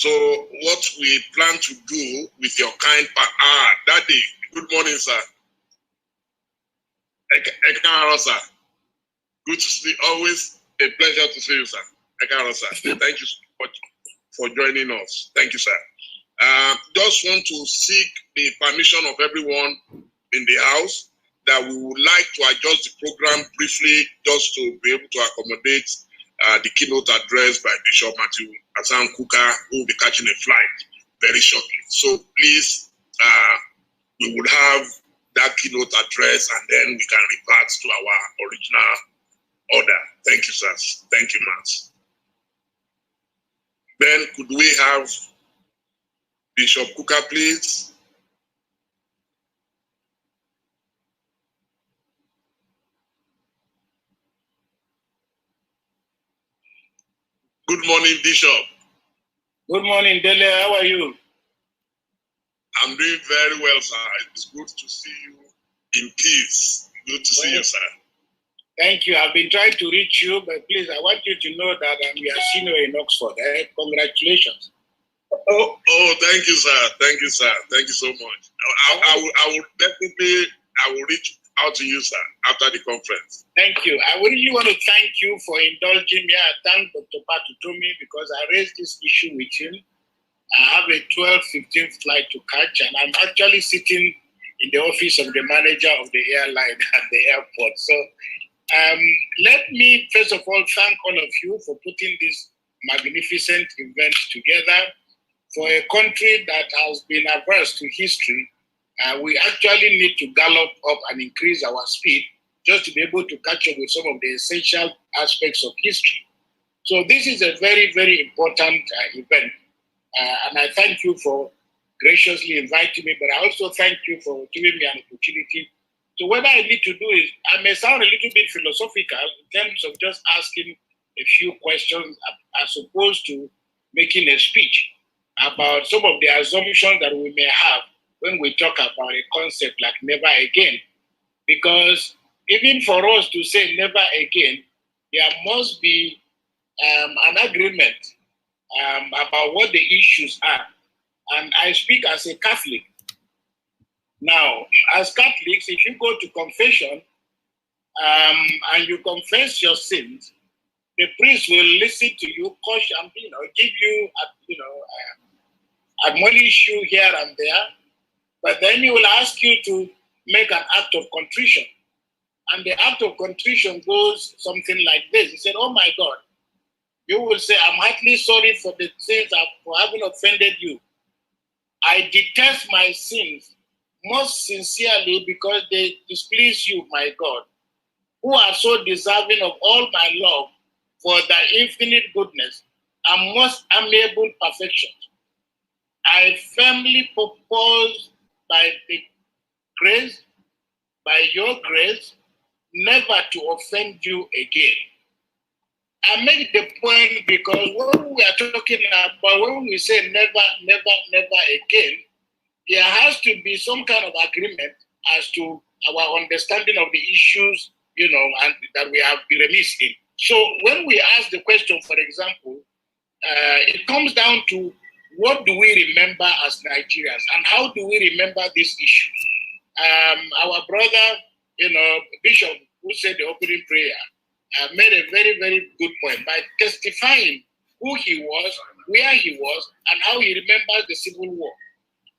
So what we plan to do with your kind Daddy, good morning, sir. Ekaro, sir. Good to see, always a pleasure to see you, sir. Ekaro, sir. Thank you so much for joining us. Thank you, sir. Just want to seek the permission of everyone in the house that we would like to adjust the program briefly just to be able to accommodate the keynote address by Bishop Matthew Asan Kuka, who will be catching a flight very shortly. So please, we will have that keynote address and then we can revert to our original order. Thank you, sir. Thank you, Matt. Then could we have Bishop Kuka, please? Good morning, Bishop. Good morning, Dele. How are you? I'm doing very well, sir. It's good to see you in peace. Good to see you, sir. Thank you. I've been trying to reach you, but please, I want you to know that I'm your senior in Oxford. Congratulations. Oh, thank you, sir. Thank you, sir. Thank you so much. I will definitely, reach out to you, sir, after the conference. Thank you. I really want to thank you for indulging me. I thank Dr. Patutomi because I raised this issue with him. I have a 12:15 flight to catch, and I'm actually sitting in the office of the manager of the airline at the airport. So let me, first of all, thank all of you for putting this magnificent event together. For a country that has been averse to history, we actually need to gallop up and increase our speed just to be able to catch up with some of the essential aspects of history. So this is a very, very important event. And I thank you for graciously inviting me, but I also thank you for giving me an opportunity. So what I need to do is, I may sound a little bit philosophical in terms of just asking a few questions as opposed to making a speech about some of the assumptions that we may have when we talk about a concept like never again. Because even for us to say never again, there must be an agreement about what the issues are. And I speak as a Catholic. Now, as Catholics, if you go to confession and you confess your sins, the priest will listen to you, caution, give you, admonish you here and there, but then he will ask you to make an act of contrition. And the act of contrition goes something like this. He said, oh my God, you will say, I'm heartily sorry for the sins for having offended you. I detest my sins most sincerely because they displease you, my God, who are so deserving of all my love for thy infinite goodness and most amiable perfections. I firmly propose by your grace, never to offend you again. I make the point because when we are talking about, when we say never, never, never again, there has to be some kind of agreement as to our understanding of the issues, and that we have been remiss in. So when we ask the question, for example, it comes down to what do we remember as Nigerians and how do we remember this issue? Our brother, Bishop, who said the opening prayer, made a very, very good point by testifying who he was, where he was, and how he remembers the Civil War.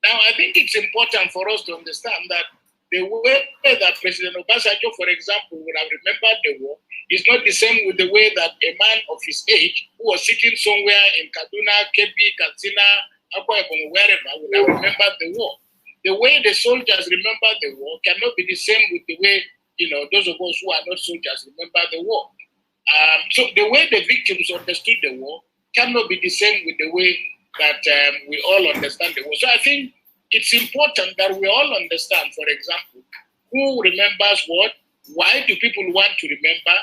Now, I think it's important for us to understand that the way that President Obasanjo, for example, would have remembered the war is not the same with the way that a man of his age, who was sitting somewhere in Kaduna, Kebbi, Katsina, Akwa Ibom, wherever, would have remembered the war. The way the soldiers remember the war cannot be the same with the way, those of us who are not soldiers remember the war. So the way the victims understood the war cannot be the same with the way that we all understand the war. So I think it's important that we all understand, for example, who remembers what, why do people want to remember.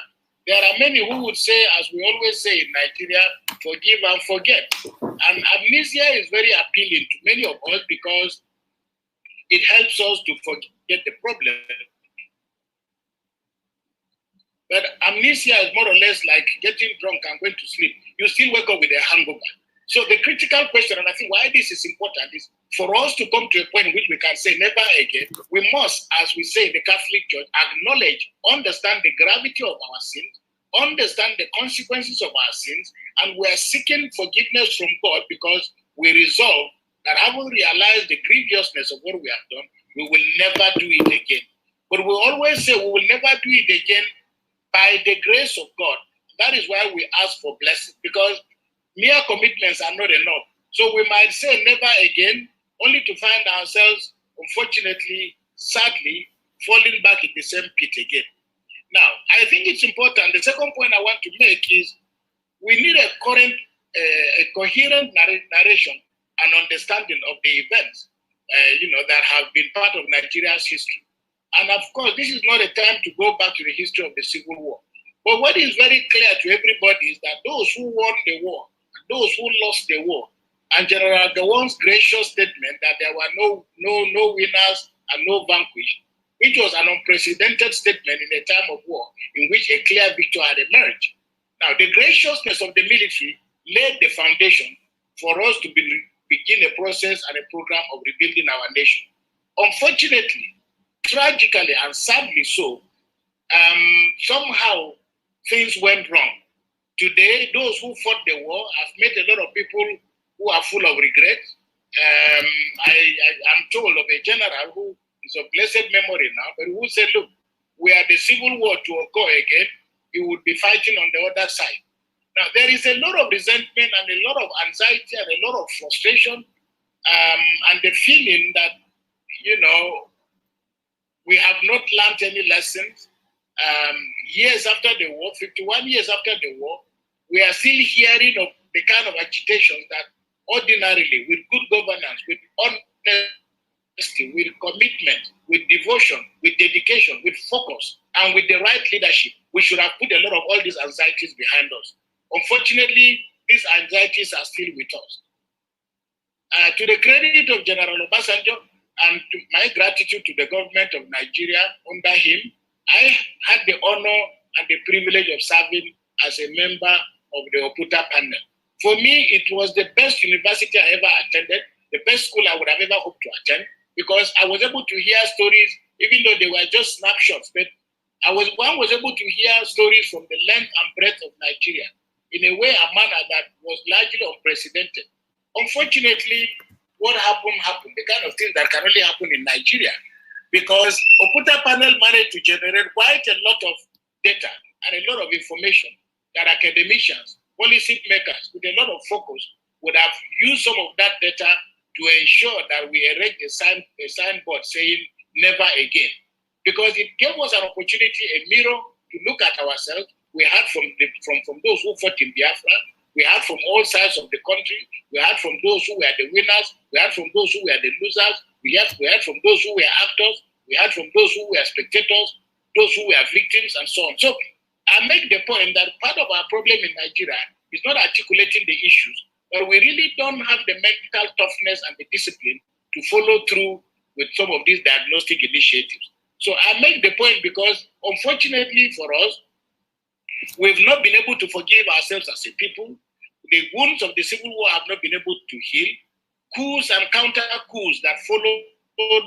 There are many who would say, as we always say in Nigeria, forgive and forget. And amnesia is very appealing to many of us because it helps us to forget the problem. But amnesia is more or less like getting drunk and going to sleep. You still wake up with a hangover. So the critical question, and I think why this is important, is for us to come to a point in which we can say never again. We must, as we say in the Catholic Church, acknowledge, understand the gravity of our sins, understand the consequences of our sins, and we are seeking forgiveness from God because we resolve that having realized the grievousness of what we have done, we will never do it again. But we always say we will never do it again by the grace of God. That is why we ask for blessing, because mere commitments are not enough. So we might say never again, only to find ourselves, unfortunately, sadly, falling back in the same pit again. Now, I think it's important. The second point I want to make is we need a coherent narration and understanding of the events, that have been part of Nigeria's history. And of course, this is not a time to go back to the history of the Civil War. But what is very clear to everybody is that those who won the war, those who lost the war, and General Gowon's gracious statement that there were no winners and no vanquished, which was an unprecedented statement in a time of war in which a clear victor had emerged. Now, the graciousness of the military laid the foundation for us to begin a process and a program of rebuilding our nation. Unfortunately, tragically and sadly so, somehow things went wrong. Today, those who fought the war have met a lot of people who are full of regret. I'm told of a general who is of blessed memory now, but who said, look, were the Civil War to occur again, he would be fighting on the other side. Now, there is a lot of resentment and a lot of anxiety and a lot of frustration and the feeling that, we have not learned any lessons. Years after the war, 51 years after the war, we are still hearing of the kind of agitations that ordinarily, with good governance, with honesty, with commitment, with devotion, with dedication, with focus, and with the right leadership, we should have put a lot of all these anxieties behind us. Unfortunately, these anxieties are still with us. To the credit of General Obasanjo and to my gratitude to the government of Nigeria under him, I had the honor and the privilege of serving as a member of the Oputa panel. For me, it was the best university I ever attended, the best school I would have ever hoped to attend, because I was able to hear stories, even though they were just snapshots, but one was able to hear stories from the length and breadth of Nigeria in a way, a manner that was largely unprecedented. Unfortunately, what happened, the kind of things that can only happen in Nigeria, because Oputa panel managed to generate quite a lot of data and a lot of information that academicians, policy makers with a lot of focus would have used some of that data to ensure that we erect a signboard saying never again. Because it gave us an opportunity, a mirror to look at ourselves. We had from those who fought in Biafra, we had from all sides of the country, we had from those who were the winners, we had from those who were the losers, we had from those who were actors, we had from those who were spectators, those who were victims, and so on. So I make the point that part of our problem in Nigeria is not articulating the issues, but we really don't have the mental toughness and the discipline to follow through with some of these diagnostic initiatives. So I make the point because, unfortunately for us, we've not been able to forgive ourselves as a people. The wounds of the Civil War have not been able to heal. Coups and counter-coups that followed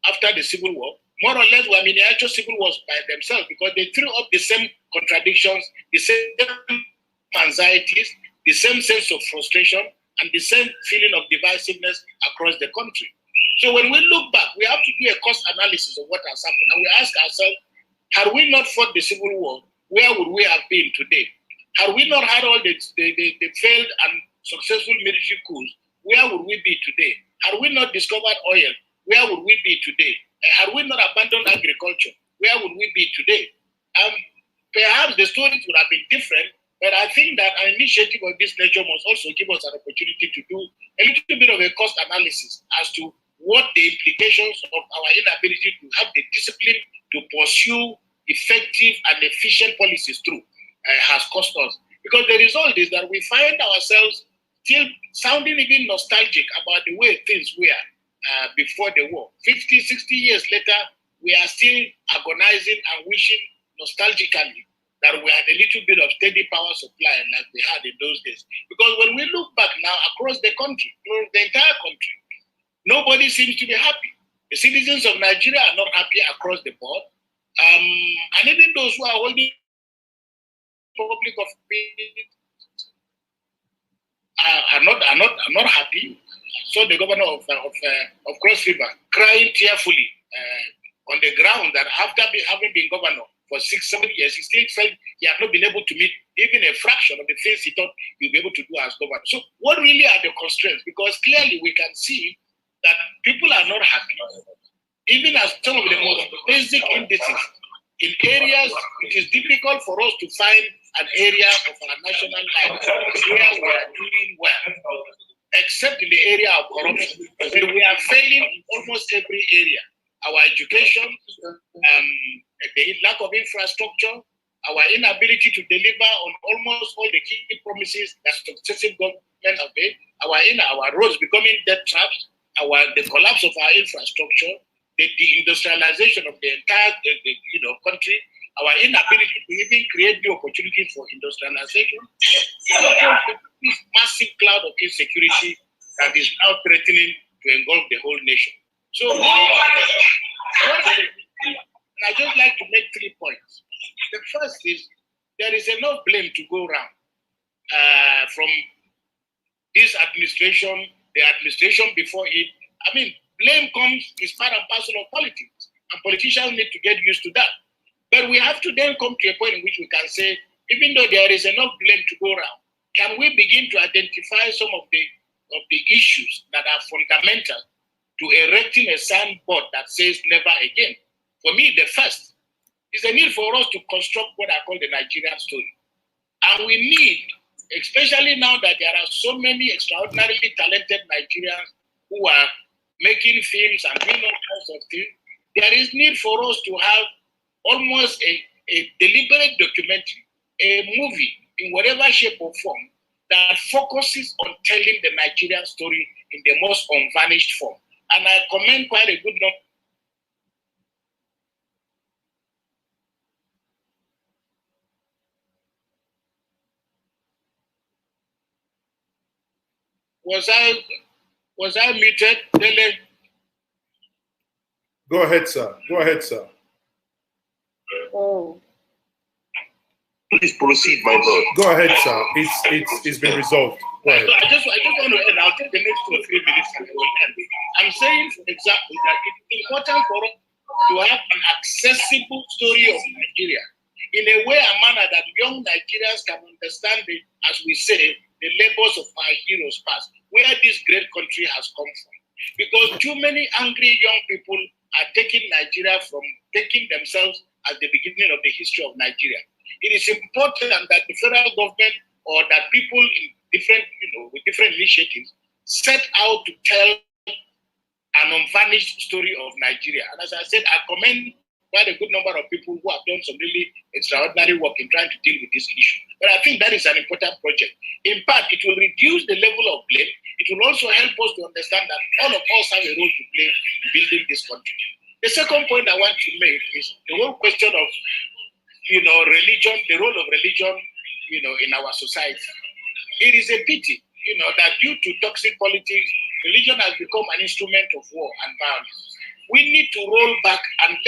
after the Civil War, more or less, were miniature civil wars by themselves because they threw up the same contradictions, the same anxieties, the same sense of frustration, and the same feeling of divisiveness across the country. So when we look back, we have to do a cost analysis of what has happened. And we ask ourselves, had we not fought the Civil War, where would we have been today? Had we not had all the failed and successful military coups, where would we be today? Had we not discovered oil, where would we be today? Had we not abandoned agriculture, where would we be today? Perhaps the stories would have been different, but I think that an initiative of this nature must also give us an opportunity to do a little bit of a cost analysis as to what the implications of our inability to have the discipline to pursue effective and efficient policies through has cost us. Because the result is that we find ourselves still sounding even nostalgic about the way things were before the war. 50, 60 years later, we are still agonizing and wishing nostalgically that we had a little bit of steady power supply like we had in those days. Because when we look back now across the country, the entire country, nobody seems to be happy. The citizens of Nigeria are not happy across the board. And even those who are holding public office are not happy. So the governor of Cross River crying tearfully on the ground that after having been governor for 6-7 years, he still felt he had not been able to meet even a fraction of the things he thought he'd be able to do as governor. So what really are the constraints? Because clearly we can see that people are not happy, even as some of the most basic indices in areas it is difficult for us to find an area of our national life where we are doing well, except in the area of corruption. But we are failing in almost every area. Our education, the lack of infrastructure, our inability to deliver on almost all the key promises that successive governments have made, our roads becoming debt traps, the collapse of our infrastructure, the deindustrialization of the entire country, our inability to even create new opportunities for industrialization, this massive cloud of insecurity that is now threatening to engulf the whole nation. So, I just like to make 3 points. The first is there is enough blame to go around from this administration, the administration before it. I mean, blame is part and parcel of politics, and politicians need to get used to that. But we have to then come to a point in which we can say, even though there is enough blame to go around, can we begin to identify some of the issues that are fundamental to erecting a signboard that says never again? For me, the first is the need for us to construct what I call the Nigerian story. And we need, especially now that there are so many extraordinarily talented Nigerians who are making films and doing all kinds of things, there is need for us to have almost a deliberate documentary, a movie in whatever shape or form that focuses on telling the Nigerian story in the most unvarnished form. And I commend quite a good number. Was I muted, Dele? Go ahead, sir. Go ahead, sir. Oh. Please proceed, my lord. Go ahead, sir. It's been resolved. Go ahead. I just want to end. I'll take the next 2 or 3 minutes and I will end. I'm saying, for example, that it's important for us to have an accessible story of Nigeria in a way and manner that young Nigerians can understand it, as we say, the labors of our heroes past, where this great country has come from. Because too many angry young people are taking Nigeria from taking themselves as the beginning of the history of Nigeria. It is important that the federal government or that people in different, with different initiatives set out to tell an unvarnished story of Nigeria. And as I said, I commend quite a good number of people who have done some really extraordinary work in trying to deal with this issue. But I think that is an important project. In part, it will reduce the level of blame. It will also help us to understand that all of us have a role to play in building this country. The second point I want to make is the whole question of, religion, the role of religion, in our society. It is a pity, that due to toxic politics, religion has become an instrument of war and violence. We need to roll back and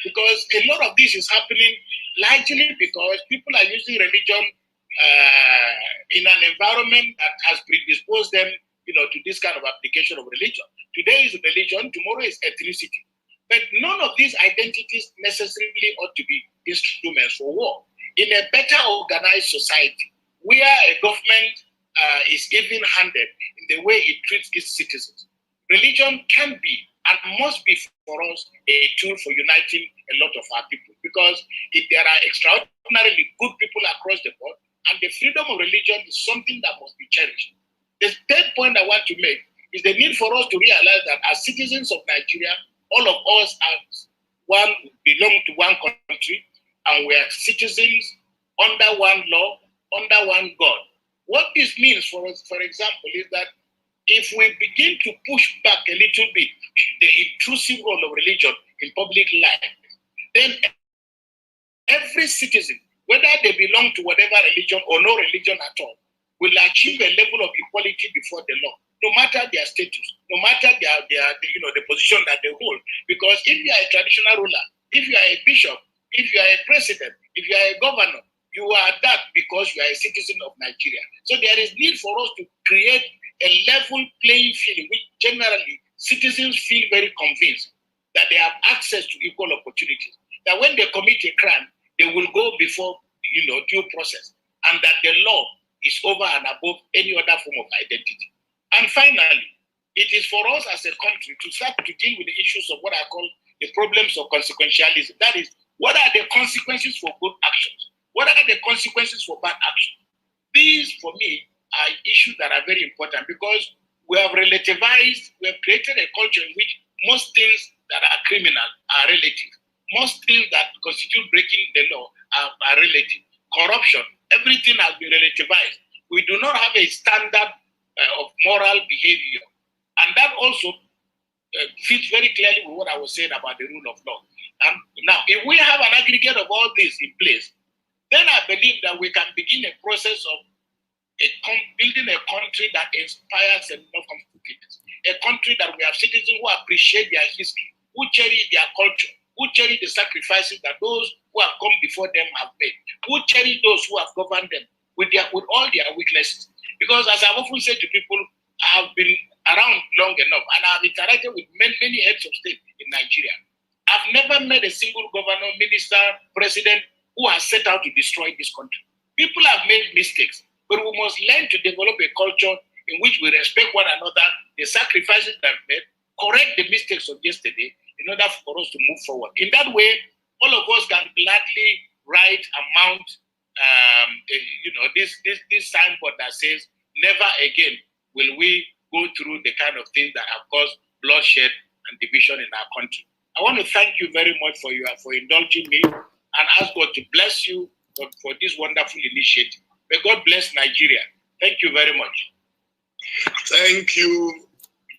because a lot of this is happening largely because people are using religion in an environment that has predisposed them, to this kind of application of religion. Today is religion, tomorrow is ethnicity. But none of these identities necessarily ought to be instruments for war. In a better organized society, where a government is even-handed in the way it treats its citizens, religion can be and must be for us a tool for uniting a lot of our people. Because if there are extraordinarily good people across the board, and the freedom of religion is something that must be cherished. The third point I want to make is the need for us to realize that as citizens of Nigeria, all of us belong to one country, and we are citizens under one law, under one God. What this means for us, for example, is that if we begin to push back a little bit the intrusive role of religion in public life, then every citizen, whether they belong to whatever religion or no religion at all, will achieve a level of equality before the law, no matter their status, no matter the position that they hold. Because if you are a traditional ruler, if you are a bishop, if you are a president, if you are a governor, you are that because you are a citizen of Nigeria. So there is need for us to create a level playing field in which generally citizens feel very convinced that they have access to equal opportunities. That when they commit a crime, they will go before due process, and that the law is over and above any other form of identity. And finally, it is for us as a country to start to deal with the issues of what I call the problems of consequentialism. That is, what are the consequences for good actions? What are the consequences for bad actions? These, for me, are issues that are very important because we have relativized, we have created a culture in which most things that are criminal are relative. Most things that constitute breaking the law are relative. Corruption, everything has been relativized. We do not have a standard of moral behavior. And that also fits very clearly with what I was saying about the rule of law. Now, if we have an aggregate of all this in place, then I believe that we can begin a process of building a country that inspires enough confidence. A country that we have citizens who appreciate their history, who cherish their culture, who cherish the sacrifices that those who have come before them have made, who cherish those who have governed them with all their weaknesses. Because as I've often said to people, I have been around long enough and I've interacted with many heads of state in Nigeria. I've never met a single governor, minister, president who has set out to destroy this country. People have made mistakes, but we must learn to develop a culture in which we respect one another, the sacrifices that we've made, correct the mistakes of yesterday in order for us to move forward. In that way, all of us can gladly write and mount this signboard that says, never again will we go through the kind of things that have caused bloodshed and division in our country. I want to thank you very much for indulging me and ask God to bless you for this wonderful initiative. May God bless Nigeria. Thank you very much. Thank you,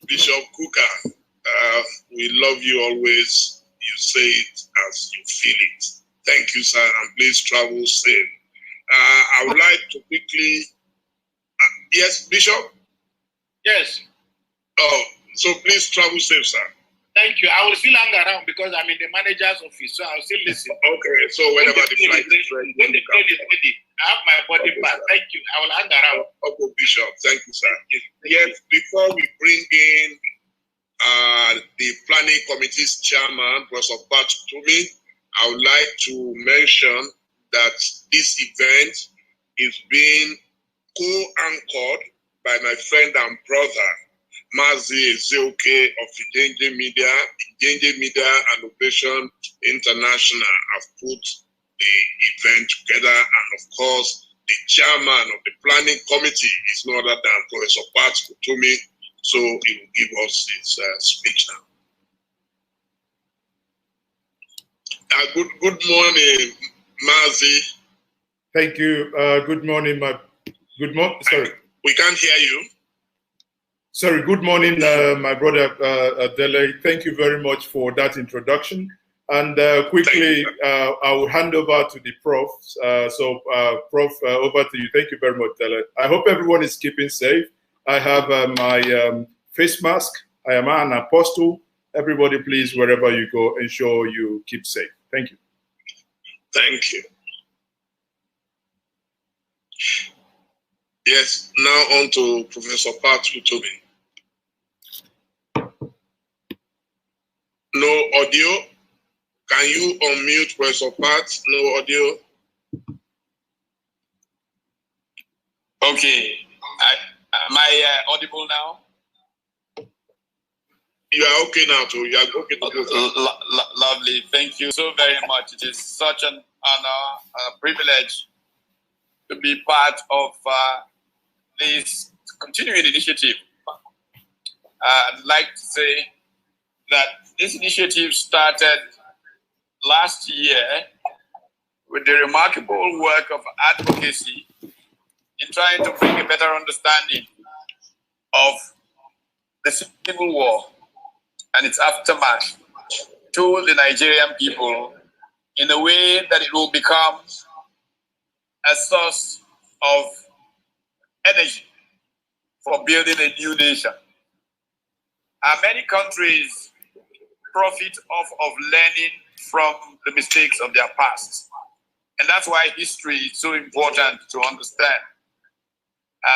Bishop Kuka. We love you always. You say it as you feel it. Thank you, sir, and please travel safe. I would like to quickly... yes, Bishop? Yes. Oh, so please travel safe, sir. Thank you. I will still hang around because I'm in the manager's office, so I'll still listen. Okay, so whenever the flight is ready, when the plane is ready, I have my body back. Thank you. I will hang around. Okay, Bishop. Thank you, sir. Yes, before we bring in the planning committee's chairman, Professor Pat Tumi, I would like to mention that this event is being co-anchored by my friend and brother, Mazi Nnamdi of Idenje Media and Operation International have put the event together, and of course, the chairman of the planning committee is no other than Professor Pat Tumi, so he will give us his speech now. Good morning, Mazi. Thank you. Good morning, sorry. We can't hear you. Sorry, good morning, my brother Dele. Thank you very much for that introduction. And quickly, I will hand over to the Prof. Prof, over to you. Thank you very much, Dele. I hope everyone is keeping safe. I have my face mask. I am an apostle. Everybody, please, wherever you go, ensure you keep safe. Thank you. Thank you. Yes, now on to Professor Pat Tumi. No audio. Can you unmute Professor Pat? No audio. Okay. Am I audible now? You are okay now, too. You are okay to lovely. Thank you so very much. It is such an honor, a privilege to be part of this continuing initiative. I'd like to say that this initiative started last year with the remarkable work of advocacy in trying to bring a better understanding of the civil war and its aftermath to the Nigerian people in a way that it will become a source of energy for building a new nation. And many countries profit off of learning from the mistakes of their past. And that's why history is so important to understand.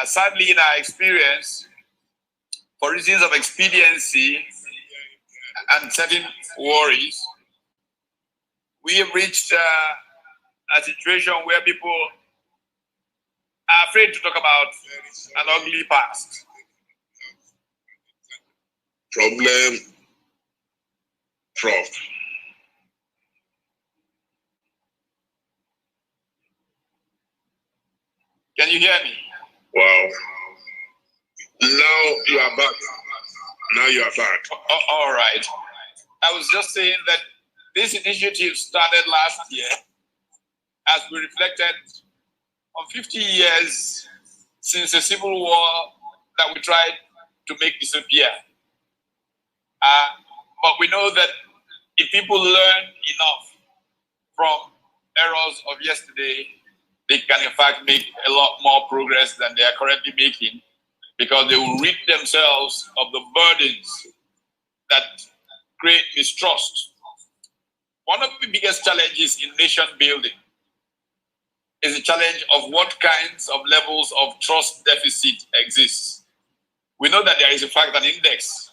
Sadly, in our experience, for reasons of expediency and certain worries, we have reached a situation where people are afraid to talk about an ugly past. Problem, Prof. Can you hear me? Wow. Now you are back. Now you are back. All right. I was just saying that this initiative started last year as we reflected on 50 years since a civil war that we tried to make disappear. But we know that if people learn enough from errors of yesterday, they can in fact make a lot more progress than they are currently making, because they will rid themselves of the burdens that create mistrust. One of the biggest challenges in nation building is the challenge of what kinds of levels of trust deficit exists. We know that there is in fact an index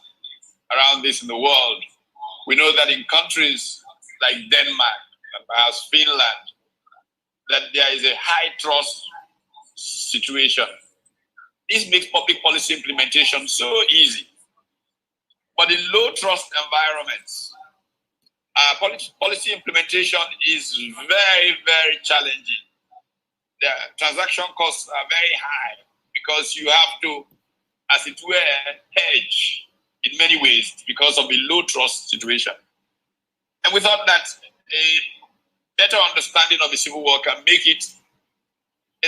around this in the world. We know that in countries like Denmark and perhaps Finland, that there is a high trust situation. This makes public policy implementation so easy. But in low trust environments, policy implementation is very, very challenging. The transaction costs are very high because you have to, as it were, hedge in many ways because of the low trust situation. And we thought that a better understanding of the Civil War can make it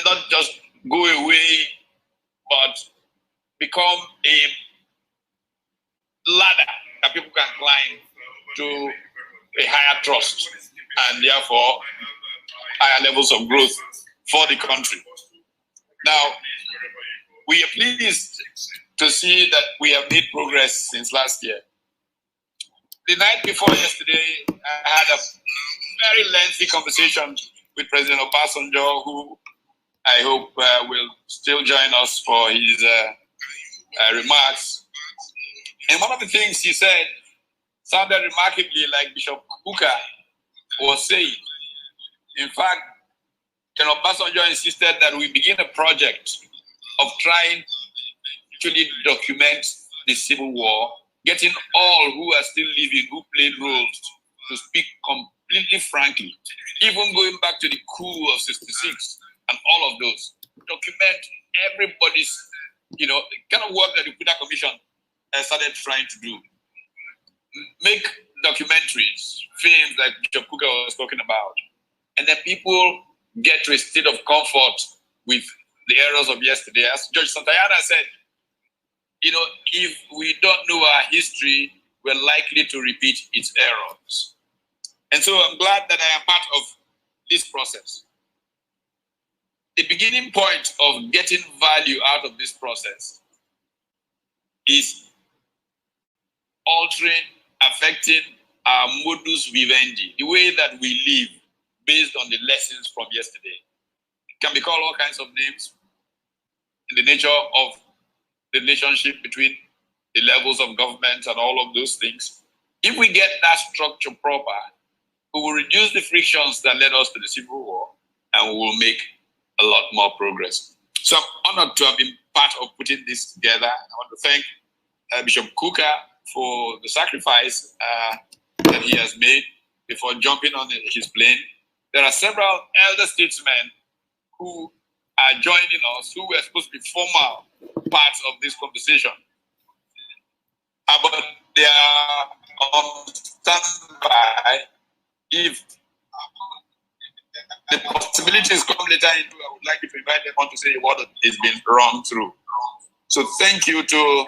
not just go away, but become a ladder that people can climb to a higher trust and therefore higher levels of growth for the country. Now, we are pleased to see that we have made progress since last year. The night before yesterday, I had a very lengthy conversation with President Obasanjo, who I hope will still join us for his remarks. And one of the things he said sounded remarkably like Bishop Kuka was saying. In fact, General Obasanjo insisted that we begin a project of trying to actually document the Civil War, getting all who are still living, who played roles, to speak completely frankly, even going back to the coup of '66 and all of those, document everybody's, the kind of work that the Kuta Commission started trying to do. Make documentaries, films like Bishop Kuka was talking about, and then people get to a state of comfort with the errors of yesterday. As George Santayana said, if we don't know our history, we're likely to repeat its errors. And so I'm glad that I am part of this process. The beginning point of getting value out of this process is altering, affecting our modus vivendi, the way that we live based on the lessons from yesterday. It can be called all kinds of names in the nature of the relationship between the levels of government and all of those things. If we get that structure proper, we will reduce the frictions that led us to the Civil War, and we will make a lot more progress. So I'm honored to have been part of putting this together. I want to thank Bishop Kuka for the sacrifice that he has made before jumping on his plane. There are several elder statesmen who are joining us, who were supposed to be formal parts of this conversation. But they are on standby. If the possibilities come later, I would like to invite them on to say what has been run through. So thank you to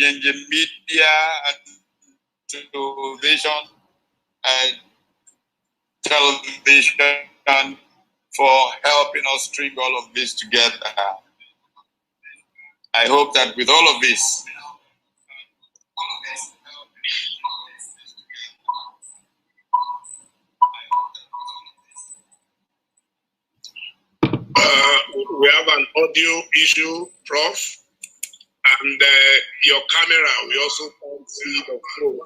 Yenje Media and to Vision and Television for helping us string all of this together. I hope that with all of this, we have an audio issue, Prof. And your camera, we also can't see the flow.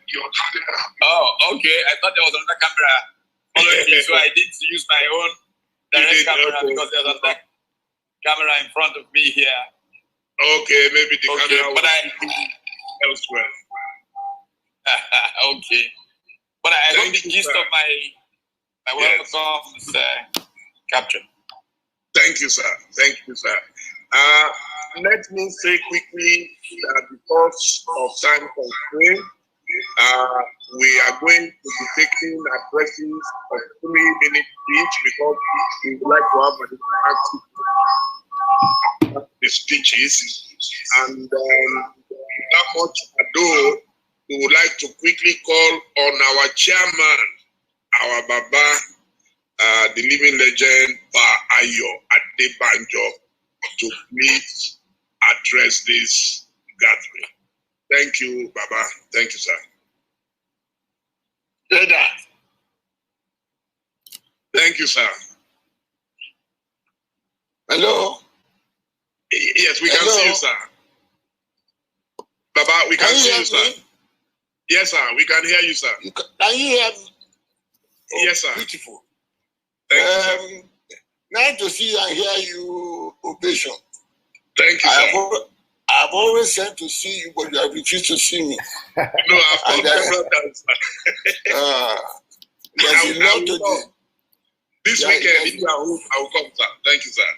Your camera. Oh, okay. I thought there was another camera following me, so I did use my own direct camera because there's another camera in front of me here. Okay, maybe the camera but elsewhere. Okay. But I hope the gist of my welcome is captured. Thank you, sir. Thank you, sir. Let me say quickly that because of time constraint, we are going to be taking addresses of 3 minutes each because we would like to have the speeches. And without much ado, we would like to quickly call on our chairman, our Baba, the living legend, Pa Ayo Adebanjo, to please address this gathering. Thank you, Baba. Thank you, sir. Thank you, sir. Hello? Yes, we can see you, sir. Baba, we can see you, sir. Yes, sir. We can hear you, sir. Can you hear me? Oh, yes, sir. Beautiful. Thank you, sir. Nice to see and hear you, Ovation. Thank you, sir. I've always said to see you, but you have refused to see me. No, I've come several times, sir. There's a lot to do. This weekend, I will come, sir. Thank you, sir.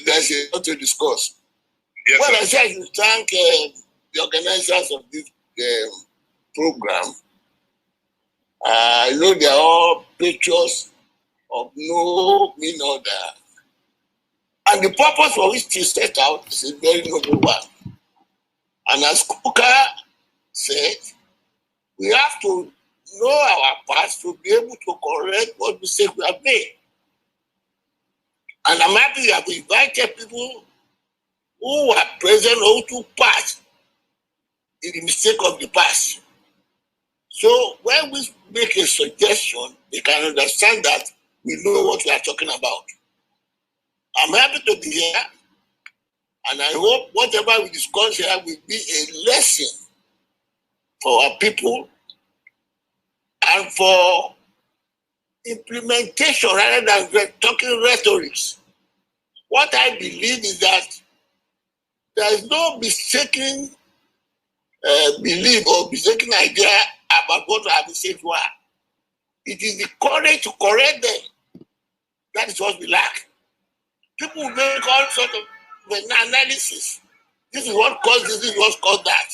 There's a lot to discuss. Yes, well, sir. I said to thank the organizers of this program. I know they are all patriots of no mean order. And the purpose for which they set out is a very noble one. And as Kuka said, we have to know our past to be able to correct what mistake we have made. And I'm happy that we invited people who were present or who took part in the mistake of the past. So when we make a suggestion, they can understand that we know what we are talking about. I'm happy to be here, and I hope whatever we discuss here will be a lesson for our people and for implementation rather than talking rhetorics. What I believe is that there is no mistaken belief or mistaken idea about what I have said to her. It is the courage to correct them. That is what we lack. People make all sorts of analysis. This is what caused this, this is what caused that.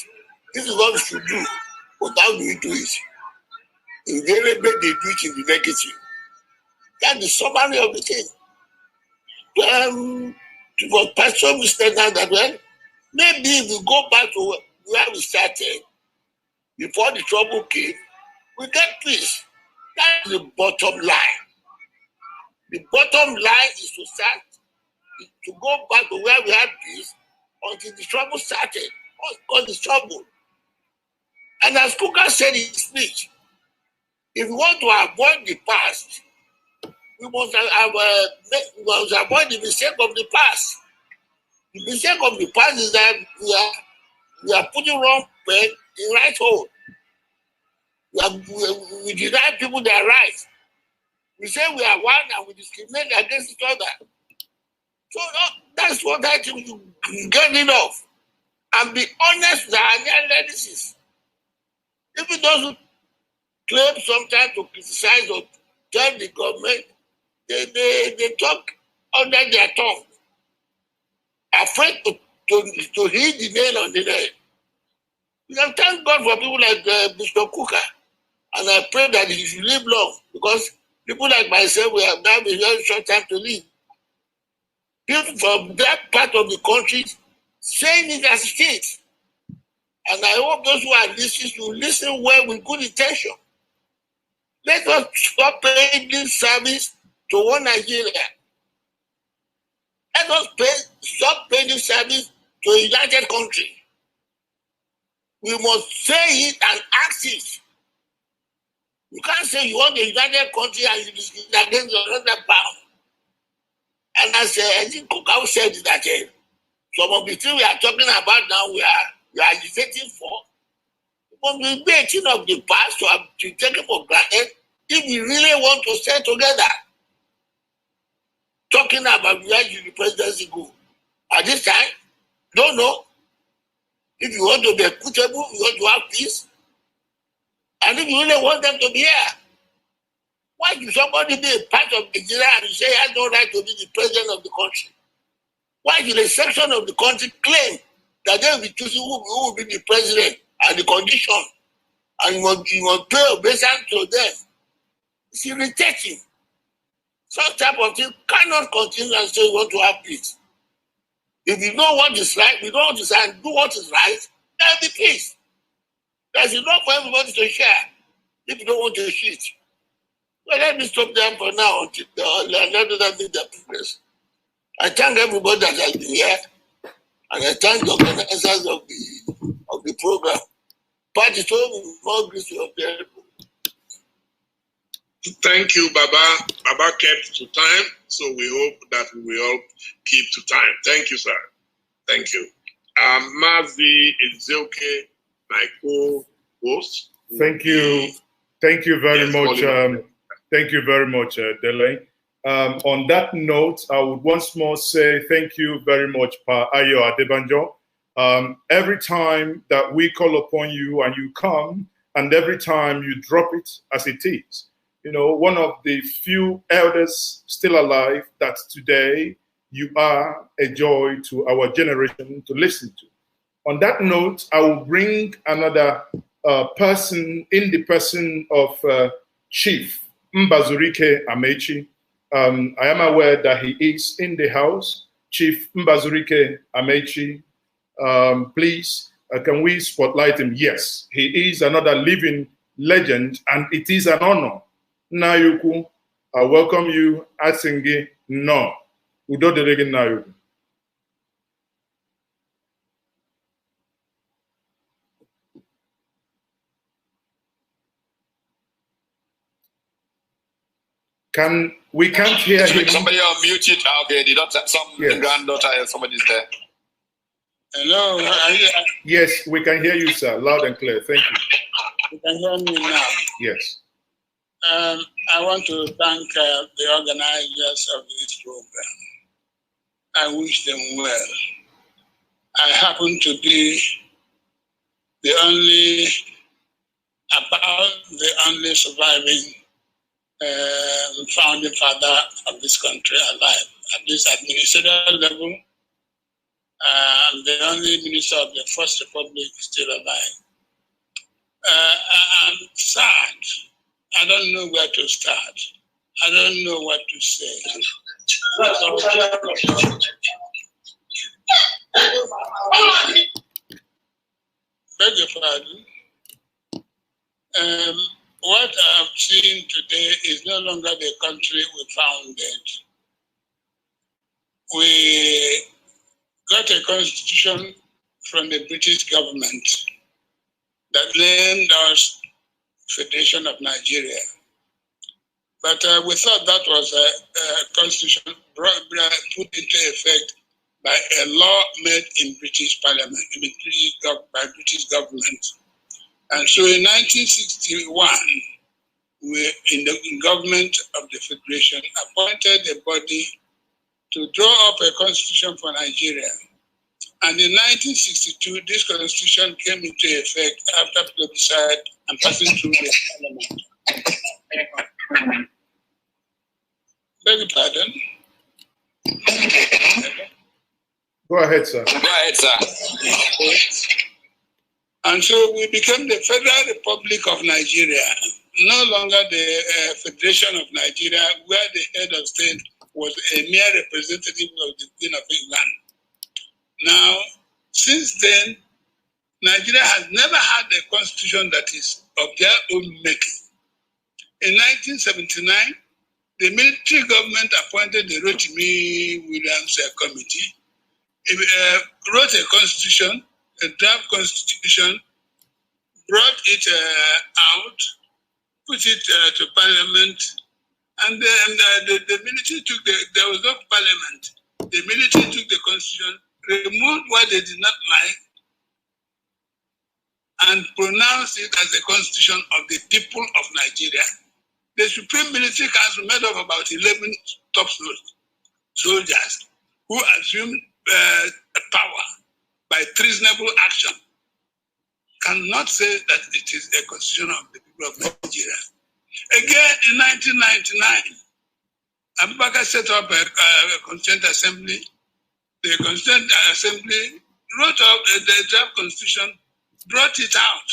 This is what we should do. But how do we do it? Invariably, they do it in the negative. That's the summary of the thing. For Pastor Mr. that well, maybe if we go back to where we started, before the trouble came, we get peace. That's the bottom line. The bottom line is to start, to go back to where we had peace until the trouble started. What caused the trouble? And as Kuka said in his speech, if we want to avoid the past, we must avoid the mistake of the past. The mistake of the past is that we are putting wrong pen in right hole. We deny people their rights. We say we are one and we discriminate against each other. So that's what I think you get rid of. And be honest with our analysis. If it doesn't claim sometimes to criticize or tell the government, they talk under their tongue. Afraid to hit the nail on the head. We can thank God for people like Bishop Kuka. And I pray that he should live long, because people like myself, we have now a very short time to live. People from that part of the country saying it as it is. And I hope those who are listening to listen well with good intention. Let us stop paying this service to one Nigeria. Let us stop paying this service to a united country. We must say it and act it. You can't say you want a united country and you discriminate against another power. And as I think Kokau said that some of the things we are talking about now, we are agitating for. But we be a thing of the past to take it for granted if we really want to stay together. Talking about where the presidency go. At this time, don't know. If you want to be equitable, you want to have peace. And if you really want them to be here, why should somebody be a part of Nigeria and say he has no right to be the president of the country? Why should a section of the country claim that they will be choosing who will be the president and the condition? And you must pay obeisance to them. It's irritating. Such type of thing cannot continue and say we want to have peace. If you know what is right, we don't decide and do what is right, there will be peace. There's enough for everybody to share if you don't want to cheat. Well, let me stop them for now until let them do their progress. I thank everybody that has been here, and I thank the organizers of the program. Party told me more grace to your people. Thank you, Baba. Baba kept to time, so we hope that we will all keep to time. Thank you, sir. Thank you. Mazi Nnamdi, my co-host. Thank you. Thank you very much. Thank you very much, Dele. On that note, I would once more say thank you very much, Pa Ayo Adebanjo. Every time that we call upon you and you come, and every time you drop it as it is, you know, one of the few elders still alive that today you are a joy to our generation to listen to. On that note, I will bring another person in the person of Chief Mbazurike Amechi. I am aware that he is in the house. Chief Mbazurike Amechi, please, can we spotlight him? Yes, he is another living legend, and it is an honor. Nayuku, I welcome you. Atsingi, no. Udo Derege Nayuku. We can't hear him. Somebody unmute it. Okay, the daughter, the granddaughter, somebody's there. Hello. Yes, we can hear you, sir. Loud and clear. Thank you. You can hear me now. Yes. I want to thank the organizers of this program. I wish them well. I happen to be the only surviving founding father of this country alive, at least at ministerial level. I'm the only minister of the First Republic still alive. I'm sad. I don't know where to start. I don't know what to say. Beg your pardon. What I've seen today is no longer the country we founded. We got a constitution from the British government that named us Federation of Nigeria. But we thought that was a constitution put into effect by a law made in British Parliament, by British government. And so in 1961, we, in the government of the Federation, appointed a body to draw up a constitution for Nigeria. And in 1962, this constitution came into effect after plebiscite and passing through the Parliament. Beg your pardon? Go ahead, sir. Go ahead, sir. And so we became the Federal Republic of Nigeria, no longer the Federation of Nigeria, where the head of state was a mere representative of the Queen of England. Now, since then, Nigeria has never had a constitution that is of their own making. In 1979, the military government appointed the Rotimi Williams Committee. It wrote a constitution, a draft constitution, brought it out, put it to parliament, and then the military took there was no parliament. The military took the constitution, removed what they did not like, and pronounced it as the constitution of the people of Nigeria. The Supreme Military Council, made up of about 11 top soldiers who assumed power by treasonable action, cannot say that it is a constitution of the people of Nigeria. Again, in 1999, Abubakar set up a Constituent Assembly. The Constituent Assembly wrote up the draft constitution, brought it out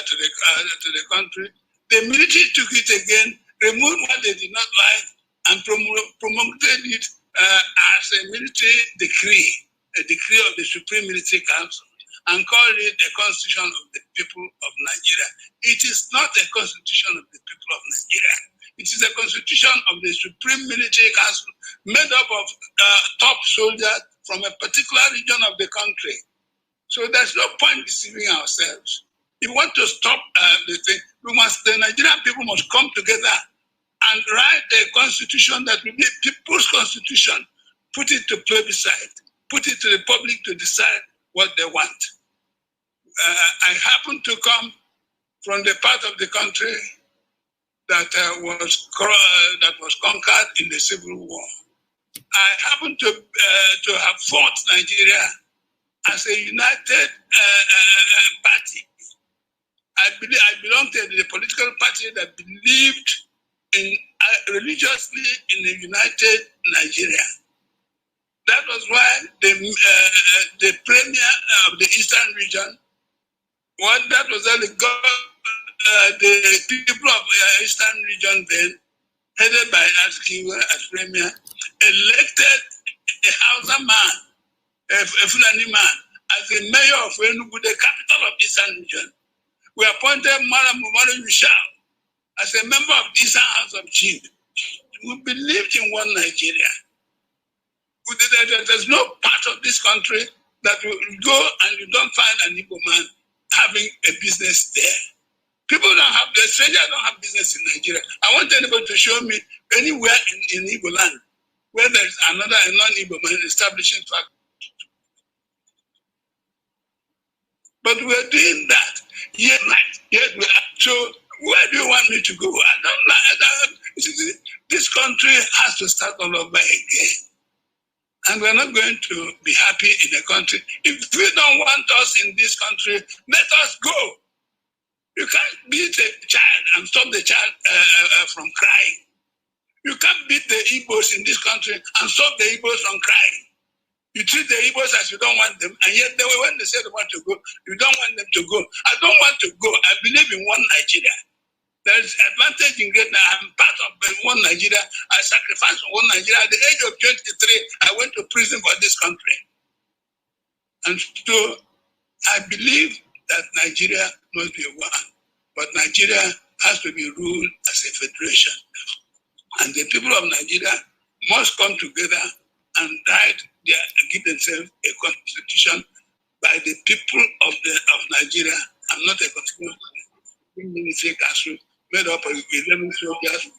to the country. The military took it again, removed what they did not like, and promulgated it as a military decree, a decree of the Supreme Military Council, and called it a constitution of the people of Nigeria. It is not a constitution of the people of Nigeria. It is a constitution of the Supreme Military Council made up of top soldiers from a particular region of the country. So there's no point deceiving ourselves. If we want to stop the thing, the Nigerian people must come together and write a constitution that will be a people's constitution, put it to plebiscite, put it to the public to decide what they want. I happen to come from the part of the country that was conquered in the Civil War. I happen to have fought Nigeria as a united party. I belong to the political party that believed in religiously in a united Nigeria. That was why the premier of the Eastern region, that was the people of Eastern region then, headed by Askiwe as premier, elected a Hausa man, a Fulani man, as the mayor of Enugu, the capital of Eastern region. We appointed Momodu as a member of the Eastern House of Chiefs. We believed in one Nigeria. There's no part of this country that will go and you don't find an Igbo man having a business there. People don't have, the strangers don't have business in Nigeria. I want anybody to show me anywhere in Igbo land where there's a non-Igbo man establishing factory. But we're doing that. Yet we are. So where do you want me to go? I don't like. This country has to start all over again. And we're not going to be happy in the country. If you don't want us in this country, let us go. You can't beat a child and stop the child from crying. You can't beat the Igbos in this country and stop the Igbos from crying. You treat the Igbos as you don't want them, and yet when they say they want to go, you don't want them to go. I don't want to go. I believe in one Nigeria. There is advantage in greatness. I'm part of one Nigeria. I sacrificed for one Nigeria. At the age of 23, I went to prison for this country. And so I believe that Nigeria must be one. But Nigeria has to be ruled as a federation. And the people of Nigeria must come together and give themselves a constitution by the people of Nigeria, and not a constitution of the military council made up of 11 soldiers.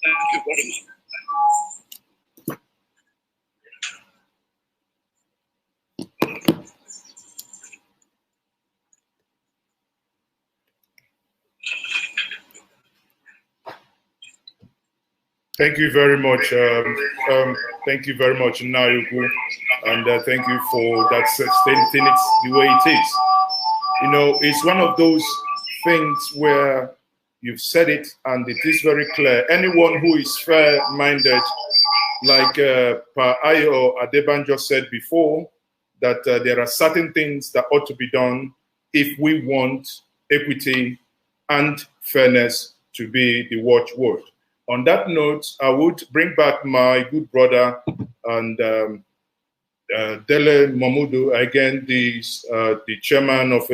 Thank you very much. Thank you very much. Thank you very much, Nayugu, and thank you for that stating it the way it is. You know, it's one of those things where you've said it and it is very clear. Anyone who is fair-minded, like Pa Ayo Adebanjo said before, that there are certain things that ought to be done if we want equity and fairness to be the watchword. On that note, I would bring back my good brother and Dele Momodu, again, the chairman of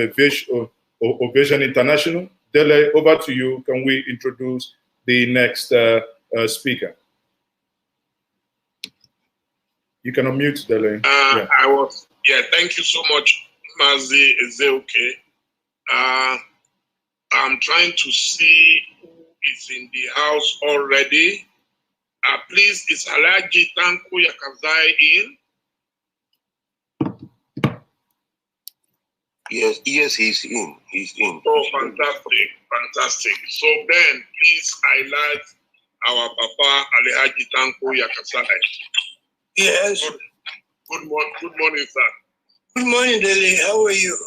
Ovation International. Dele, over to you. Can we introduce the next speaker? You can unmute, Dele. Thank you so much, Mazi. Is it okay? I'm trying to see who is in the house already. Please, is Alhaji Tanko Yakazai in? Yes, he's in. He's in. Oh, fantastic. So then, please highlight our Papa Alhaji Tanko Yakazai. Yes. Good morning, sir. Good morning, Dele. How are you?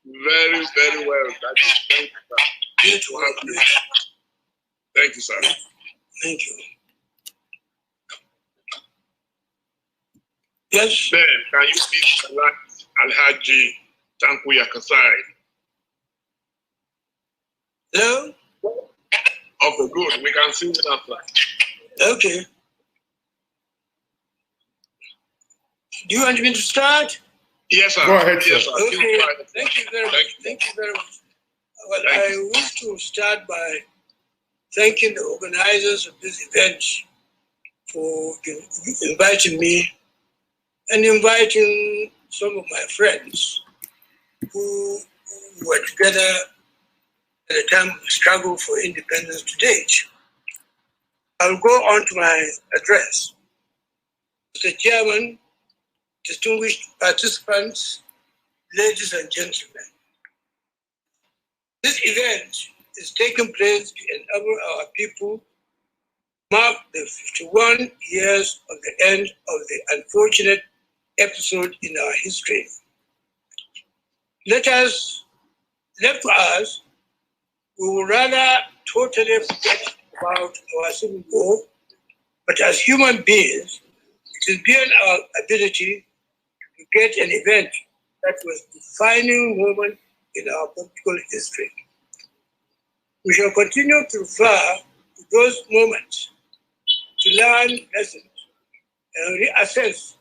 Very, very well. Thank you, sir. Good to have you. Thank you, sir. Thank you. Yes. Then, can you please select Alhaji Tanko Yakazai? Hello? Okay, good. We can see you now. Okay. Do you want me to start? Yes, sir. Go ahead, sir. Yes, sir. Okay. Thank you very much. Thank you very much. Well, I wish to start by thanking the organizers of this event for inviting me and inviting some of my friends who were together at the time of the struggle for independence to date. I'll go on to my address. Mr. Chairman, distinguished participants, ladies and gentlemen, this event is taking place to enable our people mark the 51 years of the end of the unfortunate episode in our history. Left to us, we will rather totally forget about our civil war, but as human beings, it is beyond our ability to get an event that was a defining moment in our political history. We shall continue to refer to those moments to learn lessons and reassess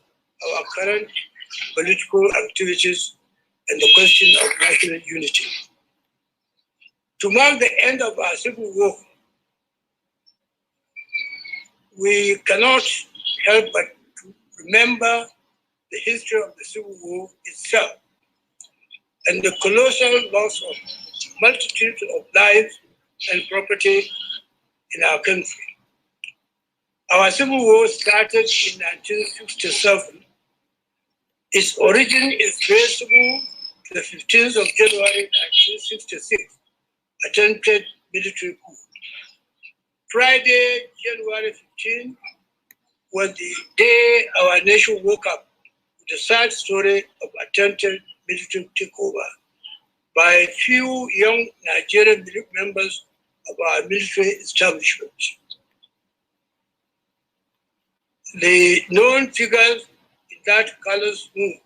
our current political activities and the question of national unity. To mark the end of our civil war, we cannot help but to remember the history of the Civil War itself and the colossal loss of multitudes of lives and property in our country. Our Civil War started in 1967. Its origin is traceable to the 15th of January 1966, attempted military coup. Friday, January 15, was the day our nation woke up with the sad story of attempted military takeover by a few young Nigerian members of our military establishment. The known figures in that colors move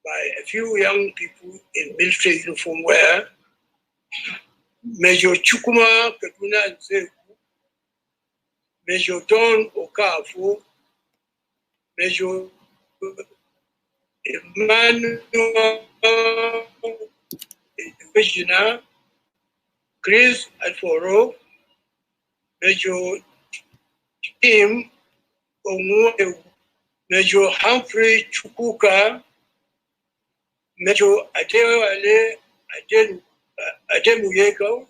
by a few young people in military uniform were Major Chukuma Kaduna Nzeku, Major Don Okafu, Major Emmanuel Vijina, Chris Alforo, Major Tim Onwe, Major Humphrey Chukuka, Major Adewale Ademuyeko,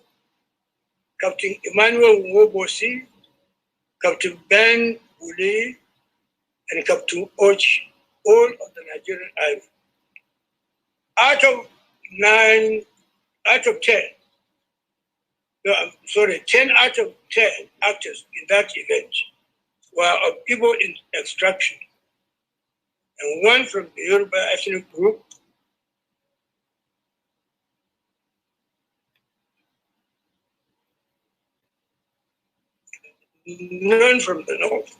Captain Emmanuel Wobosi, Captain Ben Uli, and Captain Och, all of the Nigerian Army. Out of 10, 10 out of 10 actors in that event were of Igbo in extraction, and one from the Yoruba ethnic group, none from the north.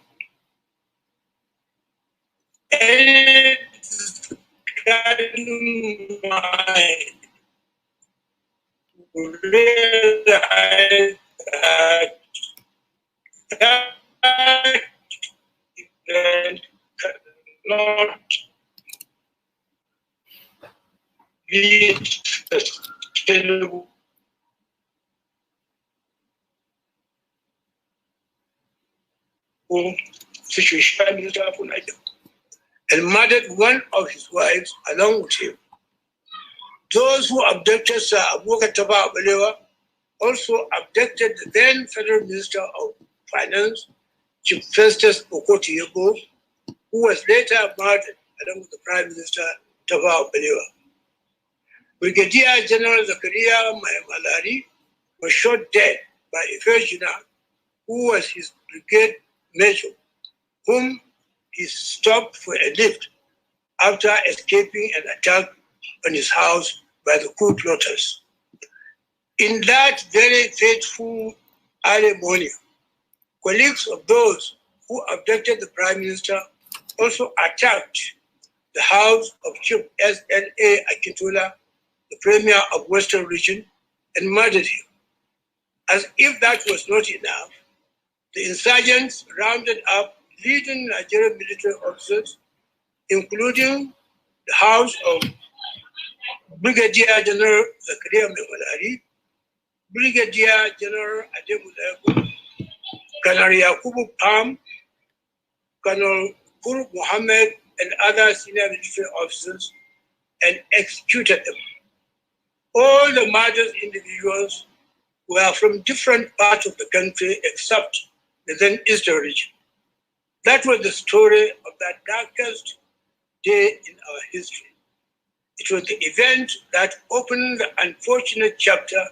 Ed's mind realize that event cannot be sustainable whom Situation Minister of Nigeria, and murdered one of his wives along with him. Those who abducted Sir Abubakar Tafawa Balewa also abducted the then Federal Minister of Finance, Chief Festus Okotie-Eboh, who was later murdered along with the Prime Minister Tafawa Balewa. Brigadier General Zakaria Malari was shot dead by a Virginia who was his brigade major, whom he stopped for a lift after escaping an attack on his house by the coup plotters. In that very fateful early morning, colleagues of those who abducted the Prime Minister also attacked the house of Chief S.L.A. Akintola, the Premier of Western Region, and murdered him. As if that was not enough, the insurgents rounded up leading Nigerian military officers, including the house of Brigadier General Zakaria Malari, Brigadier General Ademulago, Colonel Yakubu Pam, Colonel Kur Mohammed, and other senior military officers, and executed them. All the murdered individuals were from different parts of the country except the then Eastern region. That was the story of that darkest day in our history. It was the event that opened the unfortunate chapter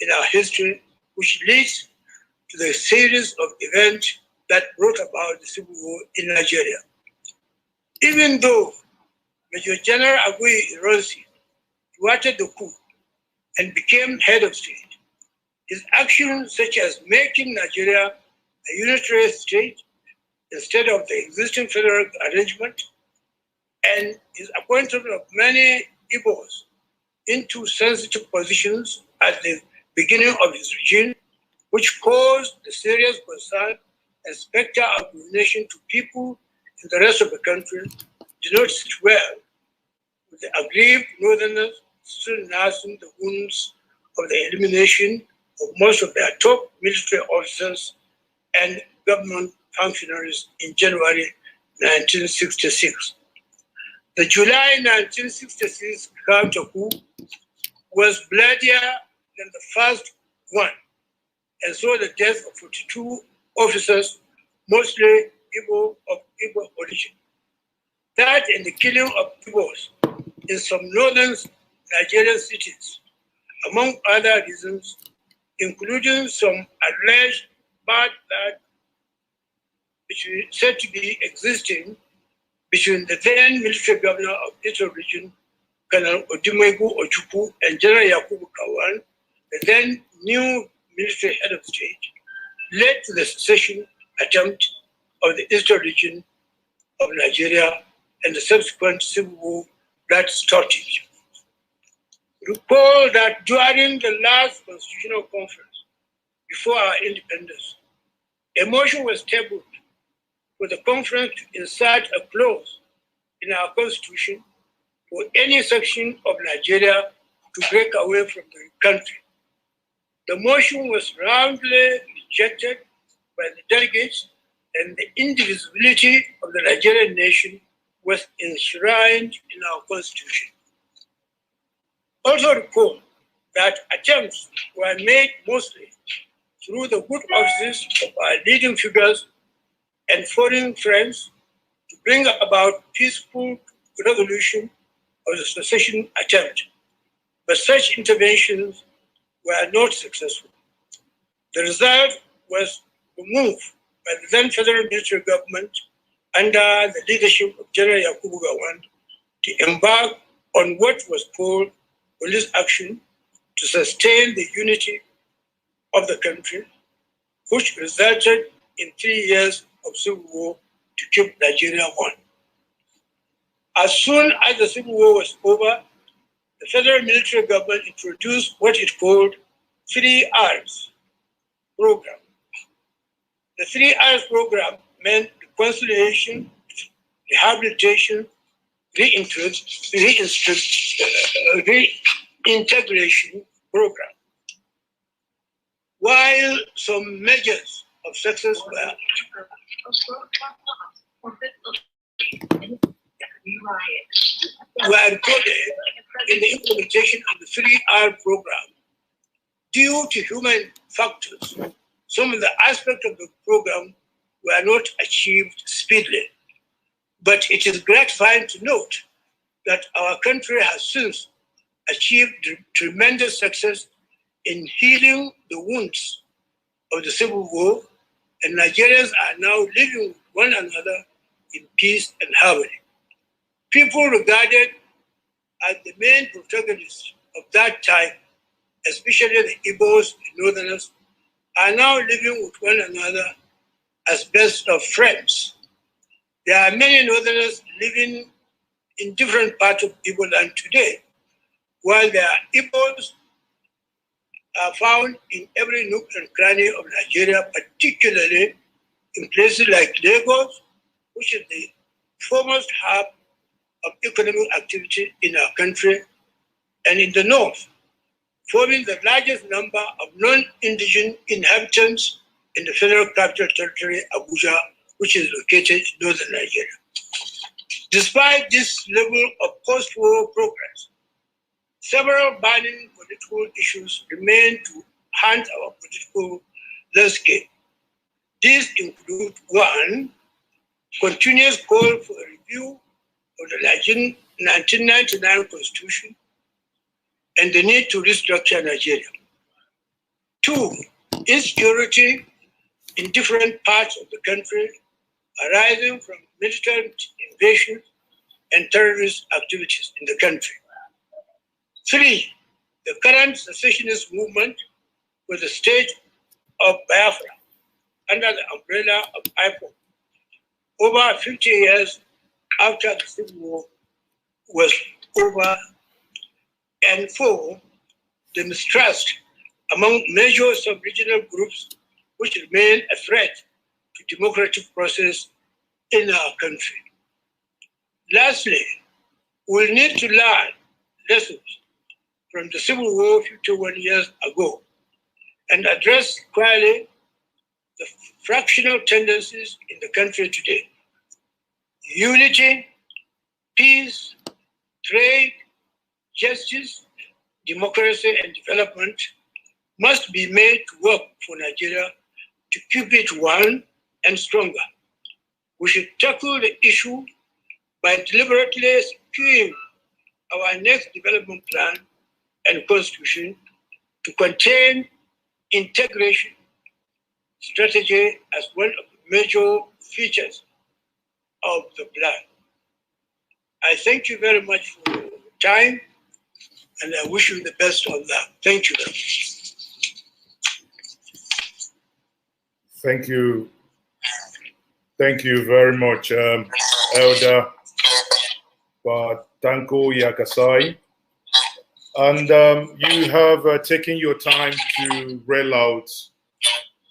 in our history, which leads to the series of events that brought about the civil war in Nigeria. Even though Major General Aguiyi Ironsi thwarted the coup and became head of state, his actions such as making Nigeria a unitary state instead of the existing federal arrangement, and his appointment of many Igbos into sensitive positions at the beginning of his regime, which caused the serious concern and specter of ruination to people in the rest of the country, did not sit well with the aggrieved northerners still nursing the wounds of the elimination of most of their top military officers and government functionaries in January 1966. The July 1966 counter coup was bloodier than the first one, and saw the death of 42 officers, mostly Igbo of Igbo origin. That and the killing of Igbos in some northern Nigerian cities, among other reasons, including some alleged bad blood which is said to be existing between the then military governor of Eastern region, Colonel Odumegu Ojukwu, and General Yakubu Gowon, the then new military head of state, led to the secession attempt of the Eastern region of Nigeria and the subsequent civil war that started. Recall that during the last constitutional conference before our independence, a motion was tabled for the conference to insert a clause in our constitution for any section of Nigeria to break away from the country. The motion was roundly rejected by the delegates, and the indivisibility of the Nigerian nation was enshrined in our constitution. Also recall that attempts were made mostly through the good offices of our leading figures and foreign friends to bring about peaceful resolution of the secession attempt, but such interventions were not successful. The result was the move by the then federal military government under the leadership of General Yakubu Gowon to embark on what was called police action to sustain the unity of the country, which resulted in 3 years of civil war to keep Nigeria one. As soon as the civil war was over, the federal military government introduced what it called 3 R's program. The 3 R's program meant reconciliation, rehabilitation, reintegration program. While some measures of success were recorded in the implementation of the 3R program. Due to human factors, some of the aspects of the program were not achieved speedily. But it is gratifying to note that our country has since achieved tremendous success in healing the wounds of the Civil War, and Nigerians are now living with one another in peace and harmony. People regarded as the main protagonists of that time, especially the Igbos and Northerners, are now living with one another as best of friends. There are many Northerners living in different parts of Igbo land today, while there are Igbos are found in every nook and cranny of Nigeria, particularly in places like Lagos, which is the foremost hub of economic activity in our country, and in the north, forming the largest number of non-indigenous inhabitants in the Federal Capital Territory, Abuja, which is located in northern Nigeria. Despite this level of post-war progress, several burning political issues remain to haunt our political landscape. These include: one, continuous call for a review of the 1999 Constitution and the need to restructure Nigeria. Two, insecurity in different parts of the country arising from military invasions and terrorist activities in the country. Three, the current secessionist movement with the state of Biafra under the umbrella of IPOB over 50 years after the Civil War was over. And four, the mistrust among major sub-regional groups which remain a threat to democratic process in our country. Lastly, we'll need to learn lessons from the Civil War 51 years ago and address squarely the fractional tendencies in the country today. Unity, peace, trade, justice, democracy, and development must be made to work for Nigeria to keep it one and stronger. We should tackle the issue by deliberately skewing our next development plan and constitution to contain integration strategy as one of the major features of the plan. I thank you very much for your time, and I wish you the best on that. Thank you very much. Thank you. Thank you very much, Elder Tanko Yakasai. And you have taken your time to rail out,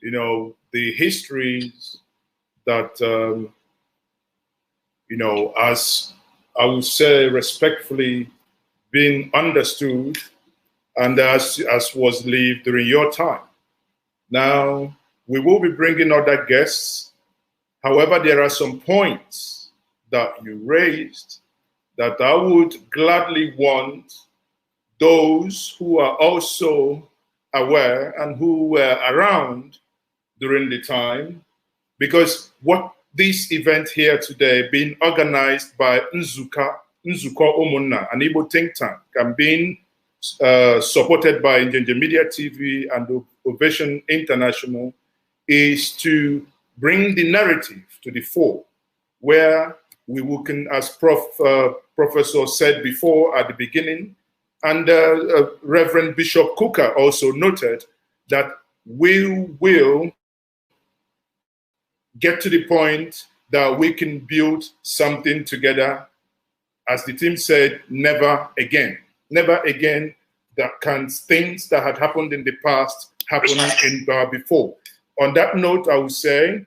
the histories that, as I would say respectfully, being understood and as was lived during your time. Now, we will be bringing other guests. However, there are some points that you raised that I would gladly want those who are also aware and who were around during the time, because what this event here today being organized by Nzuko Omunna, an Igbo think tank, and being supported by Njenje Media TV and Ovation International, is to bring the narrative to the fore, where we can, as Professor said before at the beginning, and Reverend Bishop Kuka also noted, that we will get to the point that we can build something together. As the team said, never again. Never again that can things that had happened in the past happen before. On that note, I would say,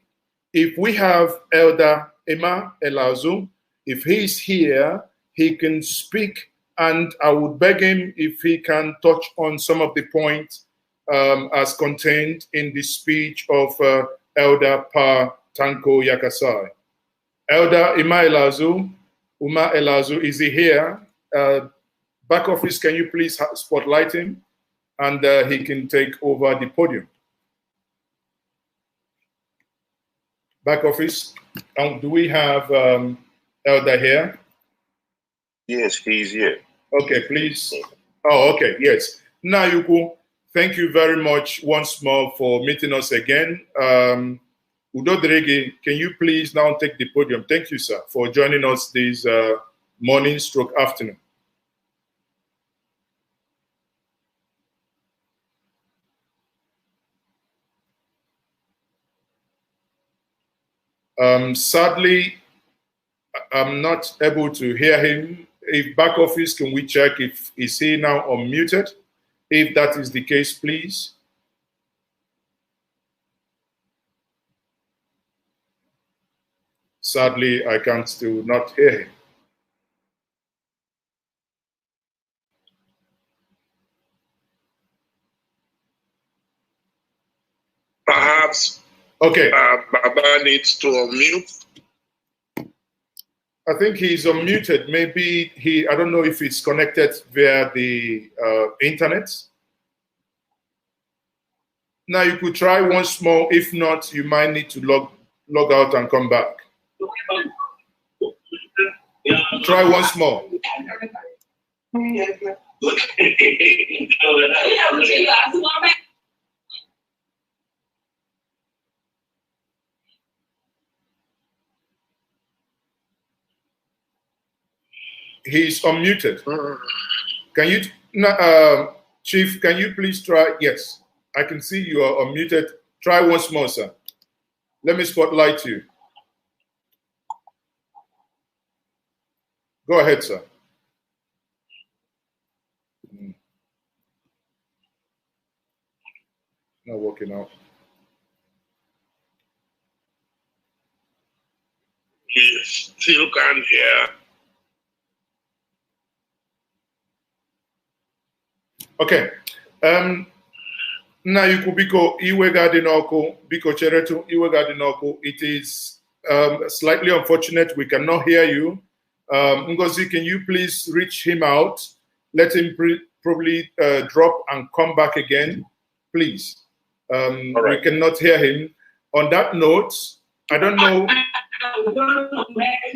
if we have Elder Emma Elazu, if he's here, he can speak, and I would beg him if he can touch on some of the points as contained in the speech of Elder Pa Tanko Yakasai. Elder Uma Elazu, is he here? Back office, can you please spotlight him? And he can take over the podium. Back office, do we have Elder here? Yes, he's here. Okay, please. Oh, okay, yes. Nayuku, thank you very much once more for meeting us again. Udo Drege, can you please now take the podium? Thank you, sir, for joining us this morning/afternoon. Sadly, I'm not able to hear him. If back office, can we check if is he now unmuted? If that is the case, please. Sadly, I can still not hear him. Perhaps okay. Baba needs to unmute. I think he's unmuted. Maybe I don't know if it's connected via the internet. Now you could try once more. If not, you might need to log out and come back. Try once more. He's unmuted. Can you, Chief, can you please try? Yes, I can see you are unmuted. Try once more, sir. Let me spotlight you. Go ahead, sir. Not working out. We still can't hear. Okay. Now you could biko iwe gadinoko biko cheretu iwe gadinoko. It is slightly unfortunate we cannot hear you. Ngozi, can you please reach him out? Let him probably drop and come back again, please. We cannot hear him. On that note, I don't know.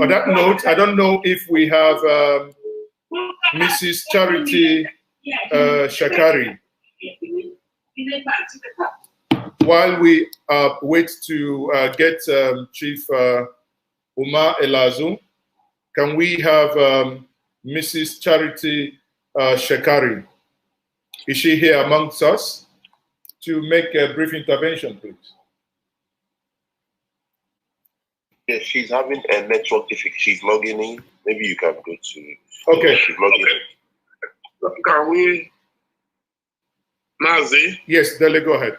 On that note, I don't know if we have Mrs. Charity Shakari. While we wait to get Chief Uma Elazu, can we have Mrs. Charity Shakari? Is she here amongst us to make a brief intervention, please? Yes, she's having a network difficulty. She's logging in. Maybe you can go to. Okay. She's logging in. Can we, Mazi? Yes, Dele, go ahead.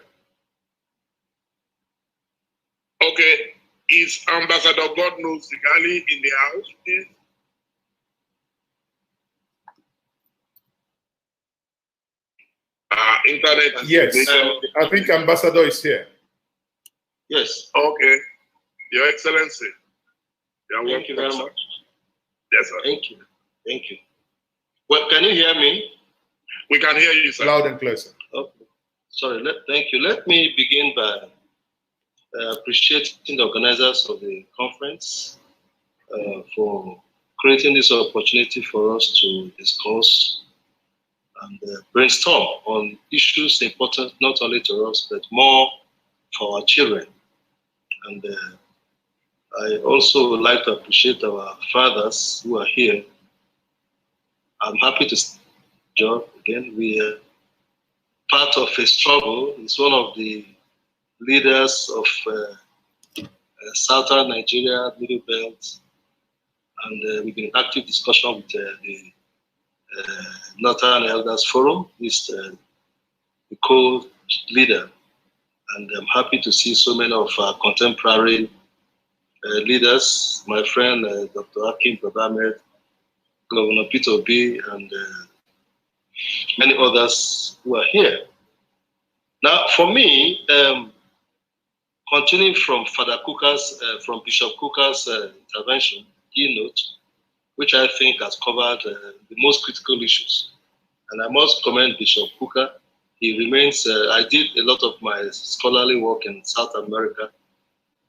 Okay. Is Ambassador God knows Sigali in the house, please? Internet. Yes, I think Ambassador is here. Yes. Okay. Your Excellency. Thank you very much. Yes, sir. Thank you. Thank you. Well, can you hear me? We can hear you, sir. Loud and clear, sir. Okay. Sorry. Thank you. Let me begin by appreciating the organizers of the conference for creating this opportunity for us to discuss and brainstorm on issues important not only to us, but more for our children. And I also would like to appreciate our fathers who are here. I'm happy to join again. We are part of a struggle. It's one of the leaders of Southern Nigeria, Middle Belt, and we've been in active discussion with the Northern Elders Forum, is the co-leader. And I'm happy to see so many of our contemporary leaders, my friend Dr. Akim Babamed, Governor Peter Obi, and many others who are here. Now, for me, continuing from Father Kuka's, from Bishop Kuka's intervention, keynote, which I think has covered the most critical issues. And I must commend Bishop Kuka. He remains, I did a lot of my scholarly work in South America.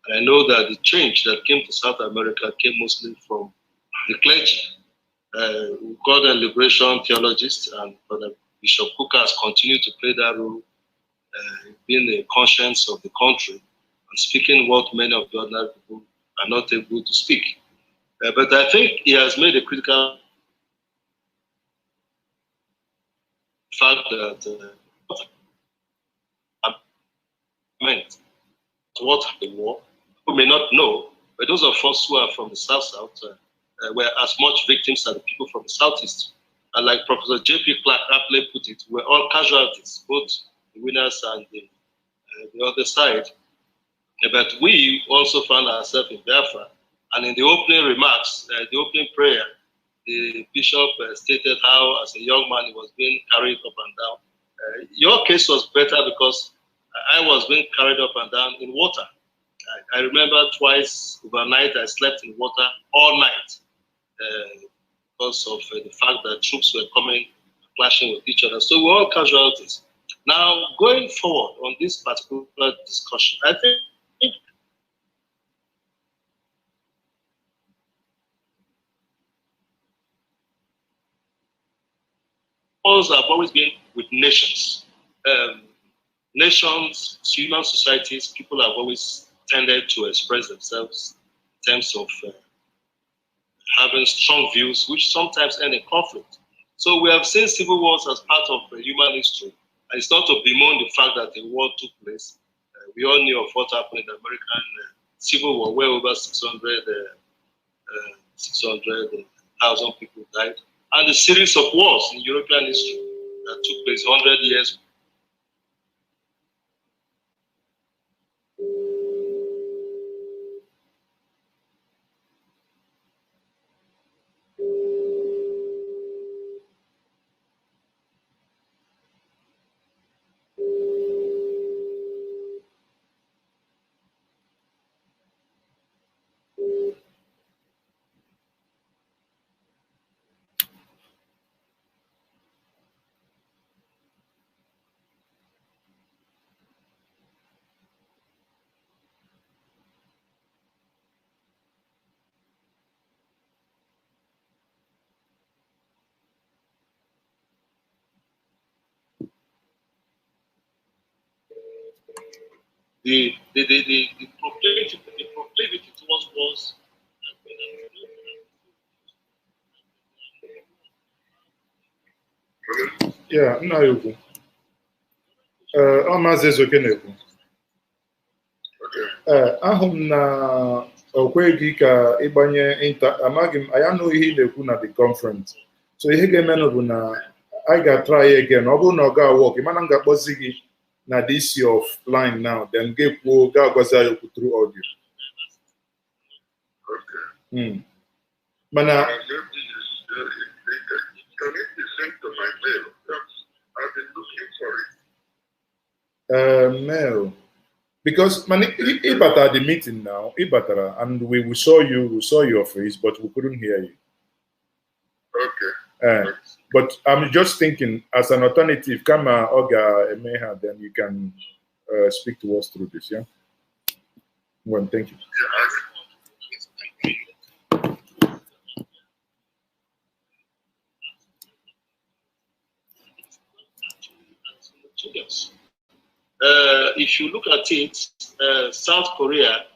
And I know that the change that came to South America came mostly from the clergy. We call them liberation theologists, and Bishop Kuka has continued to play that role, being the conscience of the country and speaking what many of the ordinary people are not able to speak. But I think he has made a critical fact that meant what the war, who may not know, but those of us who are from the South were as much victims as the people from the Southeast. And like Professor J.P. Clark aptly put it, we're all casualties, both the winners and the other side. But we also found ourselves in Biafra. And in the opening remarks, the opening prayer, the bishop stated how, as a young man, he was being carried up and down. Your case was better because I was being carried up and down in water. I remember twice overnight I slept in water all night because of the fact that troops were coming, clashing with each other. So we're all casualties. Now, going forward on this particular discussion, I think wars have always been with nations. Nations, human societies, people have always tended to express themselves in terms of having strong views, which sometimes end in conflict. So we have seen civil wars as part of human history. And it's not to bemoan the fact that a war took place. We all knew of what happened in the American Civil War, where over 600,000 people died. And the series of wars in European history that took place 100 years. The proclivity towards wars. Yeah, nna ya okwu. Ọ Maazị Ezoke na-ekwu. Ahụ m na o kweghị ka ịgbanye amaghị m, anyị anụghị ihe ị na-ekwu na the conference. So ihe ga-emenụ bụ na anyị ga-try again. Ọ bụrụ na ọ ga-awọk, mana m ga-akpọzi gị na the issue of line now, then ga-agwazi anyị okwu through audio. Okay. Mana can it be sent to my mail? I've been looking for it. Mail. Because Ibata at the meeting now, Ibata, and we saw your face, but we couldn't hear you. Okay. But I'm just thinking, as an alternative, Kama Oga Emeha, then you can speak to us through this, yeah? Well, thank you. If you look at it, South Korea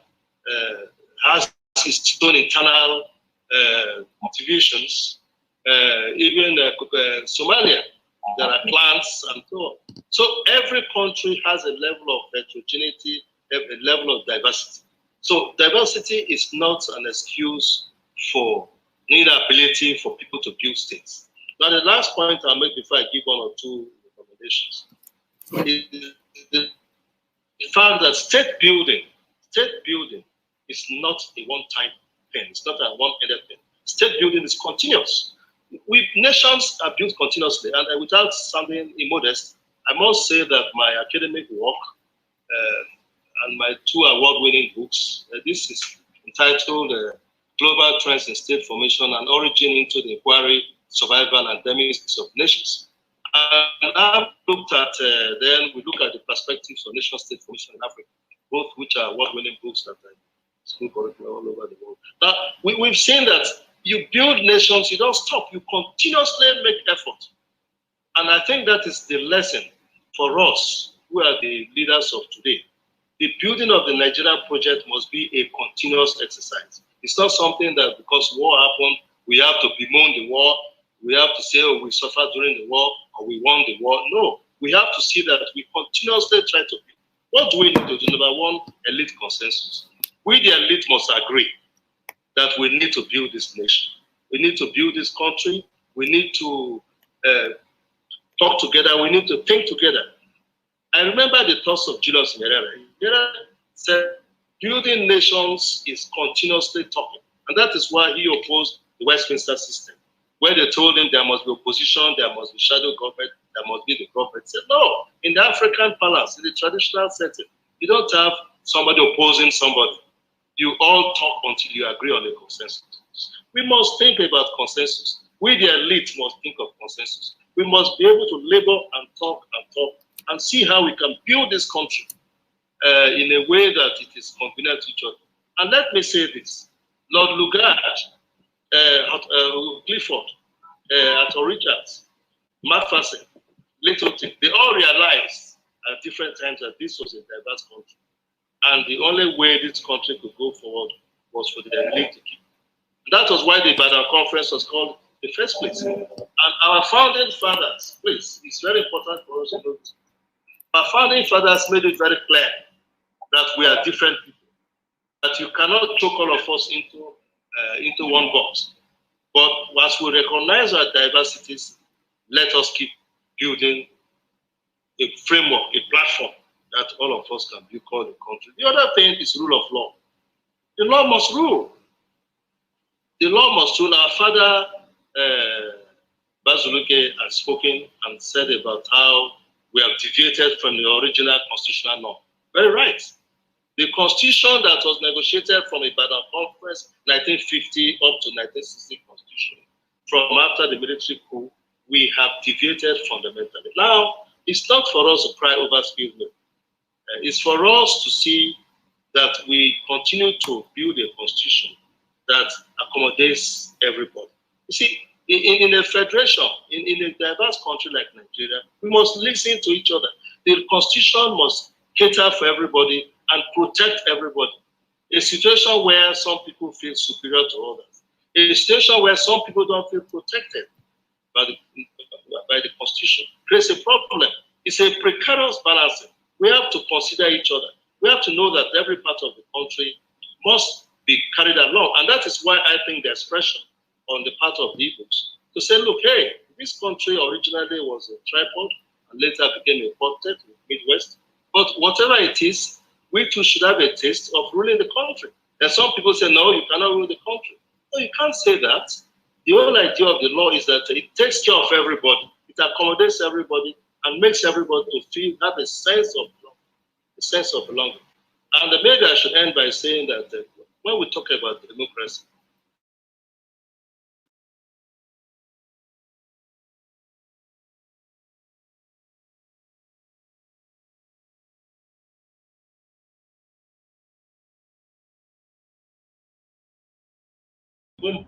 has its own internal motivations. Even Somalia, there are clans and so on. So every country has a level of heterogeneity, a level of diversity. So diversity is not an excuse for inability for people to build states. Now the last point I'll make before I give one or two recommendations is the fact that state building is not a one-time thing. It's not a one-ended thing. State building is continuous. Nations are built continuously, and without sounding immodest, I must say that my academic work and my 2 award-winning books. This is entitled Global Trends in State Formation and Origin into the Inquiry, Survival, and Dynamics of Nations. And I've looked at, then we look at the perspectives of nation-state formation in Africa, both which are award-winning books that are school curriculum all over the world. Now, we've seen that you build nations, you don't stop, you continuously make effort. And I think that is the lesson for us, who are the leaders of today. The building of the Nigerian project must be a continuous exercise. It's not something that because war happened, we have to bemoan the war, we have to say, oh, we suffered during the war, or we won the war. No, we have to see that we continuously try to build. What do we need to do? Number one, elite consensus. We, the elite, must agree that we need to build this nation. We need to build this country. We need to talk together. We need to think together. I remember the thoughts of Julius Nyerere. Nyerere said, building nations is continuously talking. And that is why he opposed the Westminster system, where they told him there must be opposition, there must be shadow government, there must be the government. He said, no, in the African palace, in the traditional setting, you don't have somebody opposing somebody. You all talk until you agree on a consensus. We must think about consensus. We, the elite, must think of consensus. We must be able to labor and talk and see how we can build this country in a way that it is convenient to each other. And let me say this, Lord Lugard, Clifford, Arthur Richards, Macpherson, Littleton, they all realized at different times that this was a diverse country. And the only way this country could go forward was for the elite to keep. That was why the Ibadan Conference was called the first place. And our founding fathers, please, it's very important for us to know this. Our founding fathers made it very clear that we are different people, that you cannot choke all of us into one box. But as we recognize our diversities, let us keep building a framework, a platform that all of us can be called a country. The other thing is rule of law. The law must rule. The law must rule. Our father, Bazuluke, has spoken and said about how we have deviated from the original constitutional norm. Very right. The constitution that was negotiated from Ibadan Conference 1950 up to 1960 constitution, from after the military coup, we have deviated fundamentally. Now, it's not for us to cry over spilled milk. It's for us to see that we continue to build a constitution that accommodates everybody. You see, in a federation, in a diverse country like Nigeria, we must listen to each other. The constitution must cater for everybody and protect everybody. A situation where some people feel superior to others. A situation where some people don't feel protected by the constitution creates a problem. It's a precarious balancing. We have to consider each other. We have to know that every part of the country must be carried along. And that is why I think the expression on the part of the Igbos to say, look, hey, this country originally was a tripod and later became a quartet in the Midwest. But whatever it is, we too should have a taste of ruling the country. And some people say, no, you cannot rule the country. No, you can't say that. The whole idea of the law is that it takes care of everybody. It accommodates everybody and makes everybody to feel, have a sense of belonging. And maybe I should end by saying that when we talk about democracy,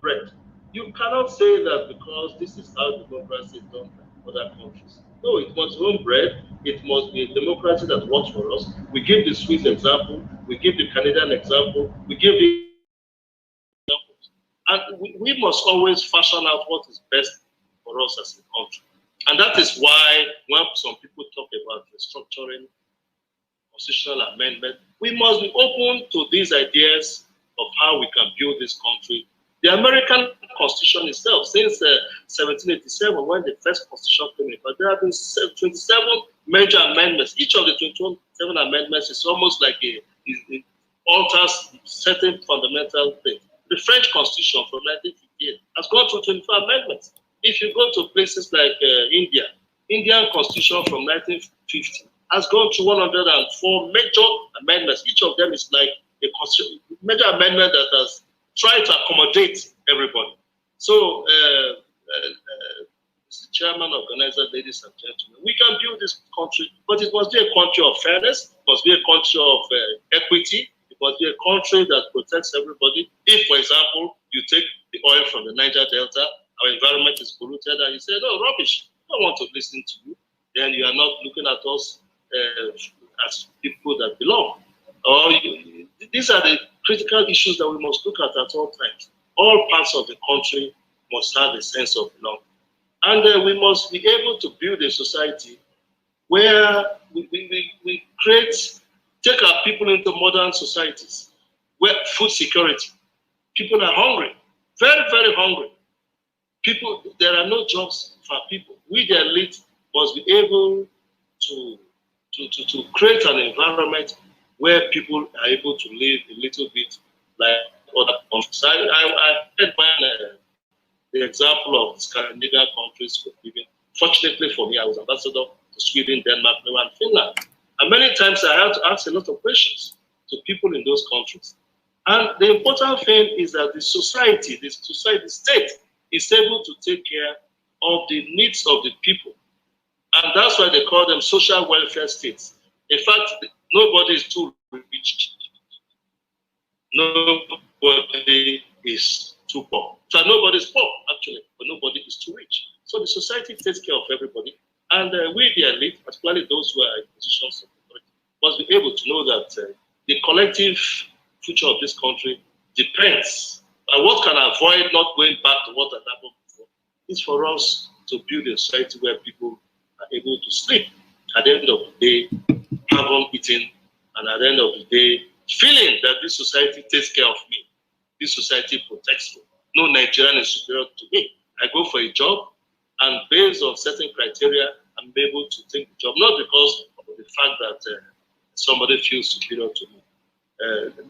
bread. You cannot say that because this is how democracy is done in other countries. No, it must be bread. It must be a democracy that works for us. We give the Swiss example. We give the Canadian example. We give the examples. And we must always fashion out what is best for us as a country. And that is why when some people talk about restructuring, constitutional amendment, we must be open to these ideas of how we can build this country. The American Constitution itself, since 1787, when the first Constitution came in, but there have been 27 major amendments. Each of the 27 amendments is almost like it alters certain fundamental things. The French Constitution from 1958 has gone through 24 amendments. If you go to places like Indian Constitution from 1950 has gone through 104 major amendments. Each of them is like a major amendment that has tried to accommodate everybody. So, Mr. Chairman, organizer, ladies and gentlemen, we can build this country, but it must be a country of fairness, it must be a country of equity, it must be a country that protects everybody. If, for example, you take the oil from the Niger Delta, our environment is polluted, and you say, no, rubbish, I don't want to listen to you, then you are not looking at us as people that belong. These are the critical issues that we must look at all times. All parts of the country must have a sense of belonging. And we must be able to build a society where we take our people into modern societies, where food security, people are hungry, very, very hungry. There are no jobs for people. We, the elite, must be able to create an environment where people are able to live a little bit like other countries. I had the example of Scandinavian countries for living. Fortunately for me, I was ambassador to Sweden, Denmark, Norway, and Finland. And many times I had to ask a lot of questions to people in those countries. And the important thing is that the society, the state, is able to take care of the needs of the people. And that's why they call them social welfare states. In fact, nobody is too rich. Nobody is too poor. So nobody is poor, actually, but nobody is too rich. So the society takes care of everybody. And we, the elite, particularly those who are in positions of authority, must be able to know that the collective future of this country depends on what can avoid not going back to what had happened before. It's for us to build a society where people are able to sleep at the end of the day, haven't eaten, and at the end of the day, feeling that this society takes care of me, this society protects me. No Nigerian is superior to me. I go for a job, and based on certain criteria, I'm able to take the job, not because of the fact that somebody feels superior to me.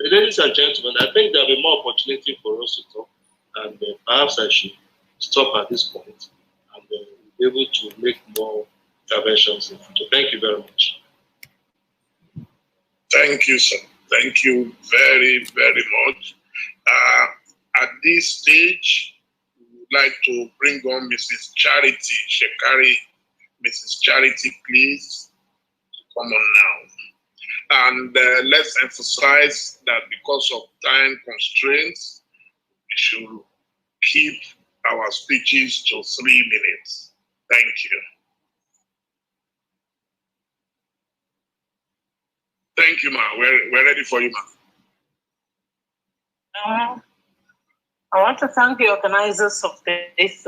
Ladies and gentlemen, I think there'll be more opportunity for us to talk, and perhaps I should stop at this point and be able to make more interventions in the future. Thank you very much. Thank you, sir. Thank you very, very much. At this stage, we would like to bring on Mrs. Charity Shekari. Mrs. Charity, please come on now. And let's emphasize that because of time constraints, we should keep our speeches to 3 minutes. Thank you. Thank you, ma. We're ready for you, ma. I want to thank the organizers of this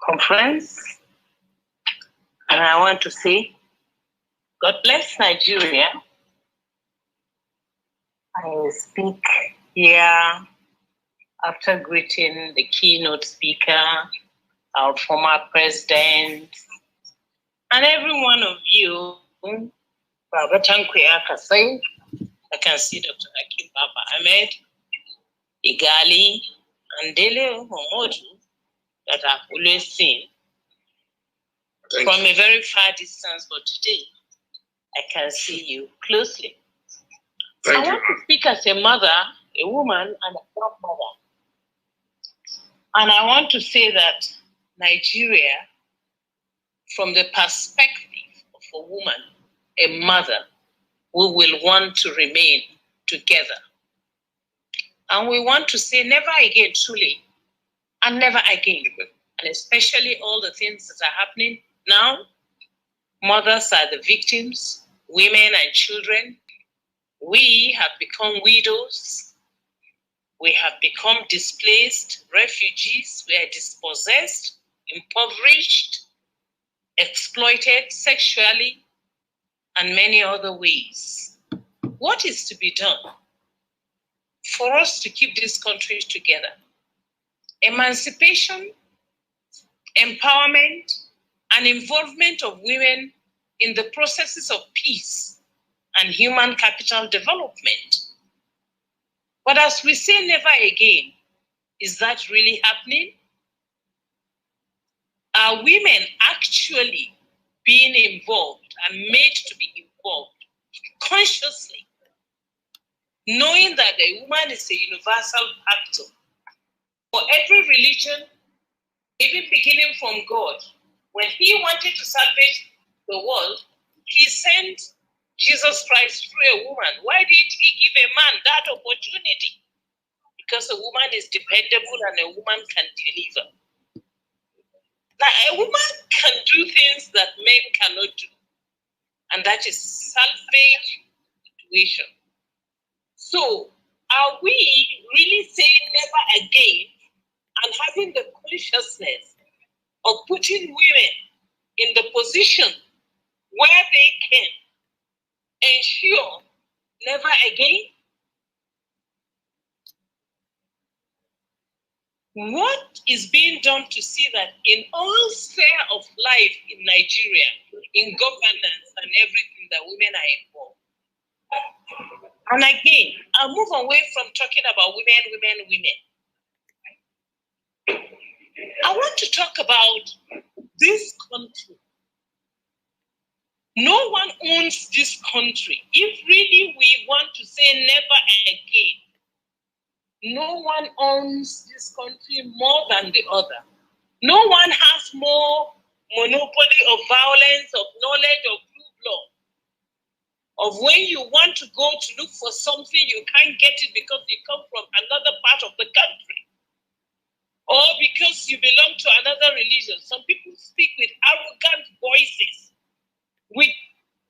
conference. And I want to say, God bless Nigeria. I speak here after greeting the keynote speaker, our former president, and every one of you. I can see Dr. Hakim Baba Ahmed, Igali, and Dele Momodu that I've always seen from a very far distance, but today I can see you closely. I want to speak as a mother, a woman, and a grandmother. And I want to say that Nigeria, from the perspective of a woman, a mother, we will want to remain together. And we want to say never again, truly, and never again. And especially all the things that are happening now. Mothers are the victims, women and children. We have become widows. We have become displaced, refugees. We are dispossessed, impoverished, exploited sexually, and many other ways. What is to be done for us to keep this country together? Emancipation, empowerment, and involvement of women in the processes of peace and human capital development. But as we say never again, is that really happening? Are women actually being involved and made to be involved consciously, knowing that a woman is a universal factor. For every religion, even beginning from God, when he wanted to salvage the world, he sent Jesus Christ through a woman. Why did he give a man that opportunity? Because a woman is dependable and a woman can deliver. Now, a woman can do things that men cannot do, and that is salvage situation. So, are we really saying never again and having the consciousness of putting women in the position where they can ensure never again? What is being done to see that in all sphere of life in Nigeria, in governance and everything, that women are involved? And again, I'll move away from talking about women. I want to talk about this country. No one owns this country. If really we want to say never again, no one owns this country more than the other. No one has more monopoly of violence, of knowledge, of rule law. Of when you want to go to look for something, you can't get it because you come from another part of the country. Or because you belong to another religion. Some people speak with arrogant voices, with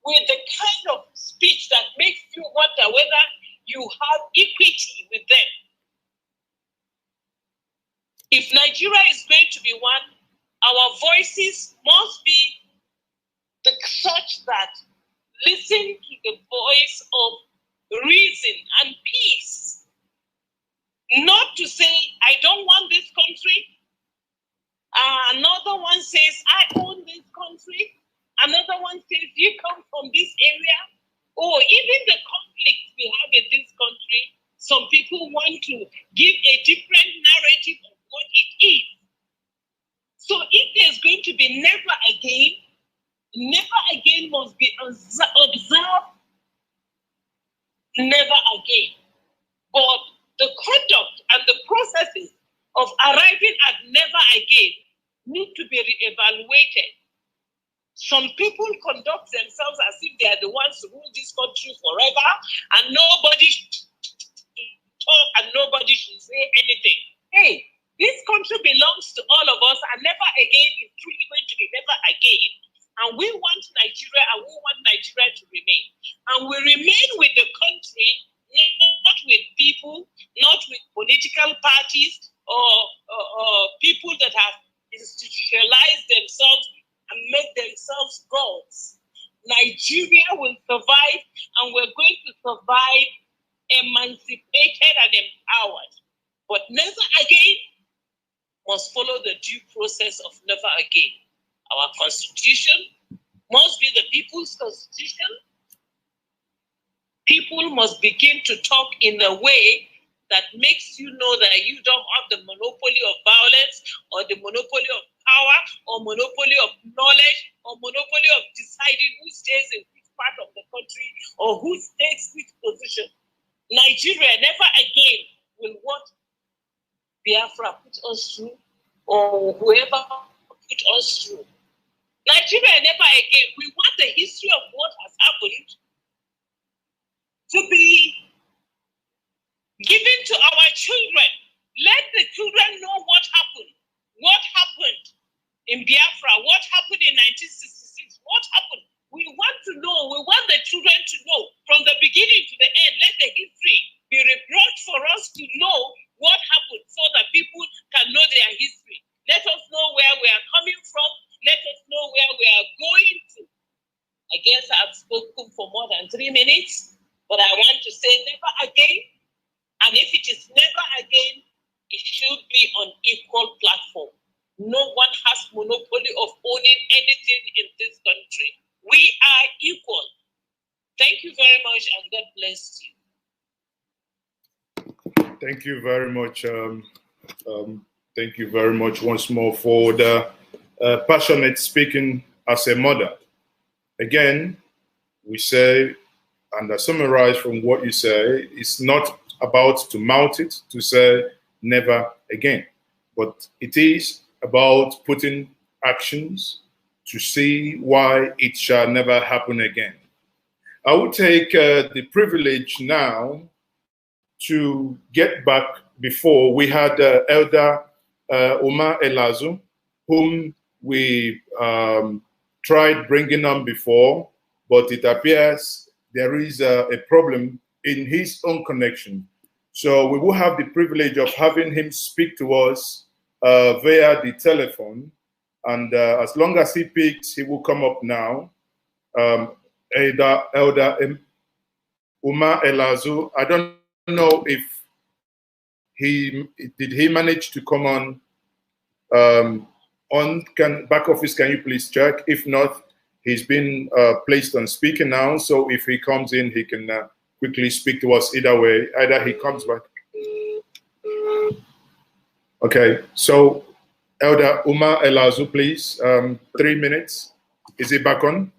the kind of speech that makes you wonder whether you have equity with them. If Nigeria is going to be one, our voices must be such that listen to the voice of reason and peace. Not to say, I don't want this country. Another one says, I own this country. Another one says, you come from this area. Or even the conflicts we have in this country, some people want to give a different narrative of what it is. So if there's going to be never again must be observed never again. But the conduct and the processes of arriving at never again need to be re-evaluated. Some people conduct themselves as if they are the ones who rule this country forever, and nobody should talk and nobody should say anything. Hey, this country belongs to all of us, and never again is truly going to be never again. And we want Nigeria, and we want Nigeria to remain. And we remain with the country, not with people, not with political parties or people that have institutionalized themselves and made themselves gods. Nigeria will survive, and we're going to survive emancipated and empowered. But never again must follow the due process of never again. Our constitution must be the people's constitution. People must begin to talk in a way that makes you know that you don't have the monopoly of violence or the monopoly of power or monopoly of knowledge or monopoly of deciding who stays in which part of the country or who takes which position. Nigeria never again will what Biafra put us through or whoever put us through. Nigeria never again. We want the history of what has happened to be given to our children. Let the children know what happened. What happened in Biafra? What happened in 1966? What happened? We want to know. We want the children to know from the beginning to the end. Let the history be rebrought for us to know what happened so that people can know their history. Let us know where we are coming from. Let us know where we are going to. I guess I've spoken for more than 3 minutes, but I want to say never again. And if it is never again, it should be on equal platform. No one has monopoly of owning anything in this country. We are equal. Thank you very much, and God bless you. Thank you very much. Thank you very much once more for the passionate speaking as a mother. again, we say, and I summarize from what you say, it's not about to mount it, to say never again, but it is about putting actions to see why it shall never happen again. I will take the privilege now to get back before we had Elder Omar Elazu, whom we tried bringing on before, but it appears there is a problem in his own connection. So we will have the privilege of having him speak to us via the telephone. And as long as he picks, he will come up now. Elder Umar Elazu, I don't know if he manage to come on back office. Can you please check? If not, he's been placed on speaker now. So if he comes in, he can quickly speak to us either way. Either he comes back. Okay, so Elder Umar Elazu, please, 3 minutes. Is he back on?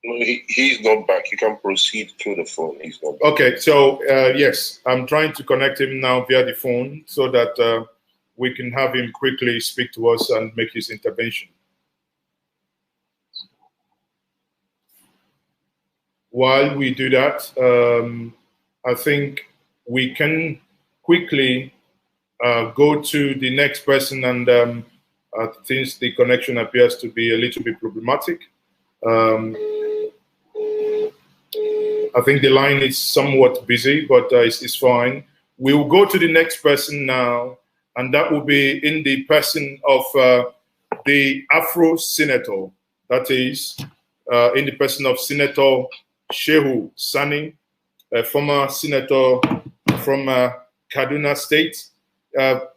No, he's not back. You can proceed through the phone. He's not back. Okay, so yes, I'm trying to connect him now via the phone so that we can have him quickly speak to us and make his intervention. While we do that, I think we can quickly go to the next person, and since the connection appears to be a little bit problematic, I think the line is somewhat busy, but it's fine. We will go to the next person now, and that will be in the person of the Afro Senator. That is in the person of Senator Shehu Sani, a former senator from Kaduna State.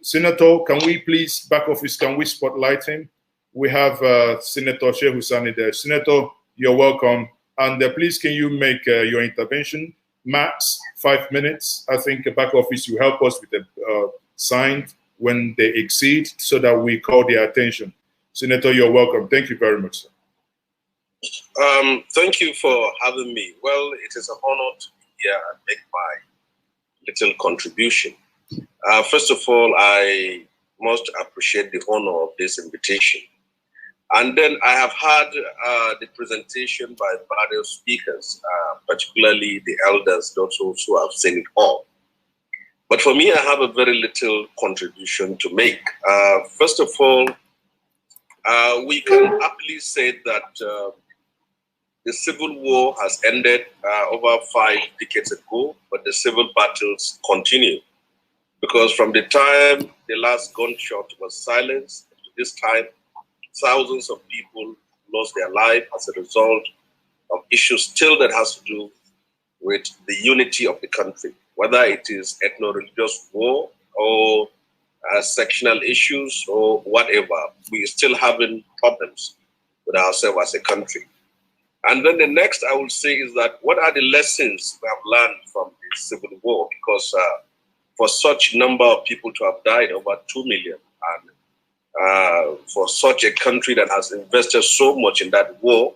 Senator, can we please, back office, can we spotlight him? We have Senator Shehu Sani there. Senator, you're welcome. And please, can you make your intervention max 5 minutes? I think back office will help us with the sign when they exceed so that we call their attention. Senator, you're welcome. Thank you very much, sir. Thank you for having me. Well, it is an honor to be here and make my little contribution. First of all, I must appreciate the honor of this invitation. And then I have had the presentation by various speakers, particularly the elders, those who have seen it all. But for me, I have a very little contribution to make. First of all, we can happily say that the Civil War has ended over 5 decades ago, but the civil battles continue. Because from the time the last gunshot was silenced to this time, thousands of people lost their life as a result of issues still that has to do with the unity of the country, whether it is ethno-religious war or sectional issues or whatever. We are still having problems with ourselves as a country. And then the next I will say is that what are the lessons we have learned from the Civil War? Because for such number of people to have died, over 2 million, and for such a country that has invested so much in that war,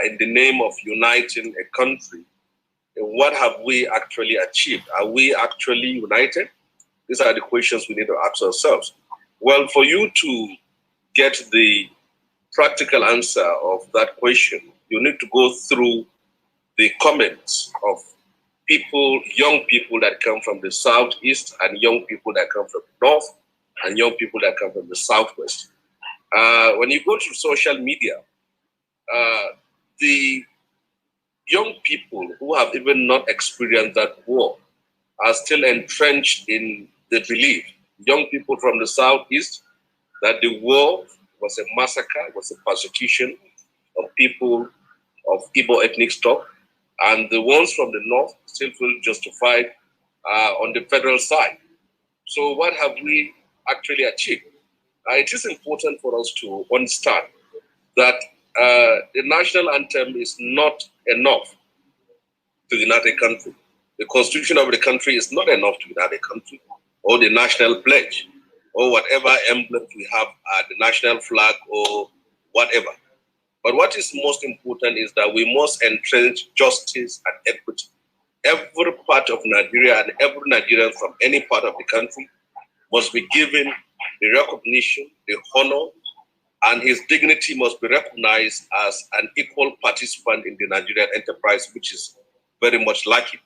in the name of uniting a country, what have we actually achieved? Are we actually united? These are the questions we need to ask ourselves. Well, for you to get the practical answer of that question, you need to go through the comments of people, young people that come from the southeast, and young people that come from the north, and young people that come from the southwest. When you go to social media, the young people who have even not experienced that war are still entrenched in the belief, young people from the southeast, that the war was a massacre, was a persecution of people of Igbo ethnic stock, and the ones from the north still feel justified on the federal side. So what have we actually achieved? It is important for us to understand that the national anthem is not enough to unite a country. The constitution of the country is not enough to unite a country, or the national pledge, or whatever emblem we have, the national flag, or whatever. But what is most important is that we must entrench justice and equity. Every part of Nigeria and every Nigerian from any part of the country must be given the recognition, the honor, and his dignity must be recognized as an equal participant in the Nigerian enterprise, which is very much lacking.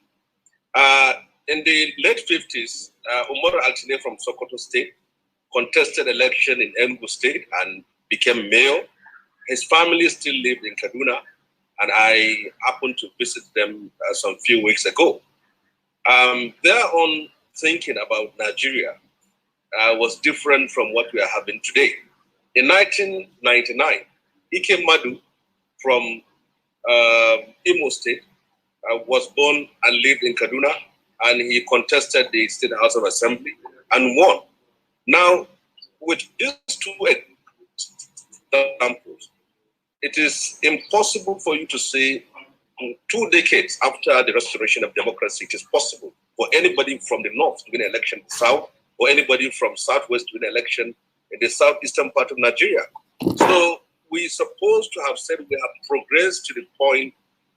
In the late 50s, Umaru Altine from Sokoto State contested election in Enugu State and became mayor. His family still lived in Kaduna, and I happened to visit them some few weeks ago. Their own thinking about Nigeria was different from what we are having today. In 1999, Ike Madu from Imo State was born and lived in Kaduna, and he contested the State House of Assembly and won. Now, with these two examples, it is impossible for you to say 2 decades after the restoration of democracy, it is possible for anybody from the north to win an election in the south, or anybody from southwest to win an election in the southeastern part of Nigeria. So we're supposed to have said we have progressed to the point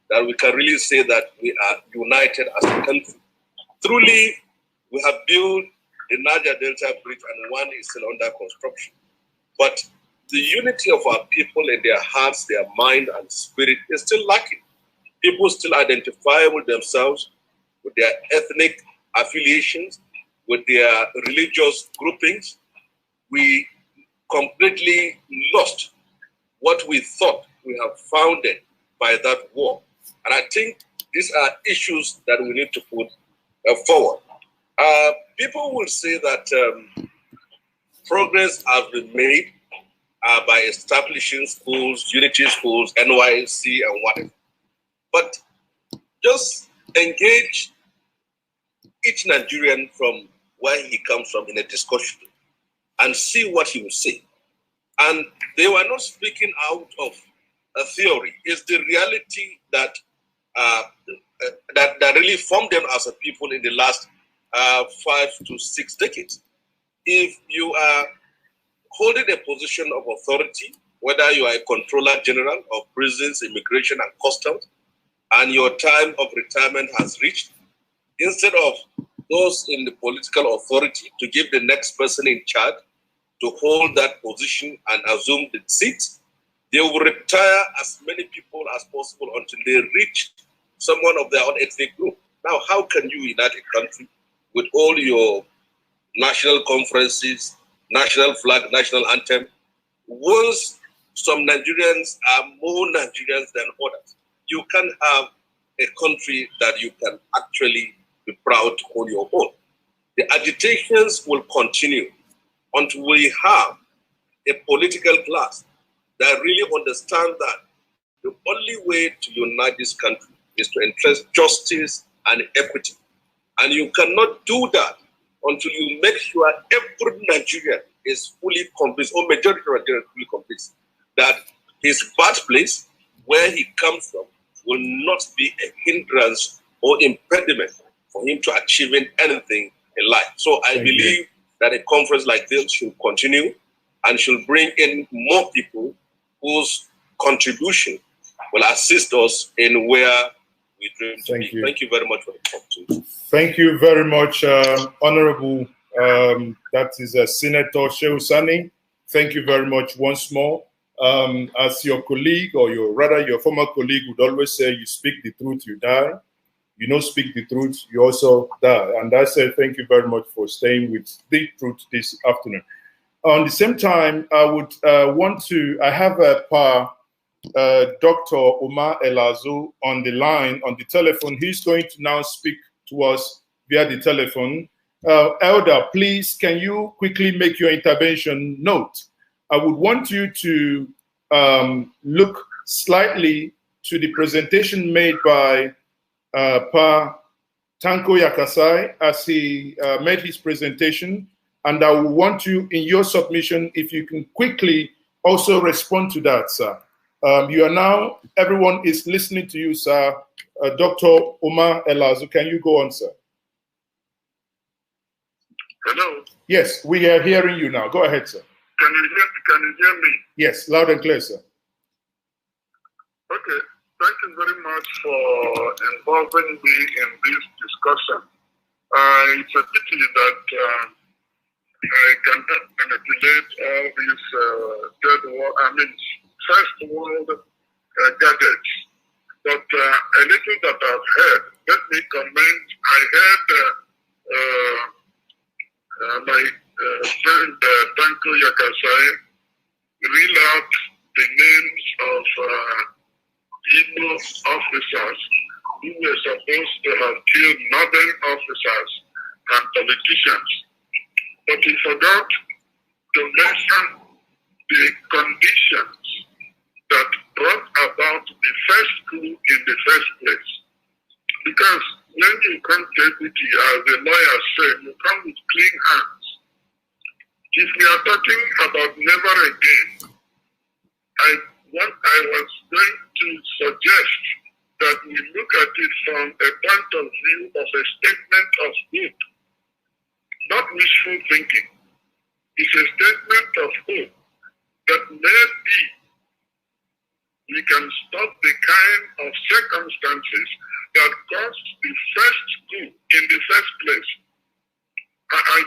that we can really say that we are united as a country. Truly, we have built the Niger Delta Bridge and one is still under construction. But the unity of our people in their hearts, their mind and spirit is still lacking. People still identify with themselves, with their ethnic affiliations, with their religious groupings. We completely lost what we thought we have founded by that war. And I think these are issues that we need to put forward. People will say that progress has been made by establishing schools, unity schools, NYC and whatever. But just engage each Nigerian from where he comes from in a discussion and see what he will say. And they were not speaking out of a theory. It's the reality that that really formed them as a people in the last 5 to 6 decades. If you are holding a position of authority, whether you are a controller general of prisons, immigration, and customs, and your time of retirement has reached, instead of those in the political authority to give the next person in charge to hold that position and assume the seat, they will retire as many people as possible until they reach someone of their own ethnic group. Now, how can you unite a country with all your national conferences, national flag, national anthem, once some Nigerians are more Nigerians than others? You can't have a country that you can actually be proud to call your own. The agitations will continue until we have a political class that really understands that the only way to unite this country is to entrust justice and equity. And you cannot do that until you make sure every Nigerian is fully convinced, or majority of Nigerians fully convinced, that his birthplace, where he comes from, will not be a hindrance or impediment for him to achieving anything in life. So I believe that a conference like this should continue and should bring in more people whose contribution will assist us in where we dream to be. Thank you very much for the opportunity. Thank you very much, Honorable. That is Senator Shehu Sani. Thank you very much once more. As your colleague, or your former colleague would always say, you speak the truth, you die. You don't speak the truth, you also die. And I say thank you very much for staying with the truth this afternoon. On the same time, I would I have Dr. Omar Elazo on the line, on the telephone. He's going to now speak to us via the telephone. Elder, please, can you quickly make your intervention note? I would want you to look slightly to the presentation made by Pa Tanko Yakasai as he made his presentation. And I will want you, in your submission, if you can quickly also respond to that, sir. You are now, everyone is listening to you, sir. Dr. Omar Elazo, can you go on, sir? Hello? Yes, we are hearing you now. Go ahead, sir. Can you hear me? Yes, loud and clear, sir. Okay, thank you very much for involving me in this discussion. It's a pity that I cannot manipulate all these first world gadgets. But a little that I've heard, let me comment. I heard my friend Tanko Yakasai read out the names of Igbo officers who were supposed to have killed northern officers and politicians. But he forgot to mention the conditions that brought about the first coup in the first place. Because when you come to equity, as the lawyers say, you come with clean hands. If we are talking about never again, I was going to suggest that we look at it from a point of view of a statement of hope, not wishful thinking. It's a statement of hope that maybe we can stop the kind of circumstances that caused the first coup in the first place. I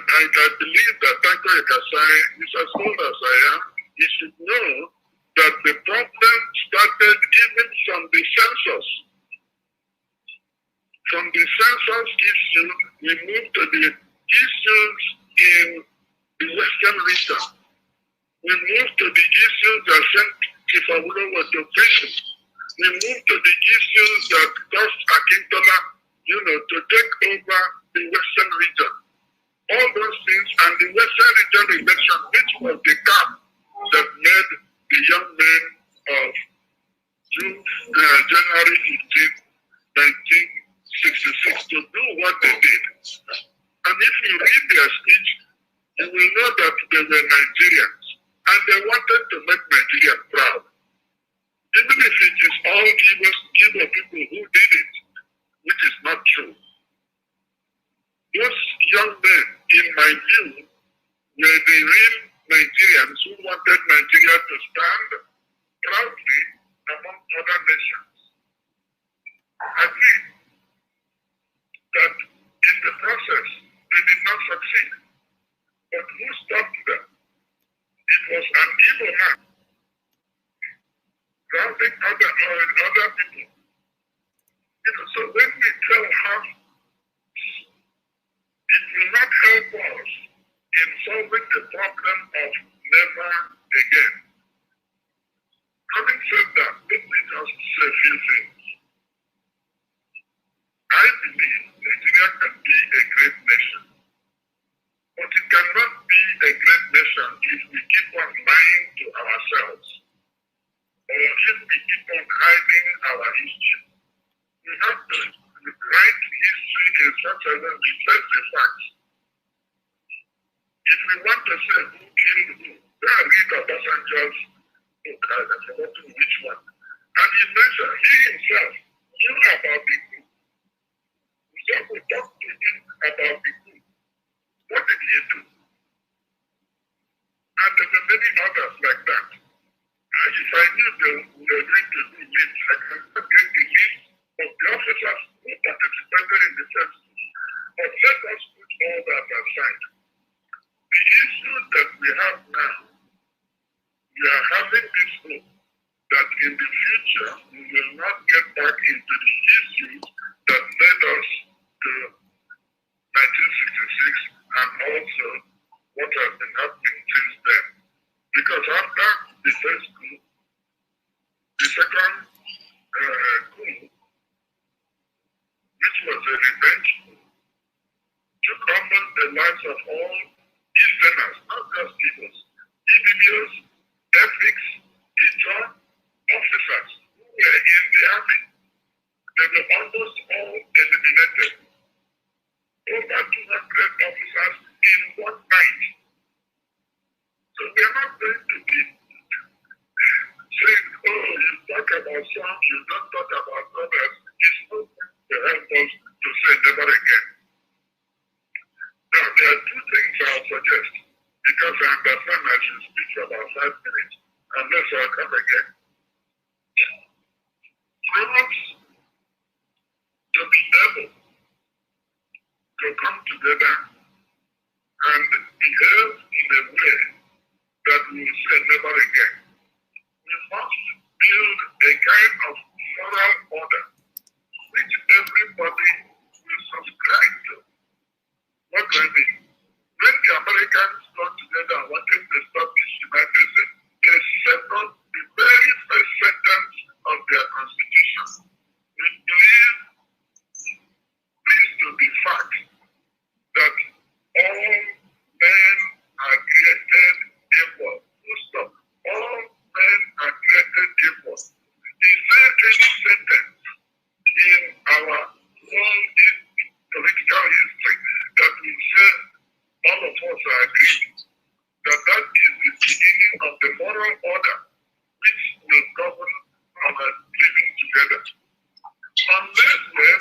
believe that Tanko Yakasai is as old as I am. He should know that the problem started even from the census. From the census issue, we moved to the issues in the Western region. We moved to the issues that sent Kifawulo was to prison. We moved to the issues that caused Akintola, to take over the Western region. All those things, and the Western region election, which was the cap that made the young men of January 15, 1966 to do what they did. And if you read their speech, you will know that they were Nigerians, and they wanted to make Nigeria proud. Even if it is all Igbo people who did it, which is not true. Those young men, in my view, were the real Nigerians who wanted Nigeria to stand proudly among other nations. Agreed that in the process they did not succeed. But who stopped them? It was an Igbo man rounding other people. So when we tell half, it will not help us in solving the problem of never again. Having said that, let me just say a few things. I believe Nigeria can be a great nation, but it cannot be a great nation if we keep on lying to ourselves, or if we keep on hiding our history. We have to write history in such a way we face the facts. If we want to say who killed who, then read Obasanjo's book, I have forgotten which one. And he mentioned, he himself knew about the coup. So we talked to him about the coup. What did he do? And there were many others like that. If I knew they were going to do this, I can not get the list of the officers who participated in the first coup. But let us put all that aside. The issue that we have now, we are having this hope that in the future we will not get back into the issues that led us to 1966 and also what has been happening since then. Because after the first coup, the second coup, which was a revenge coup, took almost the lives of all Easterners, not just Igbos, Ibibios, Ethnics, Ijaw, officers who were in the army. They were almost all eliminated. Over 200 officers in one night. So we are not going to be saying, oh, you talk about some, you don't talk about others. It's not going to help us to say never again. Now, there are two things I'll suggest, because I understand I should speak for about 5 minutes, unless I'll come again.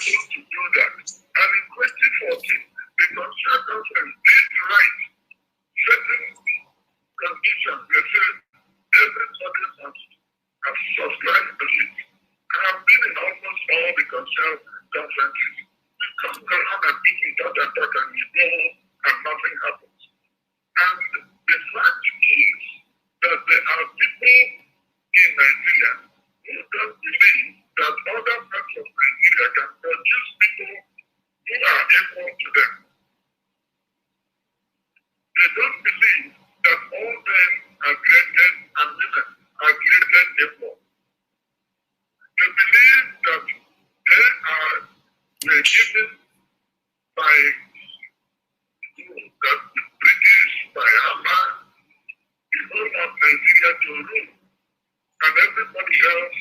able to do that. And in 2014, the Constitutional Conference did write certain conditions. They said everybody must have subscribed to it. I have been in almost all the Constitutional Conferences. We come around and people talk and we go and nothing happens. And the fact is that there are people in Nigeria who don't believe that other parts of Nigeria can produce people who are equal to them. They don't believe that all men are created and women are created equal. They believe that they were given by the British, by Allah, the whole of Nigeria to rule. And everybody else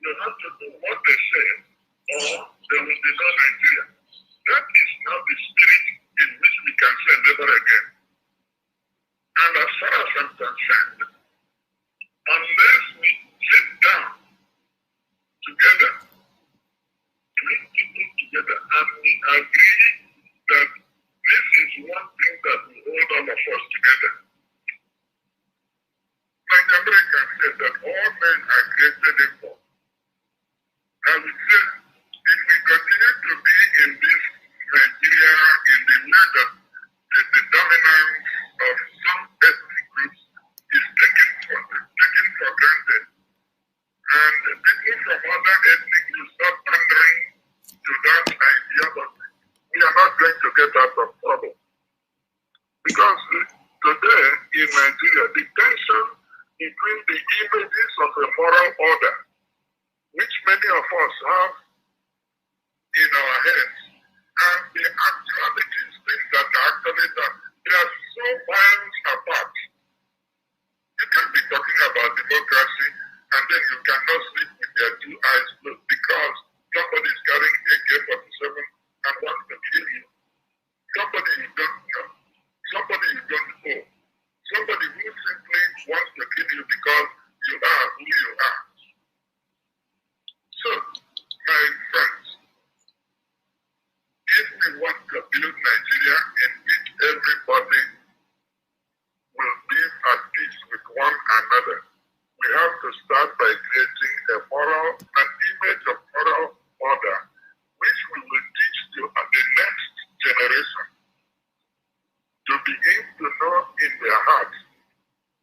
will have to do what they say, or there will be no Nigeria. That is not the spirit in which we can say never again. And as far as I'm concerned, unless we sit down together, bring people together, and we agree that this is one thing that will hold all of us together. Like America said that all men are created equal. I would say if we continue to be in this Nigeria in the way that the dominance of some ethnic groups is taken for granted, and people from other ethnic groups start pandering to that ideology, we are not going to get out of trouble. Because today in Nigeria, the tension between the images of a moral order, which many of us have in our heads, and the actualities, things that are actually done, they are so miles apart. You can be talking about democracy, and then you cannot sleep with your two eyes closed because somebody is carrying AK-47 and wants to kill you. Somebody you don't know, somebody you don't know, somebody who simply wants to kill you because you are who you are. So, my friends, if we want to build Nigeria in which everybody will live at peace with one another, we have to start by creating an image of moral order, which we will teach to the next generation to begin to know in their hearts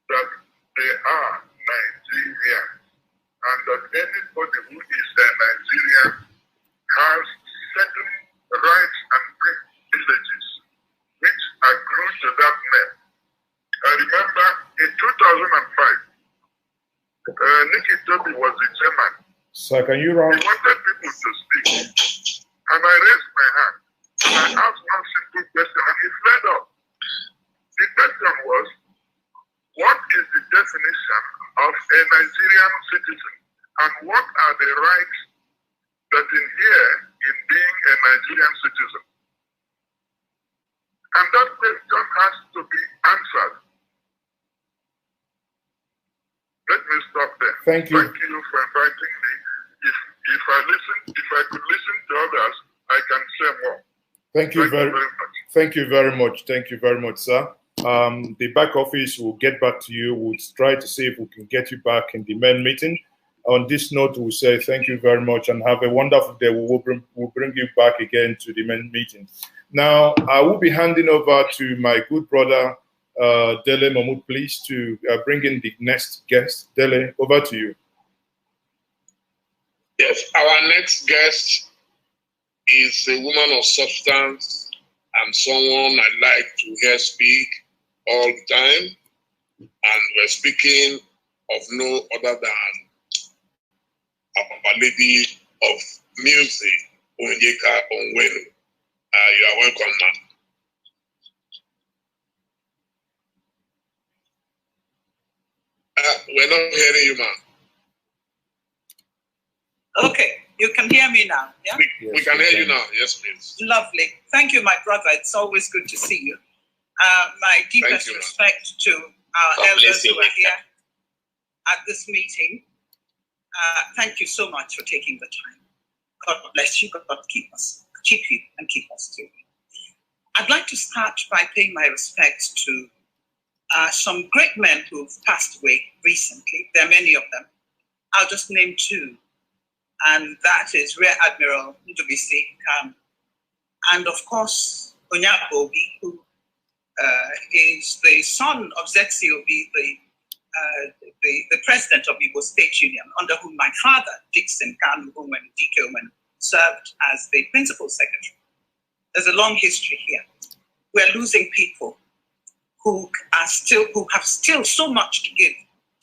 that they are Nigerians, and that anybody who is a Nigerian has certain rights and privileges which accrue to that name. I remember in 2005, Nikki Toby was the chairman. Sir, can you run? He wanted people to speak. And I raised my hand. And I asked one simple question, and he fled up. The question was, what is the definition of a Nigerian citizen? And what are the rights that inhere in being a Nigerian citizen? And that question has to be answered. Let me stop there. Thank you. Thank you for inviting me. If I could listen to others, I can say more. Thank you very much. Thank you very much. Thank you very much, sir. The back office will get back to you. We'll try to see if we can get you back in the main meeting. On this note, we'll say thank you very much and have a wonderful day. We'll bring you back again to the main meeting. Now, I will be handing over to my good brother, Dele Momodu, please, to bring in the next guest. Dele, over to you. Yes, our next guest is a woman of substance and someone I like to hear speak all the time. And we're speaking of no other than Our Lady of Music, Onyeka Onwenu. You are welcome, ma'am. We're not hearing you, ma'am. Okay, you can hear me now, yeah? We can hear you now, yes, please. Lovely. Thank you, my brother. It's always good to see you. My deepest respect to our elders who are here at this meeting. Thank you so much for taking the time. God bless you. God keep us, keep you, and keep us too. I'd like to start by paying my respects to some great men who've passed away recently. There are many of them. I'll just name two, and that is Rear Admiral Ndubisi Kanu, and of course Onyabobi, who is the son of Zetsiobi, the president of Igbo State Union, under whom my father, Dixon Kanu, who when DK served as the principal secretary. There's a long history here. We're losing people who have still so much to give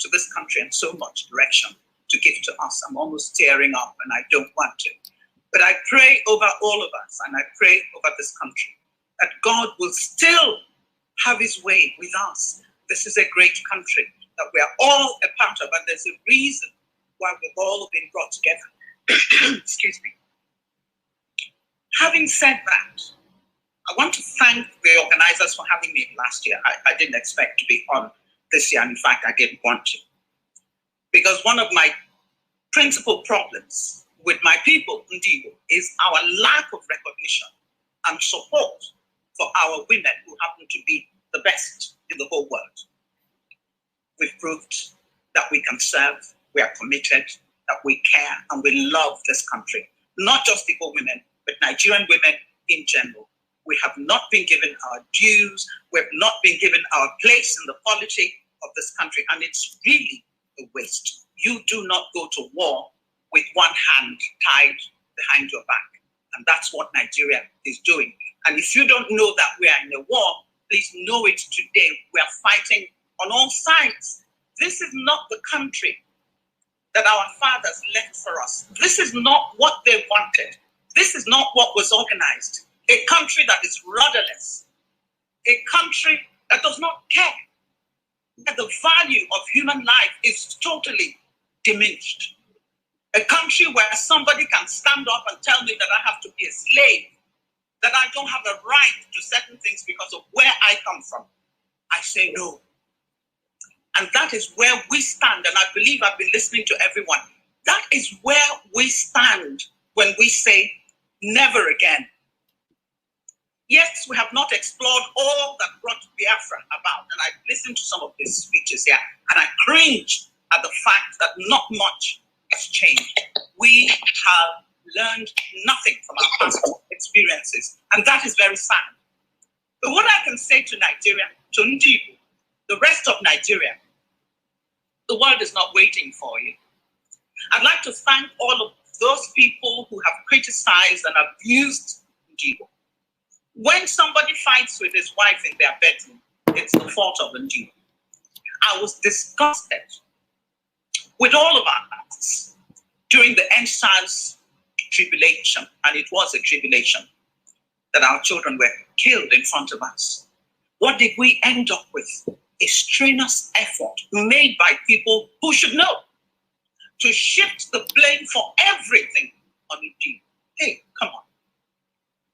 to this country and so much direction to give to us. I'm almost tearing up and I don't want to. But I pray over all of us and I pray over this country that God will still have his way with us. This is a great country that we are all a part of, and there's a reason why we've all been brought together. Excuse me. Having said that, I want to thank the organizers for having me last year. I didn't expect to be on this year. In fact, I didn't want to. Because one of my principal problems with my people, Ndigo, is our lack of recognition and support for our women who happen to be the best in the whole world. We've proved that we can serve, we are committed, that we care, and we love this country. Not just Igbo women, but Nigerian women in general. We have not been given our dues, we have not been given our place in the polity of this country, and it's really a waste. You do not go to war with one hand tied behind your back, and that's what Nigeria is doing. And if you don't know that we are in a war, please know it today. We are fighting on all sides. This is not the country that our fathers left for us. This is not what they wanted. This is not what was organized. A country that is rudderless. A country that does not care. That the value of human life is totally diminished. A country where somebody can stand up and tell me that I have to be a slave, that I don't have a right to certain things because of where I come from. I say no. And that is where we stand, and I believe I've been listening to everyone. That is where we stand when we say never again. Yes, we have not explored all that brought Biafra about, and I listened to some of these speeches here, and I cringe at the fact that not much has changed. We have learned nothing from our past experiences, and that is very sad. But what I can say to Nigeria, to Ndigo, the rest of Nigeria, the world is not waiting for you. I'd like to thank all of those people who have criticized and abused Ndigo. When somebody fights with his wife in their bedroom, it's the fault of Ndigo. I was disgusted with all of us during the EndSARS tribulation, and it was a tribulation, that our children were killed in front of us. What did we end up with? A strenuous effort made by people who should know to shift the blame for everything on Ndigo. Hey, come on.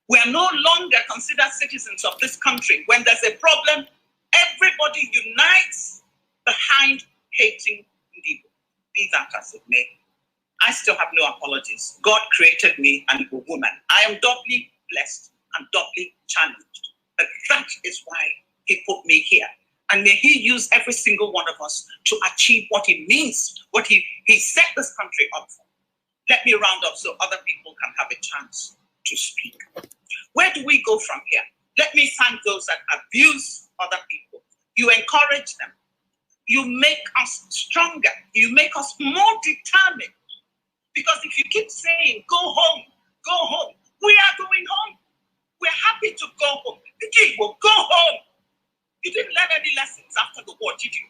We are no longer considered citizens of this country. When there's a problem, everybody unites behind hating Ndigo. Be that as it may. I still have no apologies. God created me an Igbo woman. I am doubly blessed and doubly challenged. But that is why he put me here. And may he use every single one of us to achieve what he means, what he set this country up for. Let me round up so other people can have a chance to speak. Where do we go from here? Let me thank those that abuse other people. You encourage them. You make us stronger. You make us more determined. Because if you keep saying, go home, we are going home. We're happy to go home. Well, go home. You didn't learn any lessons after the war, did you?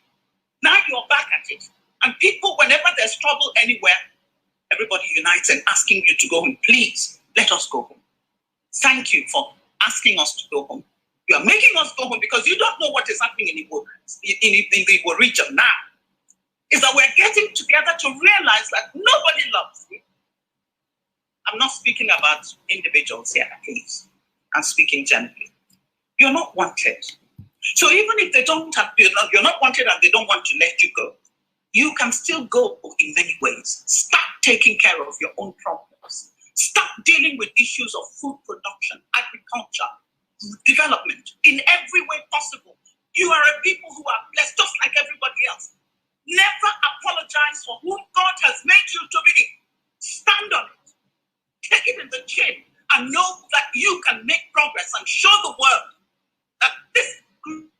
Now you're back at it. And people, whenever there's trouble anywhere, everybody unites and asking you to go home. Please, let us go home. Thank you for asking us to go home. You are making us go home because you don't know what is happening in the Igbo region now. Is that we're getting together to realize that nobody loves you. I'm not speaking about individuals here, please. I'm speaking generally. You're not wanted. So even if they don't have, you're not wanted and they don't want to let you go, you can still go in many ways. Start taking care of your own problems. Stop dealing with issues of food production, agriculture, development in every way possible. You are a people who are blessed just like everybody else. Never apologize for who God has made you to be. Stand on it. Take it in the chin and know that you can make progress and show the world that this group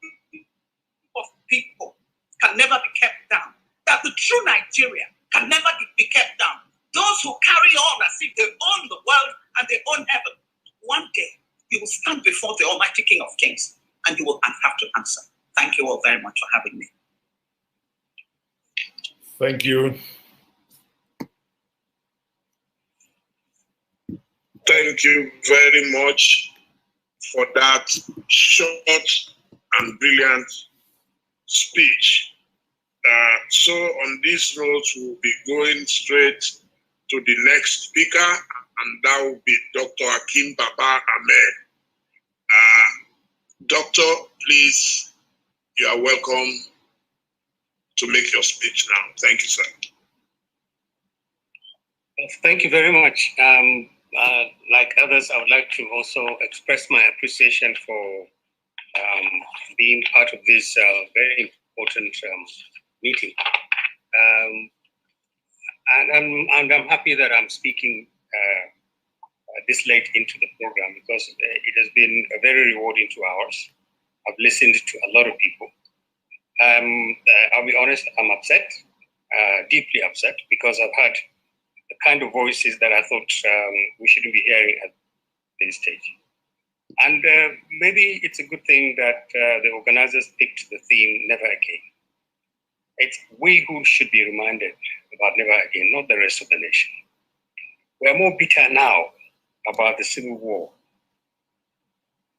of people can never be kept down. That the true Nigeria can never be kept down. Those who carry on as if they own the world and they own heaven, one day you will stand before the Almighty King of Kings and you will have to answer. Thank you all very much for having me. Thank you. Thank you very much for that short and brilliant speech. So on this note, we'll be going straight to the next speaker, and that will be Dr. Akim Baba Ahmed. Doctor, please, you are welcome to make your speech now. Thank you, sir. Thank you very much. Like others, I would like to also express my appreciation for being part of this very important meeting. And I'm happy that I'm speaking this late into the program because it has been a very rewarding 2 hours. I've listened to a lot of people. I'll be honest, I'm upset, deeply upset, because I've had the kind of voices that I thought we shouldn't be hearing at this stage. And maybe it's a good thing that the organizers picked the theme Never Again. It's we who should be reminded about Never Again, not the rest of the nation. We are more bitter now about the Civil War.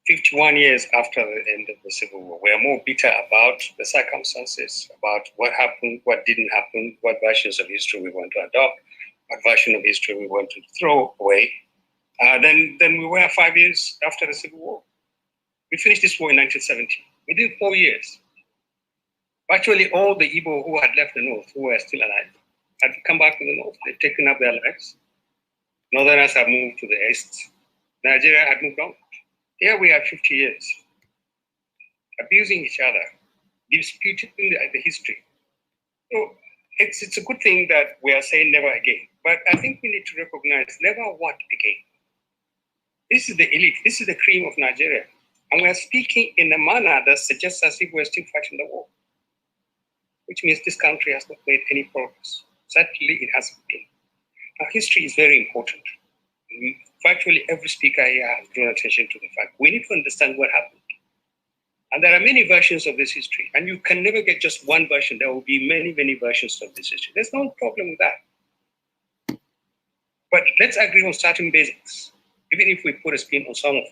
51 years after the end of the Civil War, we are more bitter about the circumstances, about what happened, what didn't happen, what versions of history we want to adopt, what version of history we want to throw away, than we were 5 years after the Civil War. We finished this war in 1970. Within 4 years, virtually all the Igbo who had left the North, who were still alive, had come back to the North. They'd taken up their lives. Northerners had moved to the East. Nigeria had moved on. Here we are 50 years, abusing each other, disputing the history. So it's a good thing that we are saying never again. But I think we need to recognize never what again. This is the elite. This is the cream of Nigeria. And we are speaking in a manner that suggests as if we're still fighting the war, which means this country has not made any progress. Certainly it hasn't been. Now, history is very important. Virtually every speaker here has drawn attention to the fact we need to understand what happened. And there are many versions of this history, and you can never get just one version. There will be many, many versions of this history. There's no problem with that. But let's agree on certain basics, even if we put a spin on some of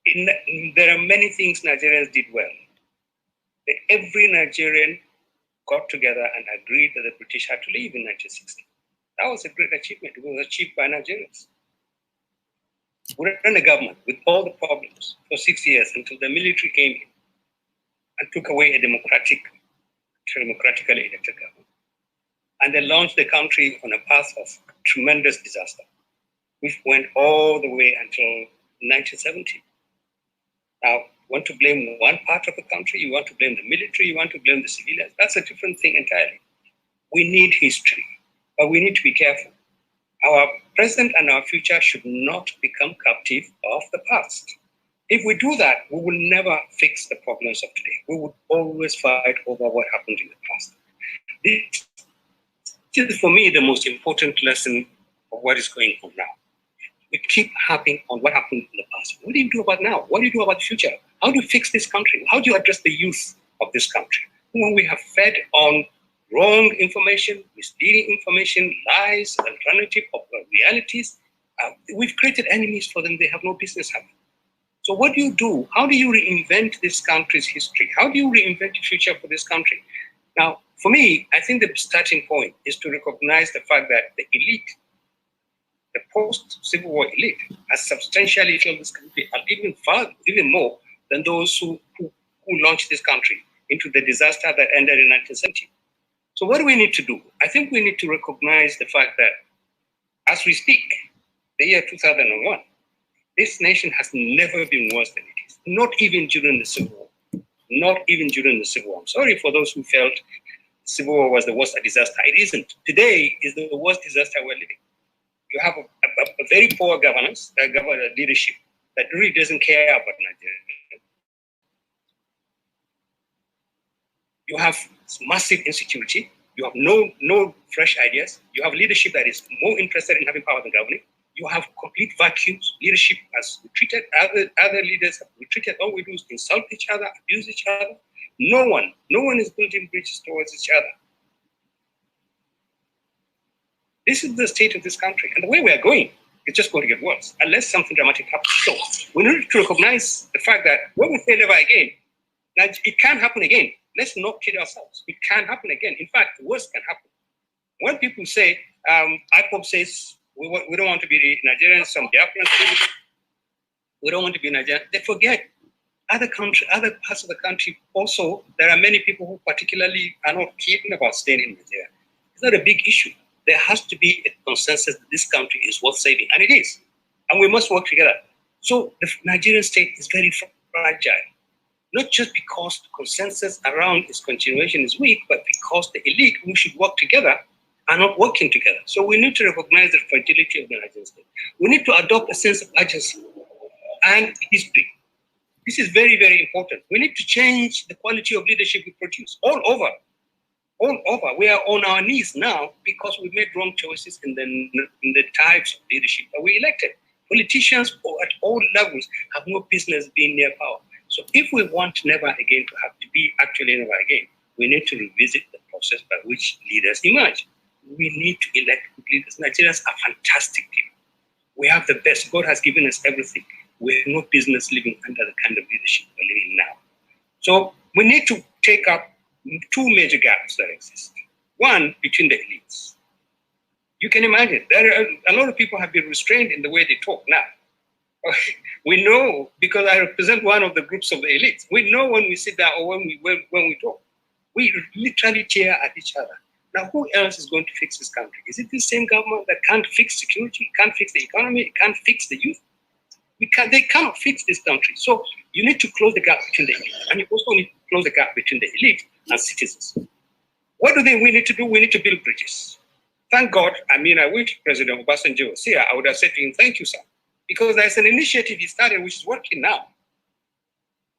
them. There are many things Nigerians did well. Every Nigerian got together and agreed that the British had to leave in 1960. That was a great achievement. It was achieved by Nigerians. We ran a government with all the problems for 6 years until the military came in and took away a democratically elected government. And they launched the country on a path of tremendous disaster, which went all the way until 1970. Now, you want to blame one part of the country, you want to blame the military, you want to blame the civilians. That's a different thing entirely. We need history, but we need to be careful. Our present and our future should not become captive of the past. If we do that, we will never fix the problems of today. We would always fight over what happened in the past. This is, for me, the most important lesson of what is going on now. We keep harping on what happened in the past. What do you do about now? What do you do about the future? How do you fix this country? How do you address the youth of this country? When we have fed on wrong information, misleading information, lies, alternative realities, we've created enemies for them they have no business having. So what do you do? How do you reinvent this country's history? How do you reinvent the future for this country? Now, for me, I think the starting point is to recognize the fact that the elite, the post-Civil War elite, has substantially failed this country, and even more than those who launched this country into the disaster that ended in 1970. So what do we need to do? I think we need to recognize the fact that As we speak, the year 2001, this nation has never been worse than it is. Not even during the Civil War. Not even during the Civil War. I'm sorry for those who felt the Civil War was the worst disaster. It isn't. Today is the worst disaster we're living. You have a very poor governance, leadership that really doesn't care about Nigeria. You have massive insecurity. You have no fresh ideas. You have leadership that is more interested in having power than governing. You have complete vacuums. Leadership has retreated. Other leaders have retreated. All we do is insult each other, abuse each other. No one is building bridges towards each other. This is the state of this country. And the way we are going, it's just going to get worse unless something dramatic happens. So we need to recognize the fact that when we say never again, it can happen again. Let's not kid ourselves. It can happen again. In fact, worse can happen. When people say, IPOB says, we don't want to be Nigerians, some Biafrans, we don't want to be Nigerians, they forget other parts of the country also, there are many people who particularly are not keen about staying in Nigeria. It's not a big issue. There has to be a consensus that this country is worth saving, and it is. And we must work together. So the Nigerian state is very fragile, not just because the consensus around its continuation is weak, but because the elite who should work together are not working together. So we need to recognize the fragility of the Nigerian state. We need to adopt a sense of urgency and history. This is very, very important. We need to change the quality of leadership we produce all over. All over. We are on our knees now because we made wrong choices in the types of leadership that we elected. Politicians at all levels have no business being near power. So if we want never again to have to be actually never again, we need to revisit the process by which leaders emerge. We need to elect good leaders. Nigerians are fantastic people. We have the best. God has given us everything. We have no business living under the kind of leadership we're living now. So we need to take up two major gaps that exist. One, between the elites. You can imagine, a lot of people have been restrained in the way they talk now. We know, because I represent one of the groups of the elites, we know when we sit down or when we talk, we literally cheer at each other. Now, who else is going to fix this country? Is it the same government that can't fix security, can't fix the economy, can't fix the youth? They cannot fix this country. So you need to close the gap between the elite, and you also need to close the gap between the elite and citizens. What do we need to do? We need to build bridges. Thank God. I mean, I wish President Obasanjo was here. I would have said to him, thank you, sir. Because there's an initiative he started which is working now.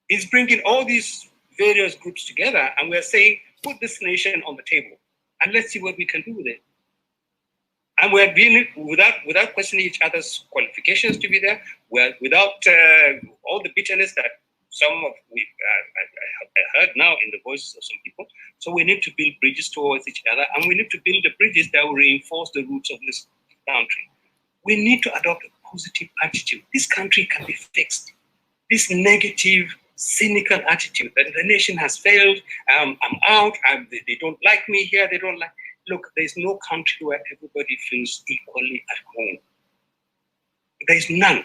He's bringing all these various groups together, and we're saying, put this nation on the table, and let's see what we can do with it. And we're doing it without questioning each other's qualifications to be there, without all the bitterness that I heard now in the voices of some people. So we need to build bridges towards each other, and we need to build the bridges that will reinforce the roots of this country. We need to adopt a positive attitude. This country can be fixed. This negative, cynical attitude that the nation has failed, I'm out, they don't like me here, they don't like. Look, there's no country where everybody feels equally at home. There's none.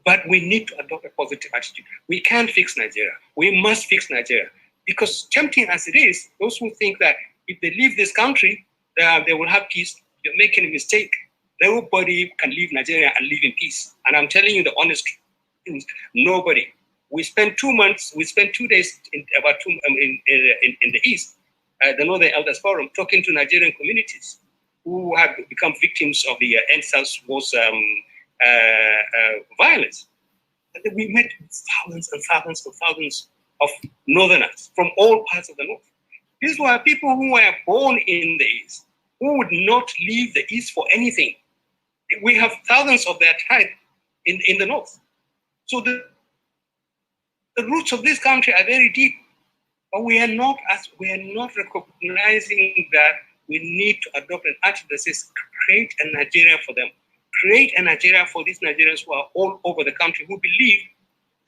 But we need to adopt a positive attitude. We can fix Nigeria. We must fix Nigeria. Because tempting as it is, those who think that if they leave this country, they will have peace, you're making a mistake. Nobody can leave Nigeria and live in peace. And I'm telling you the honest truth, nobody. We spent 2 months, we spent 2 days in the East, the Northern Elders Forum, talking to Nigerian communities who have become victims of the NSAS was violence. And we met thousands and thousands and thousands of Northerners from all parts of the North. These were people who were born in the East, who would not leave the East for anything. We have thousands of their type in the North. So the roots of this country are very deep, but we are not recognizing that we need to adopt an attitude that says, create a Nigeria for them. Create a Nigeria for these Nigerians who are all over the country, who believe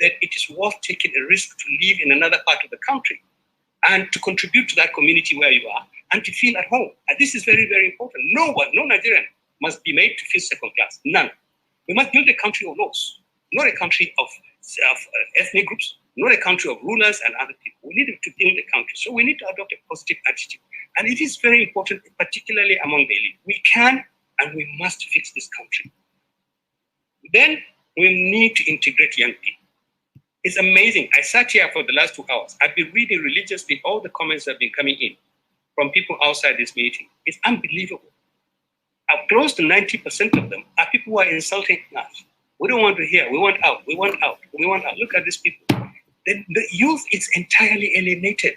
that it is worth taking a risk to live in another part of the country and to contribute to that community where you are and to feel at home. And this is very, very important. No Nigerian must be made to feel second class. None. We must build a country of laws, not a country of ethnic groups, not a country of rulers and other people. We need to build a country. So we need to adopt a positive attitude. And it is very important, particularly among the elite. We can and we must fix this country. Then we need to integrate young people. It's amazing. I sat here for the last 2 hours. I've been reading religiously all the comments that have been coming in from people outside this meeting. It's unbelievable. Close to 90% of them are people who are insulting us. We don't want to hear. We want out. We want out. We want out. Look at these people. The youth is entirely alienated.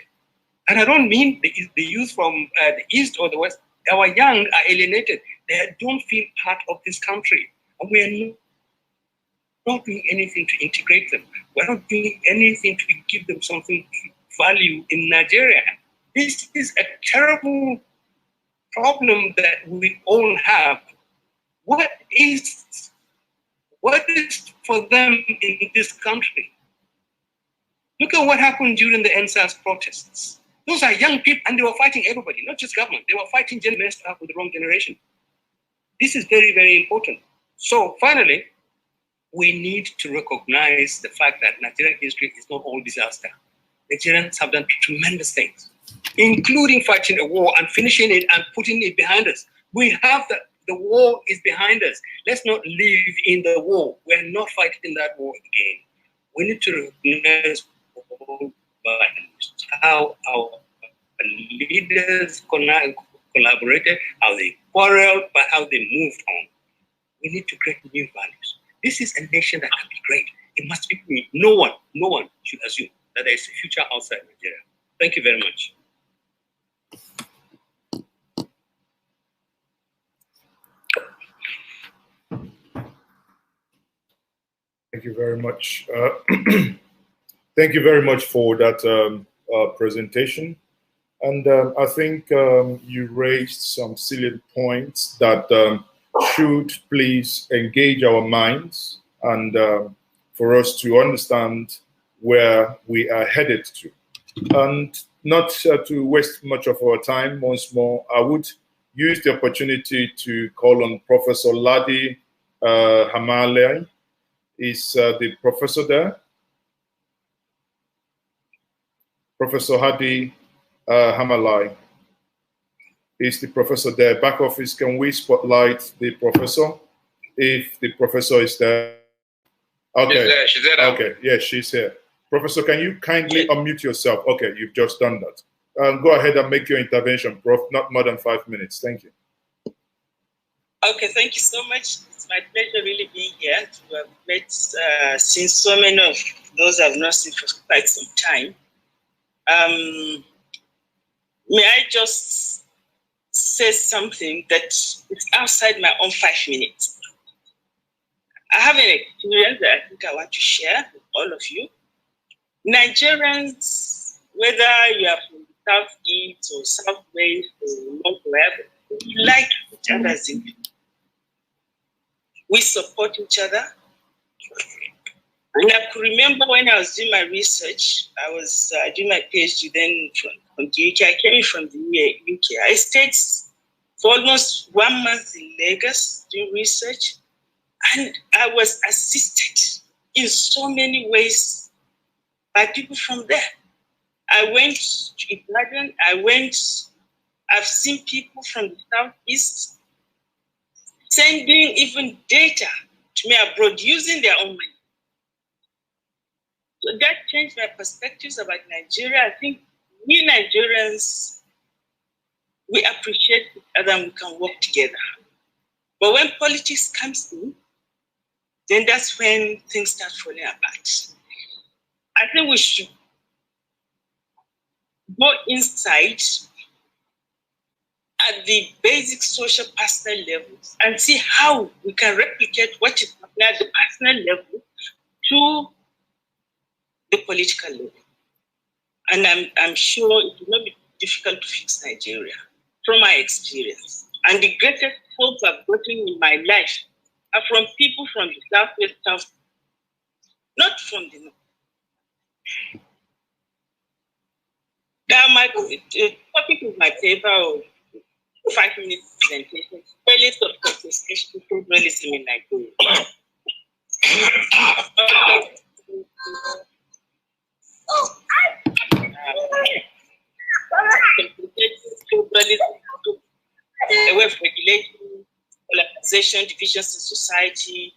And I don't mean the youth from the East or the West. Our young are alienated. They don't feel part of this country. And we are not doing anything to integrate them. We're not doing anything to give them something value in Nigeria. This is a terrible problem that we all have. What is for them in this country? Look at what happened during the NSAS protests. Those are young people, and they were fighting everybody, not just government. They were fighting messed up with the wrong generation. This is very, very important. So finally, we need to recognize the fact that Nigerian history is not all disaster. Nigerians have done tremendous things, including fighting a war and finishing it and putting it behind us. We have the war is behind us. Let's not live in the war. We're not fighting that war again. We need to recognize how our leaders collaborated, how they quarreled, but how they moved on. We need to create new values. This is a nation that can be great. It must be me. No one should assume that there is a future outside Nigeria. Thank you very much. Thank you very much. Thank you very much for that presentation. And I think you raised some salient points that should please engage our minds and for us to understand where we are headed to. And not to waste much of our time, once more, I would use the opportunity to call on Professor Ladi Hamalai. Is the professor there? Professor Hadi Hamalai is the professor there. Back office, can we spotlight the professor? If the professor is there. Okay. She's there. Okay, yes, she's here. Professor, can you kindly unmute yourself? Okay, you've just done that. Go ahead and make your intervention, Prof. Not more than 5 minutes. Thank you. Okay, thank you so much. It's my pleasure really being here to have met seen so many of those I've not seen for quite some time. May I just say something that is outside my own 5 minutes? I have an experience that I think I want to share with all of you. Nigerians, whether you are from the Southeast or Southwest or North, wherever, we like each other as individuals. We support each other. And I could remember when I was doing my research, I was doing my PhD then from the UK. I came from the UK. I stayed for almost 1 month in Lagos doing research. And I was assisted in so many ways by people from there. I went to Ibadan. I've seen people from the Southeast sending even data to me abroad using their own money. So that changed my perspectives about Nigeria. I think we Nigerians, we appreciate each other and we can work together. But when politics comes in, then that's when things start falling apart. I think we should go inside at the basic social personal levels and see how we can replicate what is happening at the personal level to the political level. And I'm sure it will not be difficult to fix Nigeria from my experience. And the greatest hope I've gotten in my life are from people from the Southwest South, not from the North. Now, my topic of my paper, 5-minute presentation, failures of contestation pluralism in Nigeria. A way of regulating divisions in society,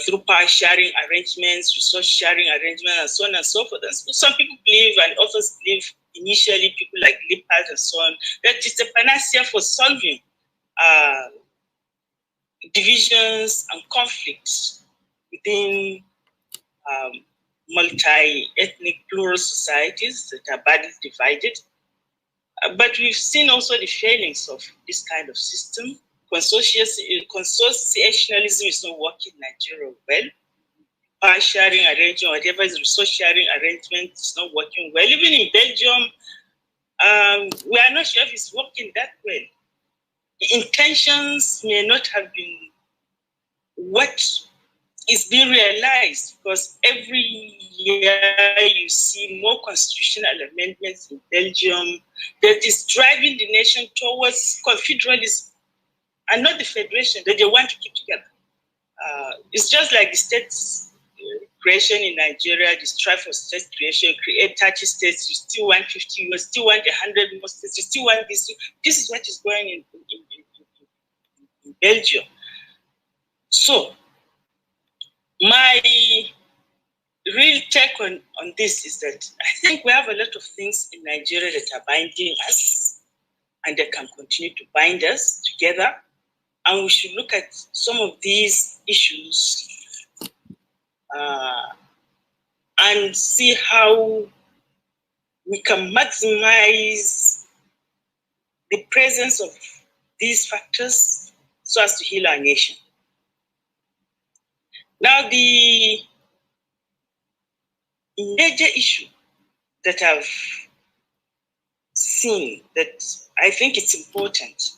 through power sharing arrangements, resource sharing arrangements, and so on and so forth. And some people believe, and others believe, initially, people like Lippert and so on, that it's a panacea for solving divisions and conflicts within multi-ethnic plural societies that are badly divided. But we've seen also the failings of this kind of system. Consociationalism is not working in Nigeria well. Power sharing arrangement, whatever is resource sharing arrangement, is not working well. Even in Belgium, we are not sure if it's working that well. The intentions may not have been what is being realized, because every year you see more constitutional amendments in Belgium that is driving the nation towards confederalism and not the federation that they want to keep together. It's just like the state creation in Nigeria, the strive for state creation, create 30 states, you still want 50, you still want 100 more states, you still want this. This is what is going in Belgium. So, my real take on this is that I think we have a lot of things in Nigeria that are binding us and that can continue to bind us together. And we should look at some of these issues and see how we can maximize the presence of these factors so as to heal our nation. Now, the major issue that I've seen that I think it's important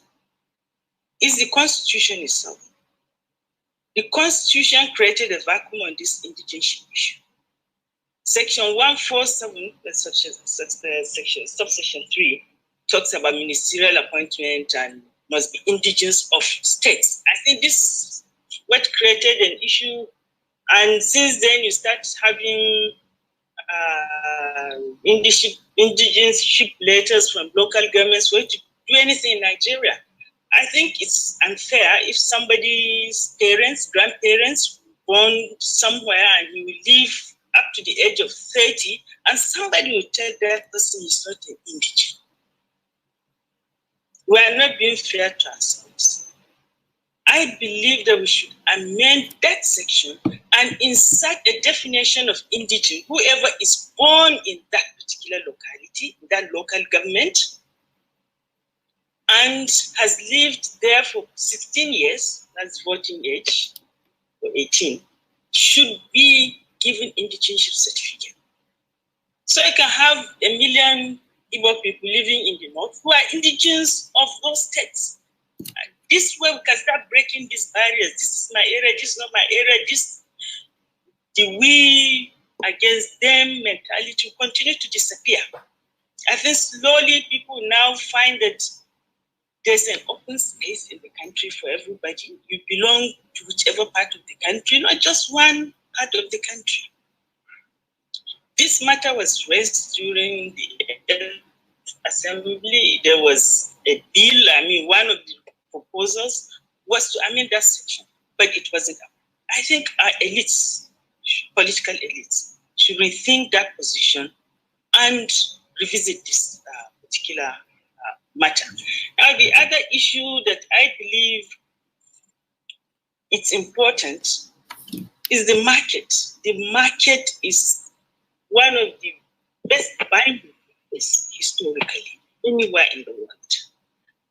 is the Constitution itself. The Constitution created a vacuum on this indigenship issue. Section 147, subsection 3, talks about ministerial appointment and must be indigenous of states. I think this is what created an issue, and since then you start having indigenship letters from local governments where to do anything in Nigeria. I think it's unfair if somebody's parents, grandparents, born somewhere and he will live up to the age of 30 and somebody will tell that person is not an indigent. We are not being fair to ourselves. I believe that we should amend that section and insert a definition of indigent. Whoever is born in that particular locality, that local government, and has lived there for 16 years, that's voting age, or 18, should be given indigenship certificate. So you can have 1 million Igbo people living in the north who are indigenous of those states. And this way we can start breaking these barriers. This is my area, this is not my area. This, the we against them mentality will continue to disappear. I think slowly people now find that there's an open space in the country for everybody. You belong to whichever part of the country, not just one part of the country. This matter was raised during the assembly. There was a bill, one of the proposals was to amend that section, but it wasn't. I think our elites, political elites, should rethink that position and revisit this particular matter. Now, the other issue that I believe it's important is the market. The market is one of the best buying places historically anywhere in the world.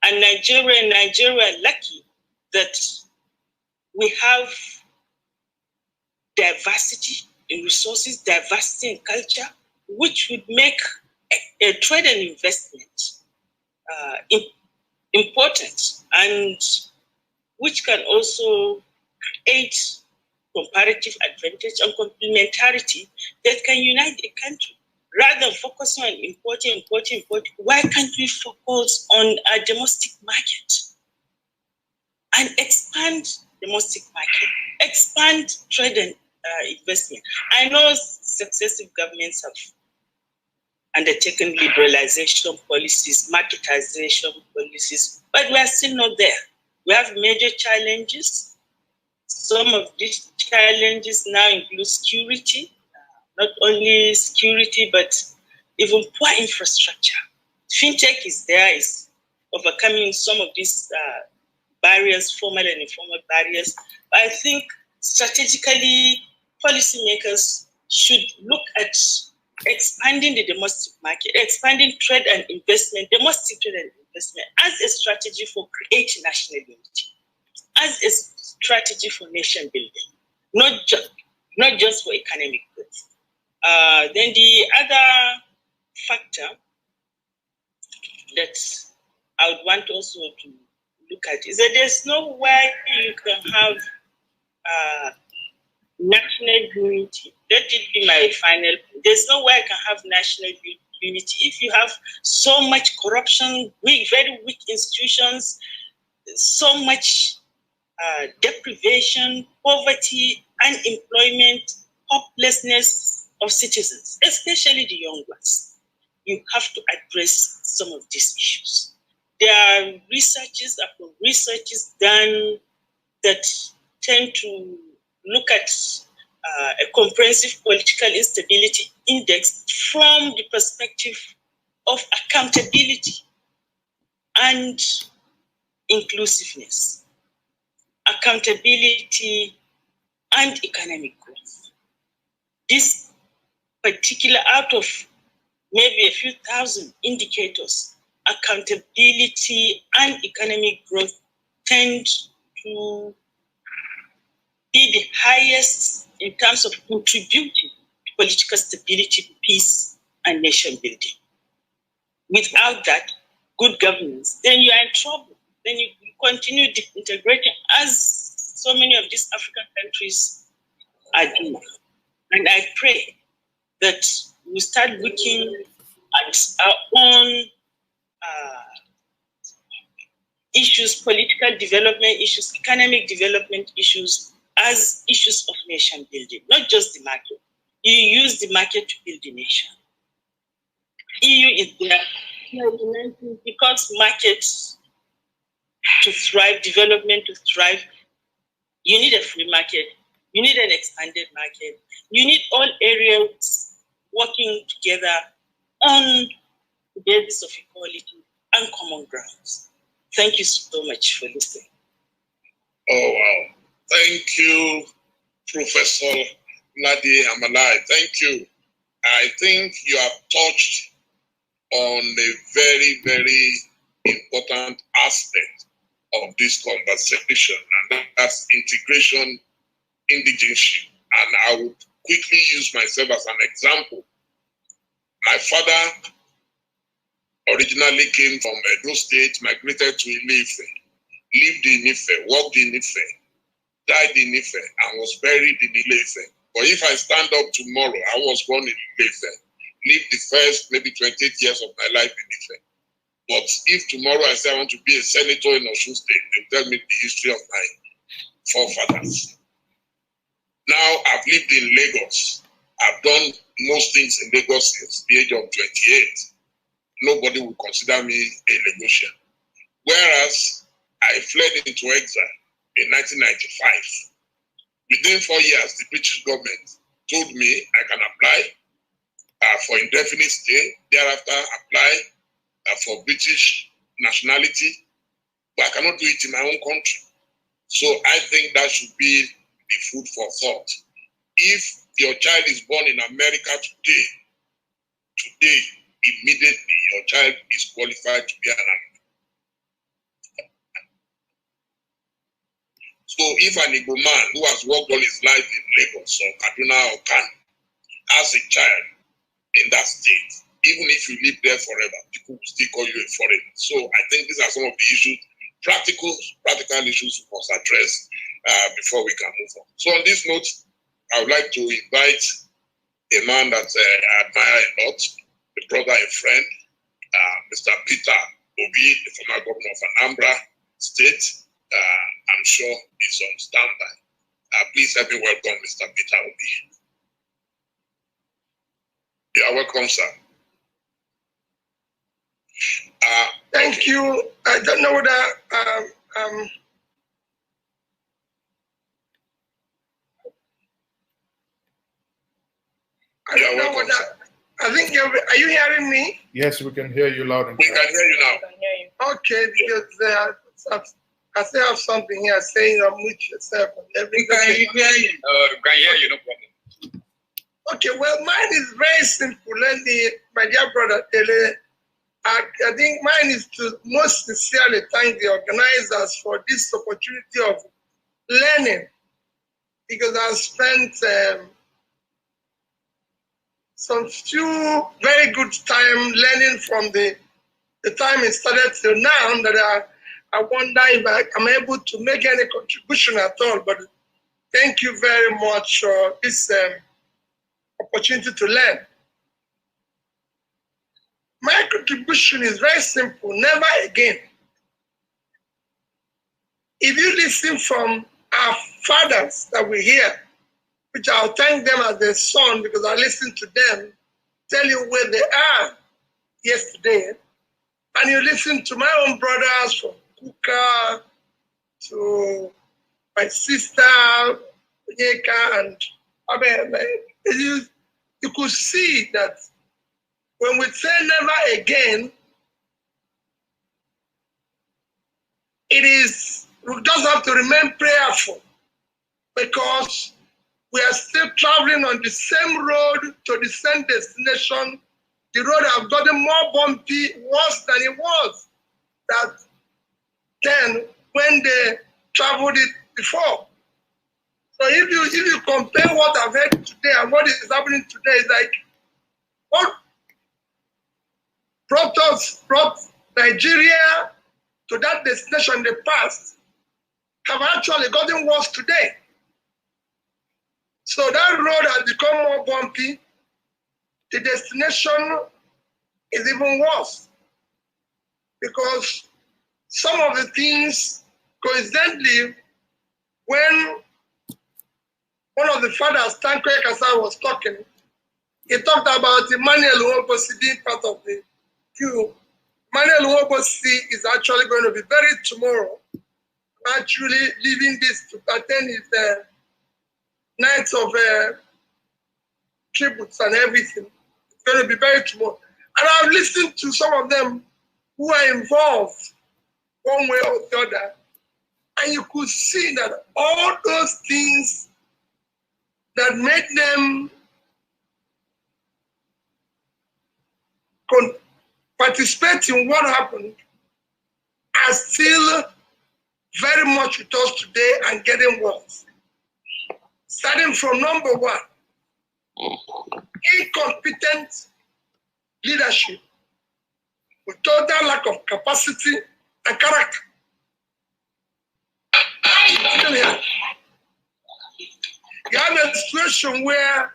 And Nigeria are lucky that we have diversity in resources, diversity in culture, which would make a trade and investment important, and which can also create comparative advantage and complementarity that can unite a country. Rather than focusing on importing, why can't we focus on a domestic market and expand domestic market, expand trade and investment? I know successive governments have undertaken liberalization policies, marketization policies, but we are still not there. We have major challenges. Some of these challenges now include security, not only security, but even poor infrastructure. Fintech is there, is overcoming some of these barriers, formal and informal barriers. But I think strategically, policymakers should look at expanding the domestic market, expanding trade and investment, domestic trade and investment as a strategy for creating national unity, as a strategy for nation building, not just for economic growth. Then the other factor that I would want also to look at is that there's no way you can have national unity. That will be my final point. There's no way I can have national unity if you have so much corruption, very weak institutions, so much deprivation, poverty, unemployment, hopelessness of citizens, especially the young ones. You have to address some of these issues. There are researches done that tend to look at a comprehensive political instability index from the perspective of accountability and inclusiveness, accountability and economic growth. This particular, out of maybe a few thousand indicators, accountability and economic growth tend to be the highest in terms of contributing to political stability, peace, and nation building. Without that, good governance, then you are in trouble. Then you continue disintegrating as so many of these African countries are doing. And I pray that we start looking at our own issues, political development issues, economic development issues, as issues of nation building, not just the market. You use the market to build the nation. EU is there because markets to thrive, development to thrive, you need a free market, you need an expanded market, you need all areas working together on the basis of equality and common grounds. Thank you so much for listening. Oh, wow. Thank you, Professor Nnamdi Amalai. Thank you. I think you have touched on a very, very important aspect of this conversation, and that's integration, indigenship. And I would quickly use myself as an example. My father originally came from Edo State, migrated to Ife, lived in Ife, worked in Ife, died in Ife, and was buried in Ife. But if I stand up tomorrow, I was born in Ife, lived the first maybe 28 years of my life in Ife. But if tomorrow I say I want to be a senator in Osun State, they'll tell me the history of my forefathers. Now I've lived in Lagos. I've done most things in Lagos since the age of 28. Nobody would consider me a Lagosian. Whereas I fled into exile in 1995. Within 4 years, the British government told me I can apply for indefinite stay, thereafter apply for British nationality, but I cannot do it in my own country. So I think that should be the food for thought. If your child is born in America today, immediately your child is qualified to be an American. So if an Igbo man who has worked all his life in Lagos or Kaduna or Kano has a child in that state, even if you live there forever, people will still call you a foreigner. So I think these are some of the issues, practical issues we must address before we can move on. So on this note, I would like to invite a man that I admire a lot, a brother, a friend, Mr. Peter Obi, the former governor of Anambra State. I'm sure he's on standby. Please help me welcome Mr. Peter Obi. You are welcome, sir. Thank you. I don't know whether I don't know what that. I think are you hearing me? Yes, we can hear you loud and clear. We can hear you now. Okay, because I still have something here saying unmute yourself. We can hear you. Can hear you, no problem. Okay, well, mine is very simple. My dear brother Dele, I think mine is to most sincerely thank the organizers for this opportunity of learning, because I've spent some few very good time learning from the time it started till now, that I wonder if I'm able to make any contribution at all. But thank you very much for this opportunity to learn. My contribution is very simple: never again. If you listen from our fathers that we hear, which I'll thank them as their son because I listened to them tell you where they are yesterday, and you listen to my own brothers from Kuka to my sister Nyeka and you could see that when we say never again, we just have to remain prayerful, because we are still traveling on the same road to the same destination. The road has gotten more bumpy, worse than it was then when they traveled it before. So if you compare what I've heard today and what is happening today, it's like what brought Nigeria to that destination in the past have actually gotten worse today. So that road has become more bumpy. The destination is even worse, because some of the things, coincidentally, when one of the fathers, Tanko Ekasa, was talking, he talked about Emmanuel Uwobosi being part of the queue. Emmanuel Uwobosi is actually going to be buried tomorrow. I'm actually leaving this to attend his nights of tributes and everything. It's going to be buried tomorrow. And I've listened to some of them who are involved one way or the other. And you could see that all those things that made them participate in what happened are still very much with us today and getting worse. Starting from number one, incompetent leadership with total lack of capacity and character. You have a situation where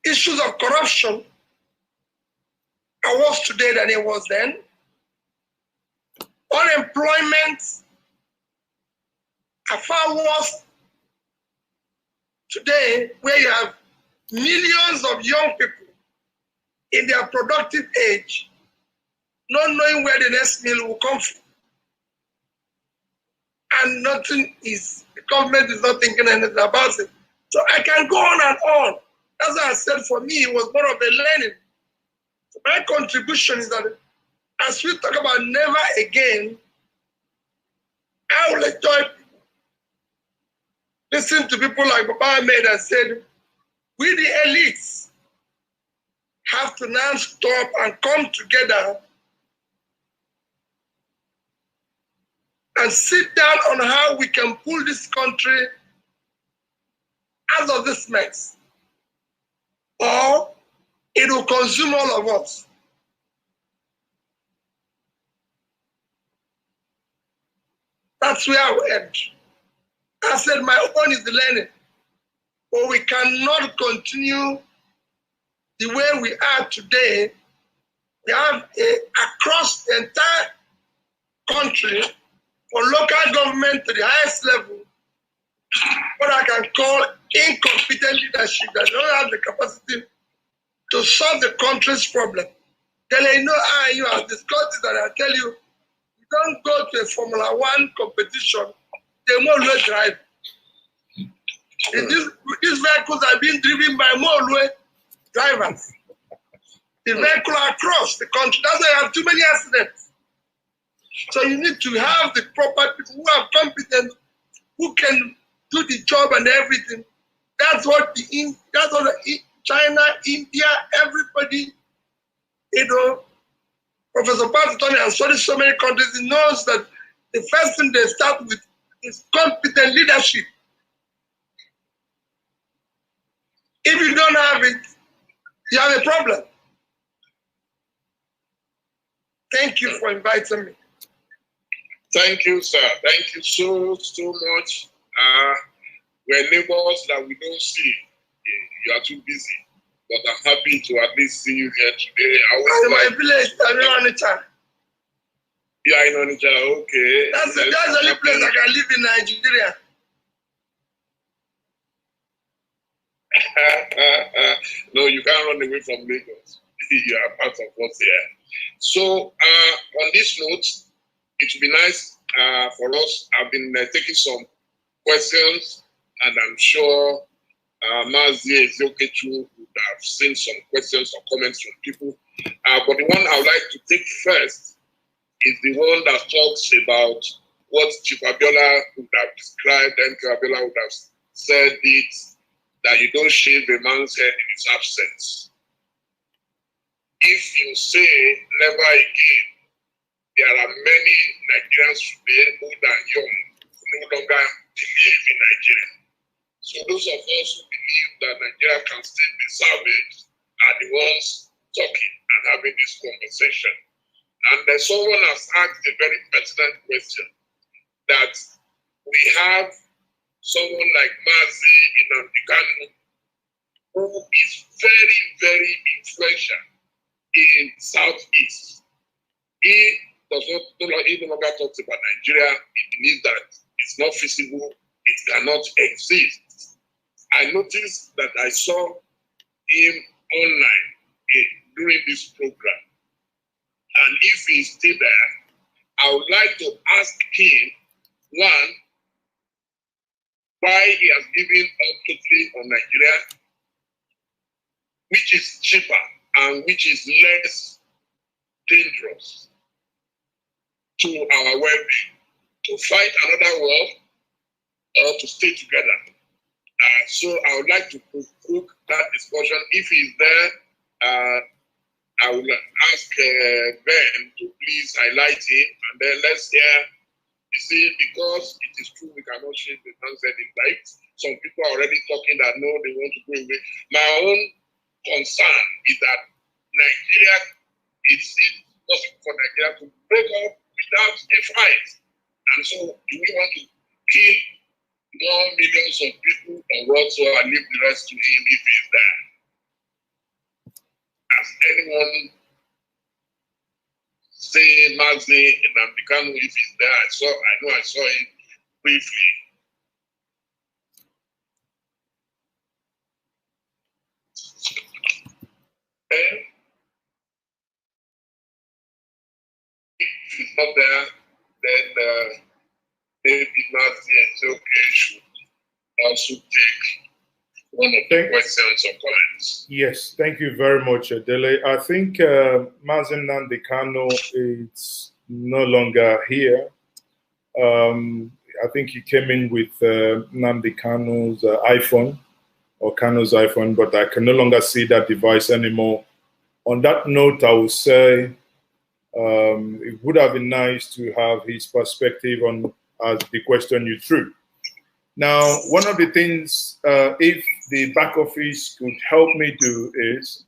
issues of corruption are worse today than it was then. Unemployment are far worse today, where you have millions of young people in their productive age not knowing where the next meal will come from. And nothing is, the government is not thinking anything about it. So I can go on and on. As I said, for me, it was more of a learning. So my contribution is that as we talk about never again, I will enjoy listen to people like Baba Ahmed and said, we the elites have to now stop and come together and sit down on how we can pull this country out of this mess, or it will consume all of us. That's where I will end. I said my own is the learning, but we cannot continue the way we are today. We have across the entire country, for local government to the highest level, what I can call incompetent leadership that don't have the capacity to solve the country's problem. Dele, you know, you have discussed it, and I tell you, you don't go to a Formula One competition, they won't let drive. These vehicles are being driven by Momodu drivers. The vehicle across the country. That's why you have too many accidents. So you need to have the proper people who are competent, who can do the job and everything. That's what China, India, everybody, Professor Patton has studied so many countries. He knows that the first thing they start with is competent leadership. If you don't have it, you have a problem. Thank you for inviting me. Thank you, sir. Thank you so much. We're neighbors that we don't see. You are too busy. But I'm happy to at least see you here today. My village, I'm in Onitsha. You are in Onitsha, okay. That's the only place I can live in Nigeria. No, you can't run away from Lagos. You are part of what's here. So, on this note, it would be nice for us. I've been taking some questions, and I'm sure Mazi Nnamdi would have seen some questions or comments from people. But the one I would like to take first is the one that talks about what Chief Abiola would have described, and Abiola would have said it, that you don't shave a man's head in his absence. If you say never again, there are many Nigerians today, old and young, who no longer believe in Nigeria. So those of us who believe that Nigeria can still be salvaged are the ones talking and having this conversation. And then someone has asked a very pertinent question, that we have someone like Mazi Nnamdi Kanu, who is very, very influential in Southeast. He no longer talks about Nigeria. He believes that it's not feasible, it cannot exist. I noticed that I saw him online during this program. And if he's still there, I would like to ask him, one, why he has given up totally on Nigeria, which is cheaper and which is less dangerous to our well-being, to fight another war or to stay together. So I would like to provoke that discussion. If he's there, I will ask Ben to please highlight him, and then let's hear. You see, because it is true we cannot change the mindset in life. Some people are already talking that no, they want to go away. My own concern is that Nigeria, it's possible for Nigeria to break up without a fight. And so, do we want to kill more millions of people or what, so I leave the rest to him if he's there? Has anyone say Mazi Nnamdi Kanu if he's there? I saw him briefly. And if he's not there, then maybe Mazi and okay should also take one of the questions or comments. Yes, thank you very much, Dele. I think Mazi Nnamdi Kanu is no longer here. I think he came in with Nnamdi Kanu's iPhone, or Kanu's iPhone, but I can no longer see that device anymore. On that note, I would say it would have been nice to have his perspective on the question you threw. Now, one of the things, if the back office could help me do is,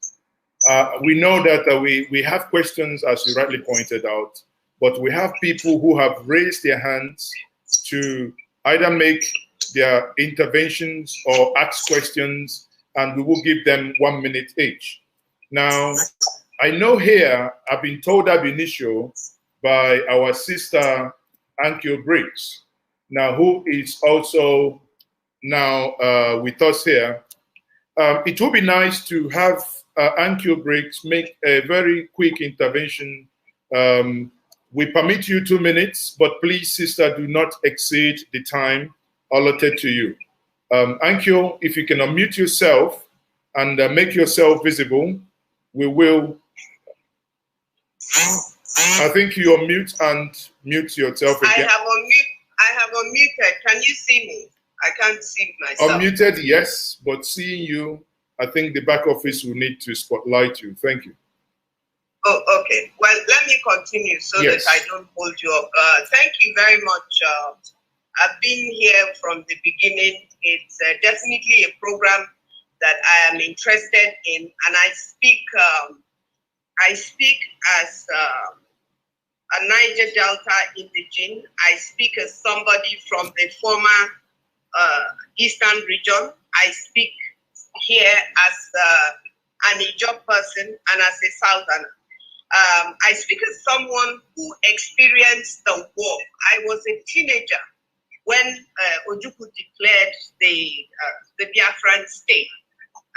we know that we have questions, as you rightly pointed out, but we have people who have raised their hands to either make their interventions or ask questions, and we will give them 1 minute each. Now, I know here, I've been told ab initio by our sister, Ankyo Briggs, now who is also now with us here. It would be nice to have Ankyo Briggs make a very quick intervention. We permit you 2 minutes, but please, sister, do not exceed the time allotted to you. Ankyo, if you can unmute yourself and make yourself visible, we will. I think you unmute and mute yourself again. I have unmuted. Can you see me? I can't see myself. Unmuted, yes, but seeing you, I think the back office will need to spotlight you. Thank you. Oh, okay. Well, let me continue so that I don't hold you up. Thank you very much. I've been here from the beginning. It's definitely a program that I am interested in, and I speak as a Niger Delta indigene. I speak as somebody from the former Eastern region. I speak here as an Ijaw person and as a Southerner. I speak as someone who experienced the war. I was a teenager when Ojukwu declared the Biafran state,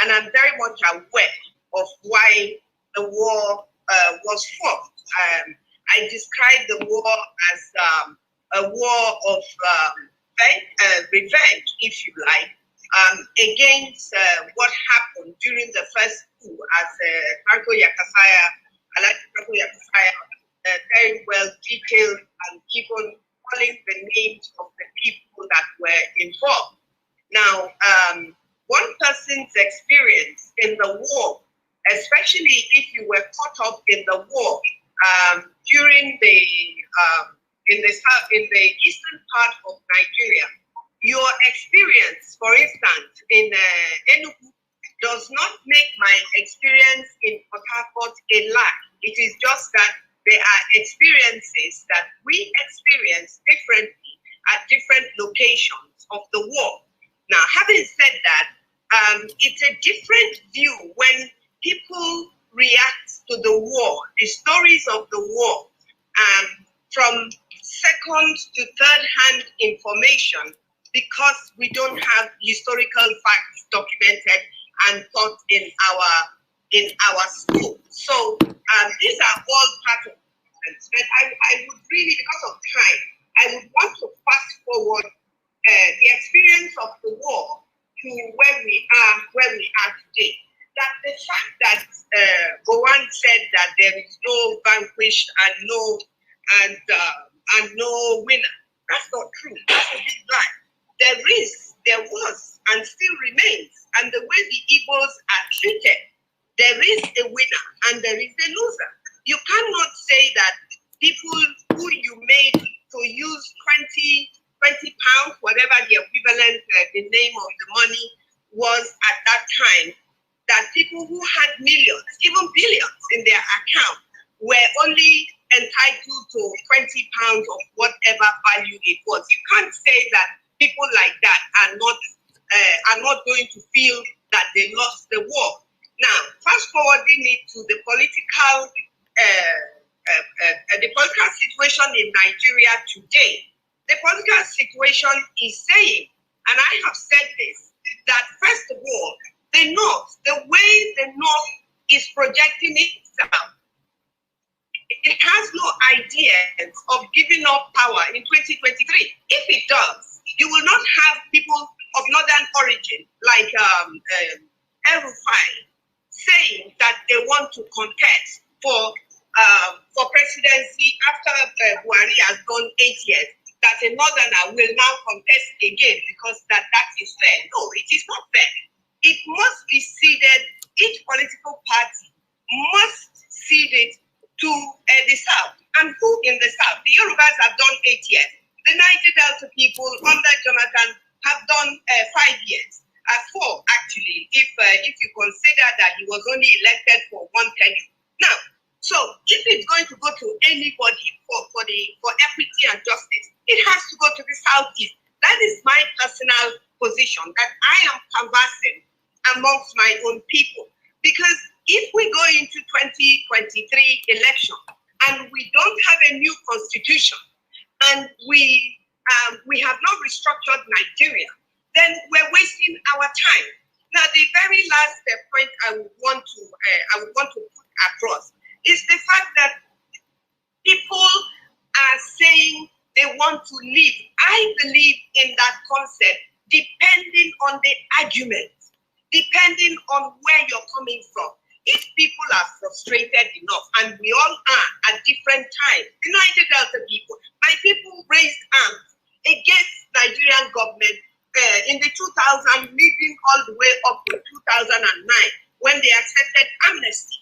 and I'm very much aware of why the war was fought. I describe the war as a war of revenge, if you like, against what happened during the first coup, as Franco Yakasaya very well detailed, and even calling the names of the people that were involved. Now, one person's experience in the war, especially if you were caught up in the war during the in the eastern part of Nigeria, your experience, for instance, in Enugu, does not make my experience in Port Harcourt a lie. It is just that there are experiences that we experience differently at different locations of the war. Now, having said that, it's a different view when people react to the war, the stories of the war, from second to third-hand information, because we don't have historical facts documented and taught in our school. So these are all part of it. But I would really, because of time, I would want to fast forward the experience of the war to where we are today. That the fact that Gowan said that there is no vanquished and no winner, that's not true. That's a big lie. There was, and still remains, and the way the Igbos are treated, there is a winner and there is a loser. You cannot say that people who you made to use 20 pounds, whatever the equivalent, the name of the money was at that time, that people who had millions, even billions in their account, were only entitled to 20 pounds of whatever value it was. You can't say that people like that are not going to feel that they lost the war. Now, fast forwarding it to the political situation in Nigeria today. The political situation is saying, and I have said this, that first of all, the North, the way the North is projecting itself, it has no idea of giving up power in 2023. If it does, you will not have people of northern origin like El-Rufai saying that they want to contest for presidency after Buhari has done 8 years, that a northerner will now contest again because that is fair. No, it is not fair. It must be ceded, each political party must cede it to the South. And who in the South? The Yorubas have done 8 years. The Niger Delta people under Jonathan have done 5 years. 4 actually, if you consider that he was only elected for 1 tenure. Now, so if it's going to go to anybody for equity and justice, it has to go to the Southeast. That is my personal position that I am canvassing amongst my own people. Because if we go into 2023 election and we don't have a new constitution and we have not restructured Nigeria, then we're wasting our time. Now, the very last point I would want to put across is the fact that people are saying they want to live. I believe in that concept depending on the argument, depending on where you're coming from. If people are frustrated enough, and we all are at different times, the Niger Delta people, my people raised arms against Nigerian government in the 2000, leading all the way up to 2009, when they accepted amnesty.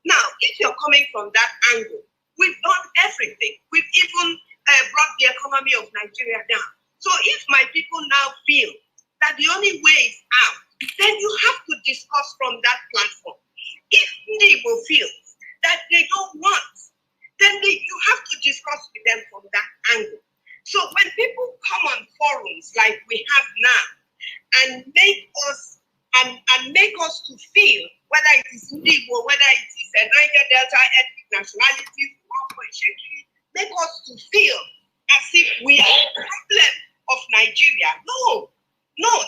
Now, if you're coming from that angle, we've done everything. We've even brought the economy of Nigeria down. So if my people now feel that the only way is out, then you have to discuss from that platform. If Igbo feels that they don't want, then you have to discuss with them from that angle. So when people come on forums like we have now and make us to feel whether it is Igbo, whether it is a Niger Delta ethnic nationality, make us to feel as if we are the problem of Nigeria. No,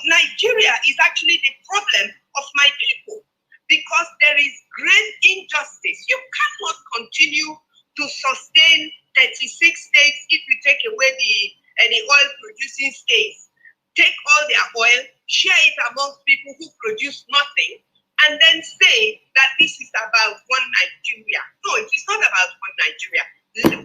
Nigeria is actually the problem of my people, because there is great injustice. You cannot continue to sustain 36 states if you take away the oil producing states. Take all their oil, share it amongst people who produce nothing, and then say that this is about one Nigeria. No, it is not about one Nigeria.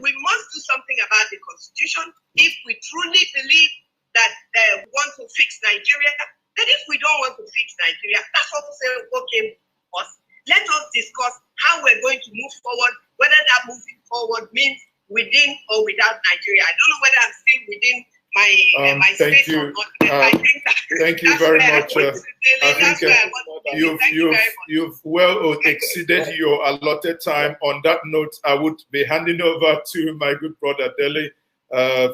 We must do something about the constitution if we truly believe that we want to fix Nigeria. Then if we don't want to fix Nigeria, that's what we say, okay, let us discuss how we're going to move forward, whether that moving forward means within or without Nigeria. I don't know whether I'm still within my space or not. Thank you very much. I think you've well exceeded your allotted time. On that note, I would be handing over to my good brother Dele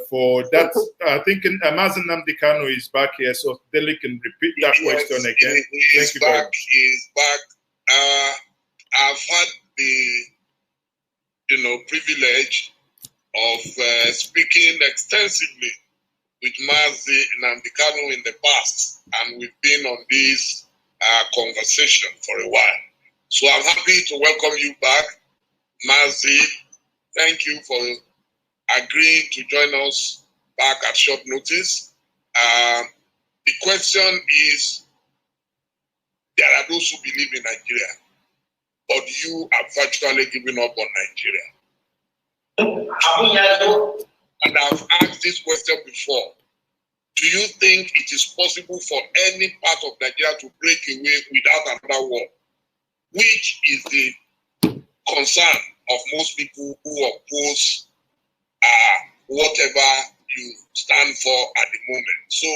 for that. I think Mazi Nnamdi Kanu is back here, so Dele can repeat that question again. Thank you very much. He's back. I've had the privilege of speaking extensively with Mazi Nnamdi Kanu in the past, and we've been on this conversation for a while. So I'm happy to welcome you back, Mazi. Thank you for agreeing to join us back at short notice. The question is, there are those who believe in Nigeria, but you are virtually giving up on Nigeria. And I've asked this question before. Do you think it is possible for any part of Nigeria to break away without another war? Which is the concern of most people who oppose whatever you stand for at the moment. So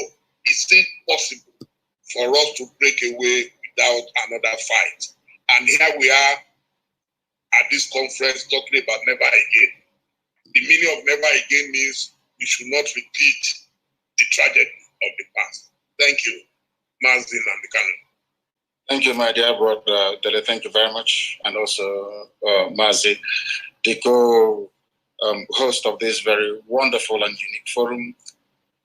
is it possible for us to break away without another fight? And here we are at this conference talking about never again. The meaning of never again means we should not repeat the tragedy of the past. Thank you, Mazi Nnamdi Kanu. Thank you, my dear brother Dele. Thank you very much. And also Mazi, the co-host of this very wonderful and unique forum.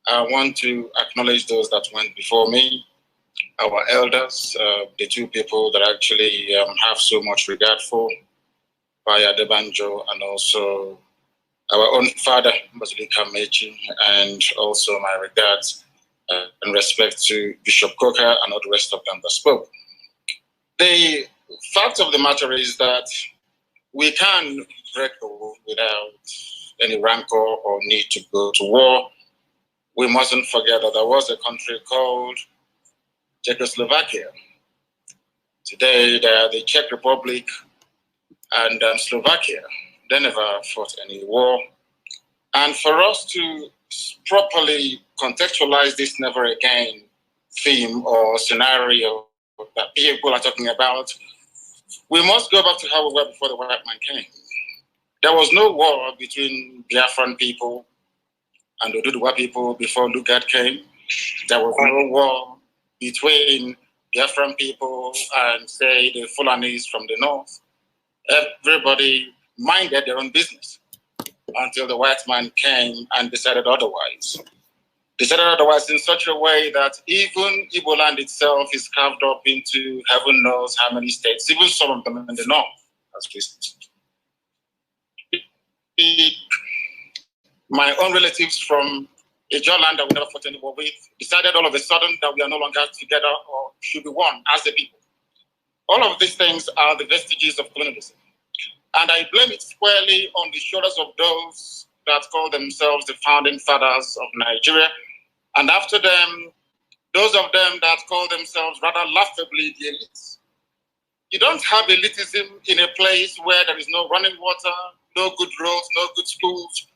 I want to acknowledge those that went before me, our elders, the two people that actually have so much regard for, Baya Debanjo, and also our own father, Bazilika Mechi, and also my regards and respect to Bishop Coker and all the rest of them that spoke. The fact of the matter is that we can break away without any rancor or need to go to war. We mustn't forget that there was a country called Czechoslovakia. Today, they are the Czech Republic and Slovakia. They never fought any war. And for us to properly contextualize this never again theme or scenario that people are talking about, we must go back to how we were before the white man came. There was no war between Biafran people and Oduduwa people before Lugard came. There was no war between Biafran people and, say, the Fulanis from the north. Everybody minded their own business until the white man came and decided otherwise. Decided otherwise in such a way that even Igbo land itself is carved up into heaven knows how many states, even some of them in the north, as we speak. My own relatives from a jawline that we never fought any war with, decided all of a sudden that we are no longer together or should be one as a people. All of these things are the vestiges of colonialism. And I blame it squarely on the shoulders of those that call themselves the founding fathers of Nigeria. And after them, those of them that call themselves rather laughably the elites. You don't have elitism in a place where there is no running water, no good roads, no good schools.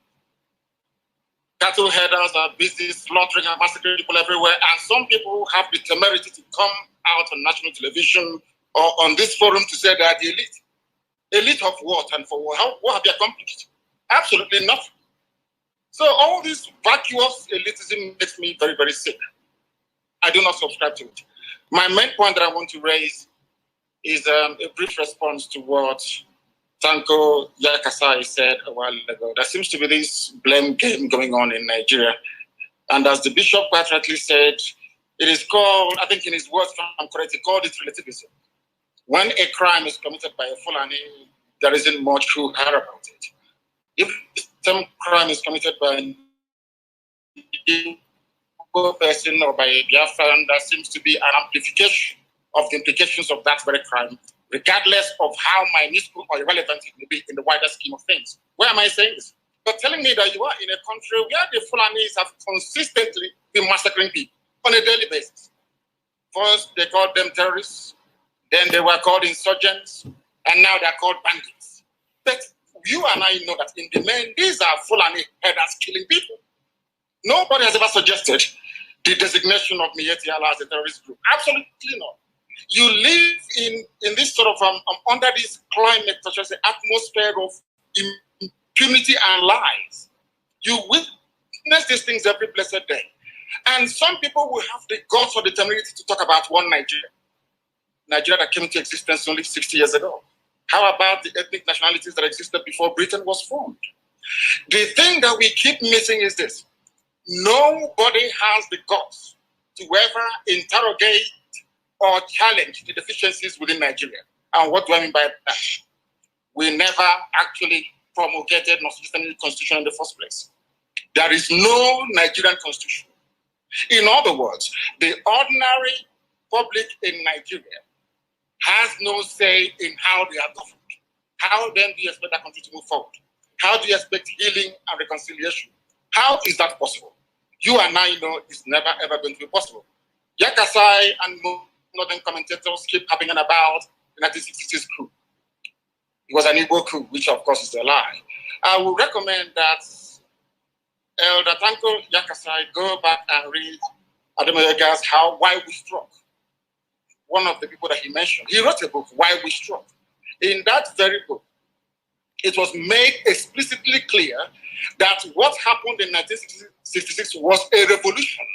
Cattle headers are busy slaughtering and massacring people everywhere. And some people have the temerity to come out on national television or on this forum to say they are the elite. Elite of what and for what? What have you accomplished? Absolutely nothing. So all this vacuous elitism makes me very, very sick. I do not subscribe to it. My main point that I want to raise is a brief response to what Tanko Yakasai said a while ago. There seems to be this blame game going on in Nigeria. And as the bishop quite rightly said, it is called, I think in his words, I'm correct, he called it relativism. When a crime is committed by a Fulani, there isn't much who heard about it. If some crime is committed by a person or by a Biafran, there seems to be an amplification of the implications of that very crime, regardless of how minuscule or irrelevant it may be in the wider scheme of things. Why am I saying this? You're telling me that you are in a country where the Fulanis have consistently been massacring people on a daily basis. First, they called them terrorists. Then they were called insurgents, and now they're called bandits. But you and I know that in the main, these are Fulani headers killing people. Nobody has ever suggested the designation of Miyetti Allah as a terrorist group. Absolutely not. You live in this sort of, under this climate, such as the atmosphere of impunity and lies. You witness these things every blessed day. And some people will have the guts or the temerity to talk about one Nigeria. Nigeria that came into existence only 60 years ago. How about the ethnic nationalities that existed before Britain was formed? The thing that we keep missing is this. Nobody has the guts to ever interrogate or challenge the deficiencies within Nigeria. And what do I mean by that? We never actually promulgated nor sustained the constitution in the first place. There is no Nigerian constitution. In other words, the ordinary public in Nigeria has no say in how they are governed. How then do you expect that country to move forward? How do you expect healing and reconciliation? How is that possible? You and I know it's never ever going to be possible. Yakasai and northern commentators keep harping about the 1966 coup. It was an Igbo coup, which of course is a lie. I would recommend that Elder Tanko Yakasai go back and read Ademoyega's Why We Struck. One of the people that he mentioned, he wrote a book, Why We Struck. In that very book, it was made explicitly clear that what happened in 1966 was a revolution.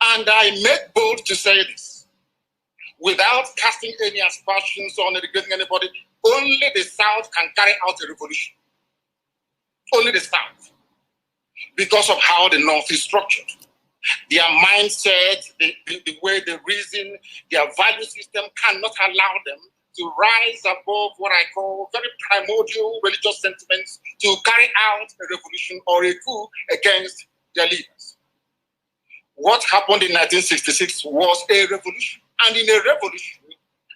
And I make bold to say this, without casting any aspersions on regarding anybody, only the South can carry out a revolution. Only the South. Because of how the North is structured. Their mindset, the way they reason, their value system cannot allow them to rise above what I call very primordial religious sentiments to carry out a revolution or a coup against their leaders. What happened in 1966 was a revolution. And in a revolution,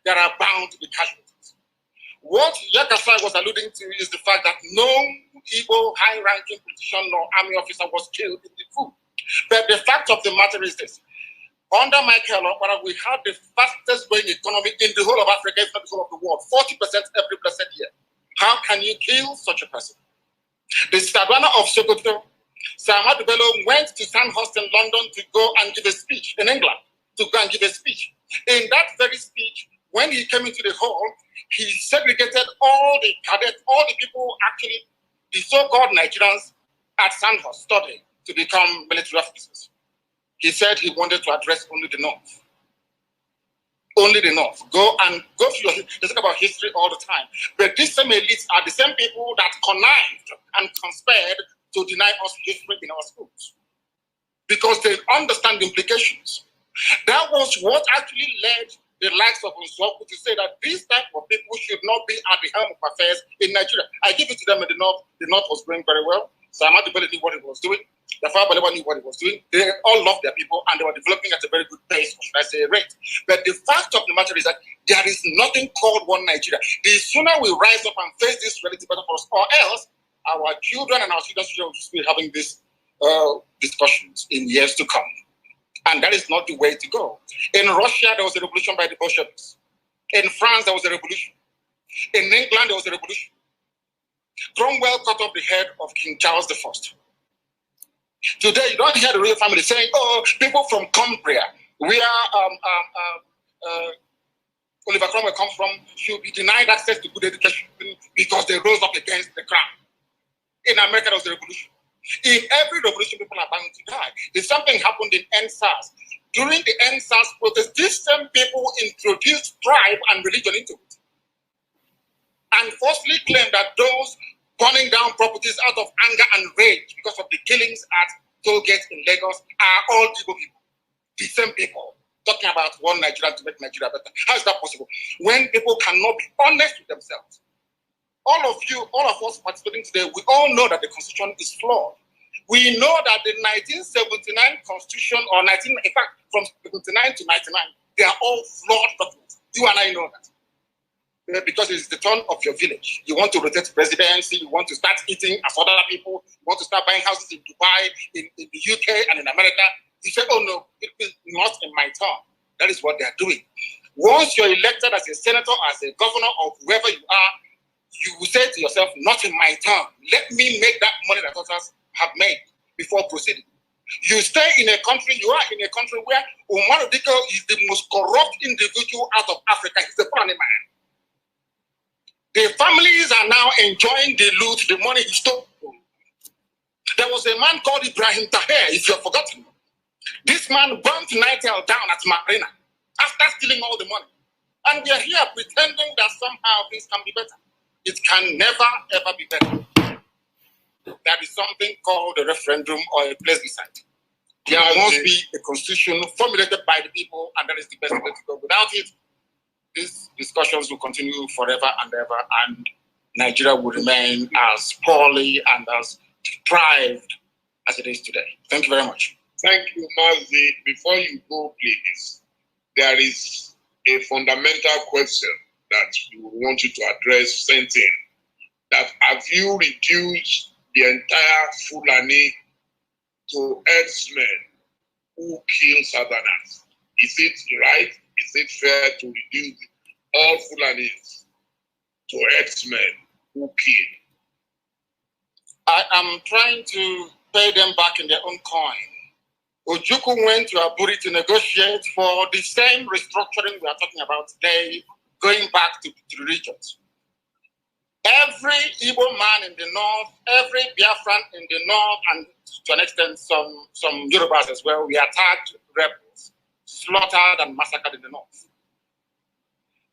there are bound to be casualties. What Yakasai was alluding to is the fact that no Igbo high-ranking politician or army officer was killed in the coup. But the fact of the matter is this. Under Michael Okpara, we had the fastest growing economy in the whole of Africa, if not the whole of the world, 40% every blessed year. How can you kill such a person? The Stadwana of Sokoto, Sir Ahmadu Bello went to Sandhurst in London to go and give a speech in England, to go and give a speech. In that very speech, when he came into the hall, he segregated all the cadets, all the people actually, the so-called Nigerians at Sandhurst studying to become military officers. He said he wanted to address only the North. Only the North. Go through your history. They talk about history all the time. But these same elites are the same people that connived and conspired to deny us history in our schools. Because they understand the implications. That was what actually led the likes of Nsoku to say that these type of people should not be at the helm of affairs in Nigeria. I give it to them in the North. The North was doing very well. So Ahmadu Bello knew what he was doing. The Fire knew what he was doing. They all loved their people and they were developing at a very good pace, or should I say rate. But the fact of the matter is that there is nothing called one Nigeria. The sooner we rise up and face this reality better for us, or else our children and our children's children will be having these discussions in years to come. And that is not the way to go. In Russia, there was a revolution by the Bolsheviks. In France, there was a revolution. In England, there was a revolution. Cromwell cut off the head of King Charles I. Today, you don't hear the royal family saying, oh, people from Cumbria, where Oliver Cromwell comes from, should be denied access to good education because they rose up against the crown. In America, there was a revolution. In every revolution, people are bound to die. If something happened in NSAS, during the NSAS protest, these same people introduced tribe and religion into it. And falsely claimed that those burning down properties out of anger and rage because of the killings at toll gates in Lagos are all Igbo people. The same people talking about one Nigeria to make Nigeria better. How is that possible? When people cannot be honest with themselves. All of you, all of us participating today, we all know that the Constitution is flawed. We know that the 1979 Constitution, or in fact, from 79 to 99, they are all flawed documents. You and I know that. Because it's the turn of your village. You want to rotate presidency, you want to start eating as other people, you want to start buying houses in Dubai, in the UK, and in America. You say, oh no, it is not in my turn. That is what they are doing. Once you're elected as a senator, as a governor, or whoever you are, you will say to yourself, not in my turn. Let me make that money that others have made before proceeding. You stay in a country, you are in a country where Momodu is the most corrupt individual out of Africa. He's the funny man. The families are now enjoying the loot, the money he stole. There was a man called Ibrahim Taher, if you have forgotten. This man burnt Nitel down at Marina after stealing all the money. And we are here pretending that somehow things can be better. It can never, ever be better. There is something called a referendum or a plebiscite. There must be a constitution formulated by the people, and that is the best way to go. Without it, these discussions will continue forever and ever, and Nigeria will remain as poorly and as deprived as it is today. Thank you very much. Thank you, Mazi. Before you go, please, there is a fundamental question that we want you to address, sent in, that have you reduced the entire Fulani to herdsmen who kill Southerners? Is it right? Is it fair to reduce all Fulanis to herdsmen who kill? I am trying to pay them back in their own coin. Ojukwu went to Aburi to negotiate for the same restructuring we are talking about today, going back to the regions. Every Igbo man in the north, every Biafran in the north, and to an extent some Yorubas as well, we attacked rebels, slaughtered and massacred in the north.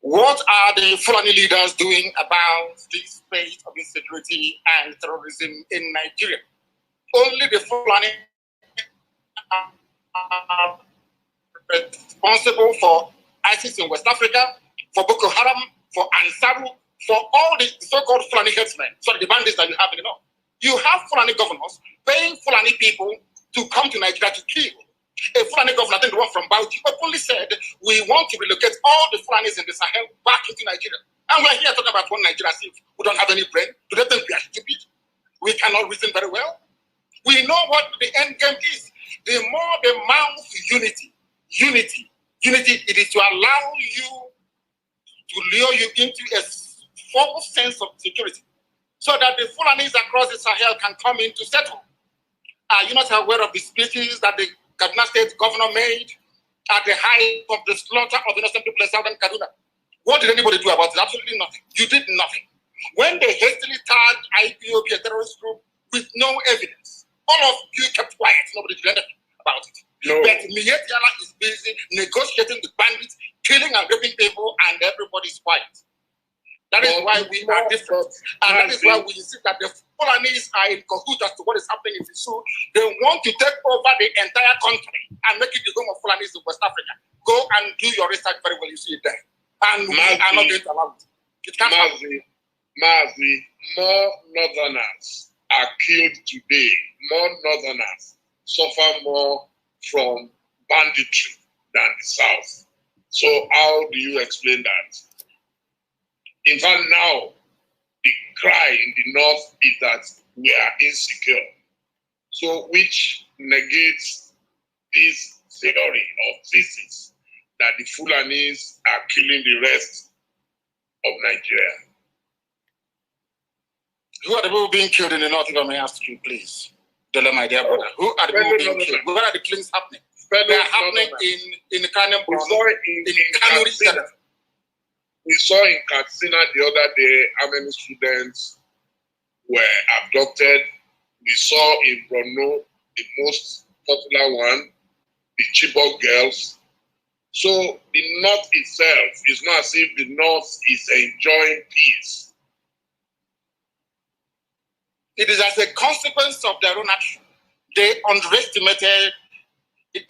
What are the Fulani leaders doing about this state of insecurity and terrorism in Nigeria? Only the Fulani are responsible for ISIS in West Africa, for Boko Haram, for Ansaru, for all the so-called Fulani headsmen, sorry, the bandits that you have in the north. You have Fulani governors paying Fulani people to come to Nigeria to kill. A Fulani governor, I think the one from Bauchi, openly said, we want to relocate all the Fulanis in the Sahel back into Nigeria. And we're here talking about one Nigeria as if we don't have any brain. Do they think we are stupid? We cannot reason very well. We know what the end game is. The more they mount unity, it is to allow you, to lure you into a false sense of security, so that the Fulanis across the Sahel can come in to settle. Are you not aware of the speeches that the Kaduna State governor made at the height of the slaughter of innocent people in southern Kaduna? What did anybody do about it? Absolutely nothing. You did nothing. When they hastily tagged IPOB a terrorist group with no evidence, all of you kept quiet. Nobody did anything about it. No. But Miyetiala is busy negotiating with bandits, killing and raping people, and everybody's quiet. That is why we are different. And that is why we insist that the Fulanis are in cahoots as to what is happening in the South. They want to take over the entire country and make it the home of Fulanis in West Africa. Go and do your research very well, you see it there. And we are not going to allow it. It can't happen. Mazi, more northerners are killed today, more northerners suffer more from banditry than the South. So how do you explain that? In fact, now the cry in the North is that we are insecure. So which negates this theory or thesis that the Fulanis are killing the rest of Nigeria. Who are the people being killed in the North, if I may ask you, please? Dele, my dear brother. Who are the people being killed? Where are the killings happening? They are happening in the Kanu region. We saw in Katsina the other day how many students were abducted. We saw in Borno, the most popular one, the Chibok girls. So the North itself is not as if the North is enjoying peace. It is as a consequence of their own action. They underestimated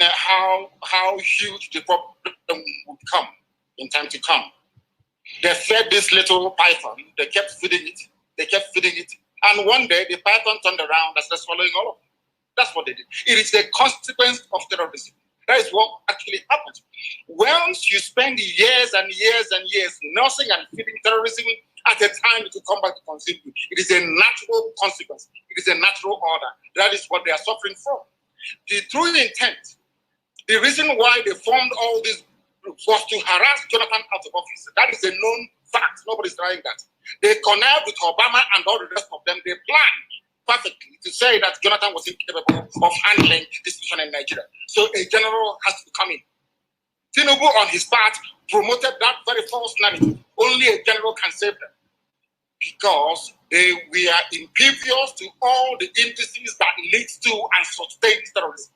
how huge the problem would come in time to come. They fed this little python, they kept feeding it, and one day the python turned around and started swallowing all of it. That's what they did. It is a consequence of terrorism. That is what actually happens. Once you spend years and years and years nursing and feeding terrorism, at a time it will come back to consume you. It is a natural consequence. It is a natural order. That is what they are suffering from. The true intent, the reason why they formed all these groups was to harass Jonathan out of office. That is a known fact. Nobody's trying that. They connived with Obama and all the rest of them. They planned perfectly to say that Jonathan was incapable of handling this situation in Nigeria. So a general has to come in. Tinubu, on his part, promoted that very false narrative. Only a general can save them. Because we are impervious to all the indices that leads to and sustains terrorism.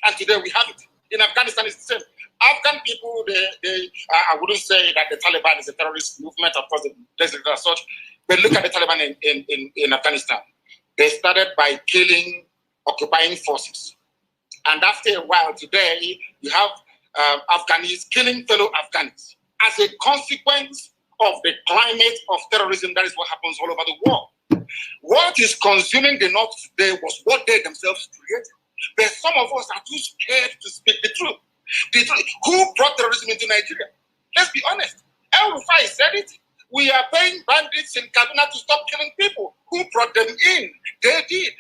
And today we have it. In Afghanistan, it's the same. Afghan people, I wouldn't say that the Taliban is a terrorist movement, of course, there's as such. But look at the Taliban in Afghanistan. They started by killing occupying forces. And after a while, today, you have Afghans killing fellow Afghans. As a consequence of the climate of terrorism, that is what happens all over the world. What is consuming the North today was what they themselves created. But some of us are too scared to speak the truth. Who brought terrorism into Nigeria? Let's be honest. El Rufai said it. We are paying bandits in Kaduna to stop killing people. Who brought them in? They did.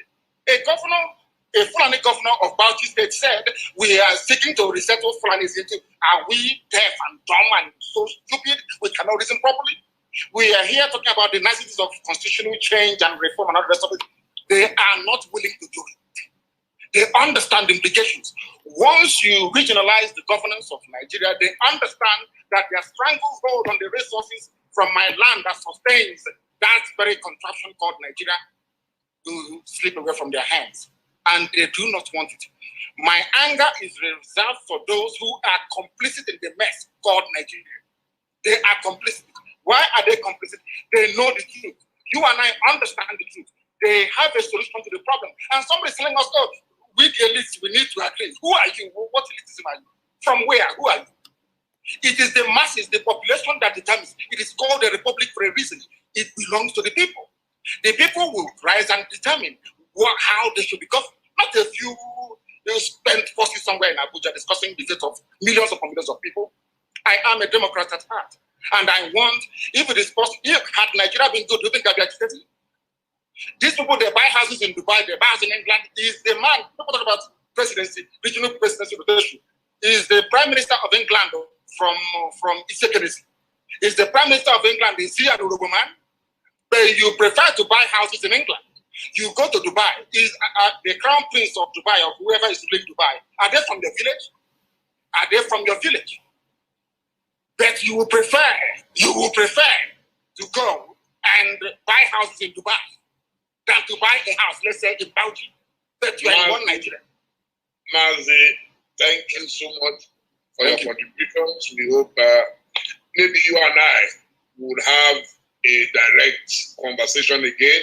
A Fulani governor of Bauchi State said, we are seeking to resettle Fulanis into, are we deaf and dumb and so stupid we cannot reason properly? We are here talking about the niceties of constitutional change and reform and all the rest of it. They are not willing to do it. They understand the implications. Once you regionalize the governance of Nigeria, they understand that their stranglehold on the resources from my land that sustains that very contraption called Nigeria will slip away from their hands. And they do not want it. My anger is reserved for those who are complicit in the mess called Nigeria. They are complicit. Why are they complicit? They know the truth. You and I understand the truth. They have a solution to the problem. And somebody is telling us, oh, we the elites, we need to agree. Who are you? What elitism are you? From where? Who are you? It is the masses, the population that determines. It is called a republic for a reason. It belongs to the people. The people will rise and determine how they should be governed. Not a few spent forces somewhere in Abuja discussing the fate of millions upon millions of people. I am a Democrat at heart. And I want, if it is possible, had Nigeria been good, do you think I'd be agitated? These people, they buy houses in Dubai, they buy houses in England. Is the man, people talk about presidency, regional presidency rotation. Is the Prime Minister of England from Isekeresi? Is the Prime Minister of England, is he an Urugu man? But you prefer to buy houses in England. You go to Dubai, is the Crown Prince of Dubai or whoever is ruling Dubai, are they from your village? Are they from your village? But you will prefer to go and buy houses in Dubai than to buy a house, let's say in Bauchi, that you are in one Nigeria. Mazi, thank you so much for your contributions. We hope maybe you and I would have a direct conversation again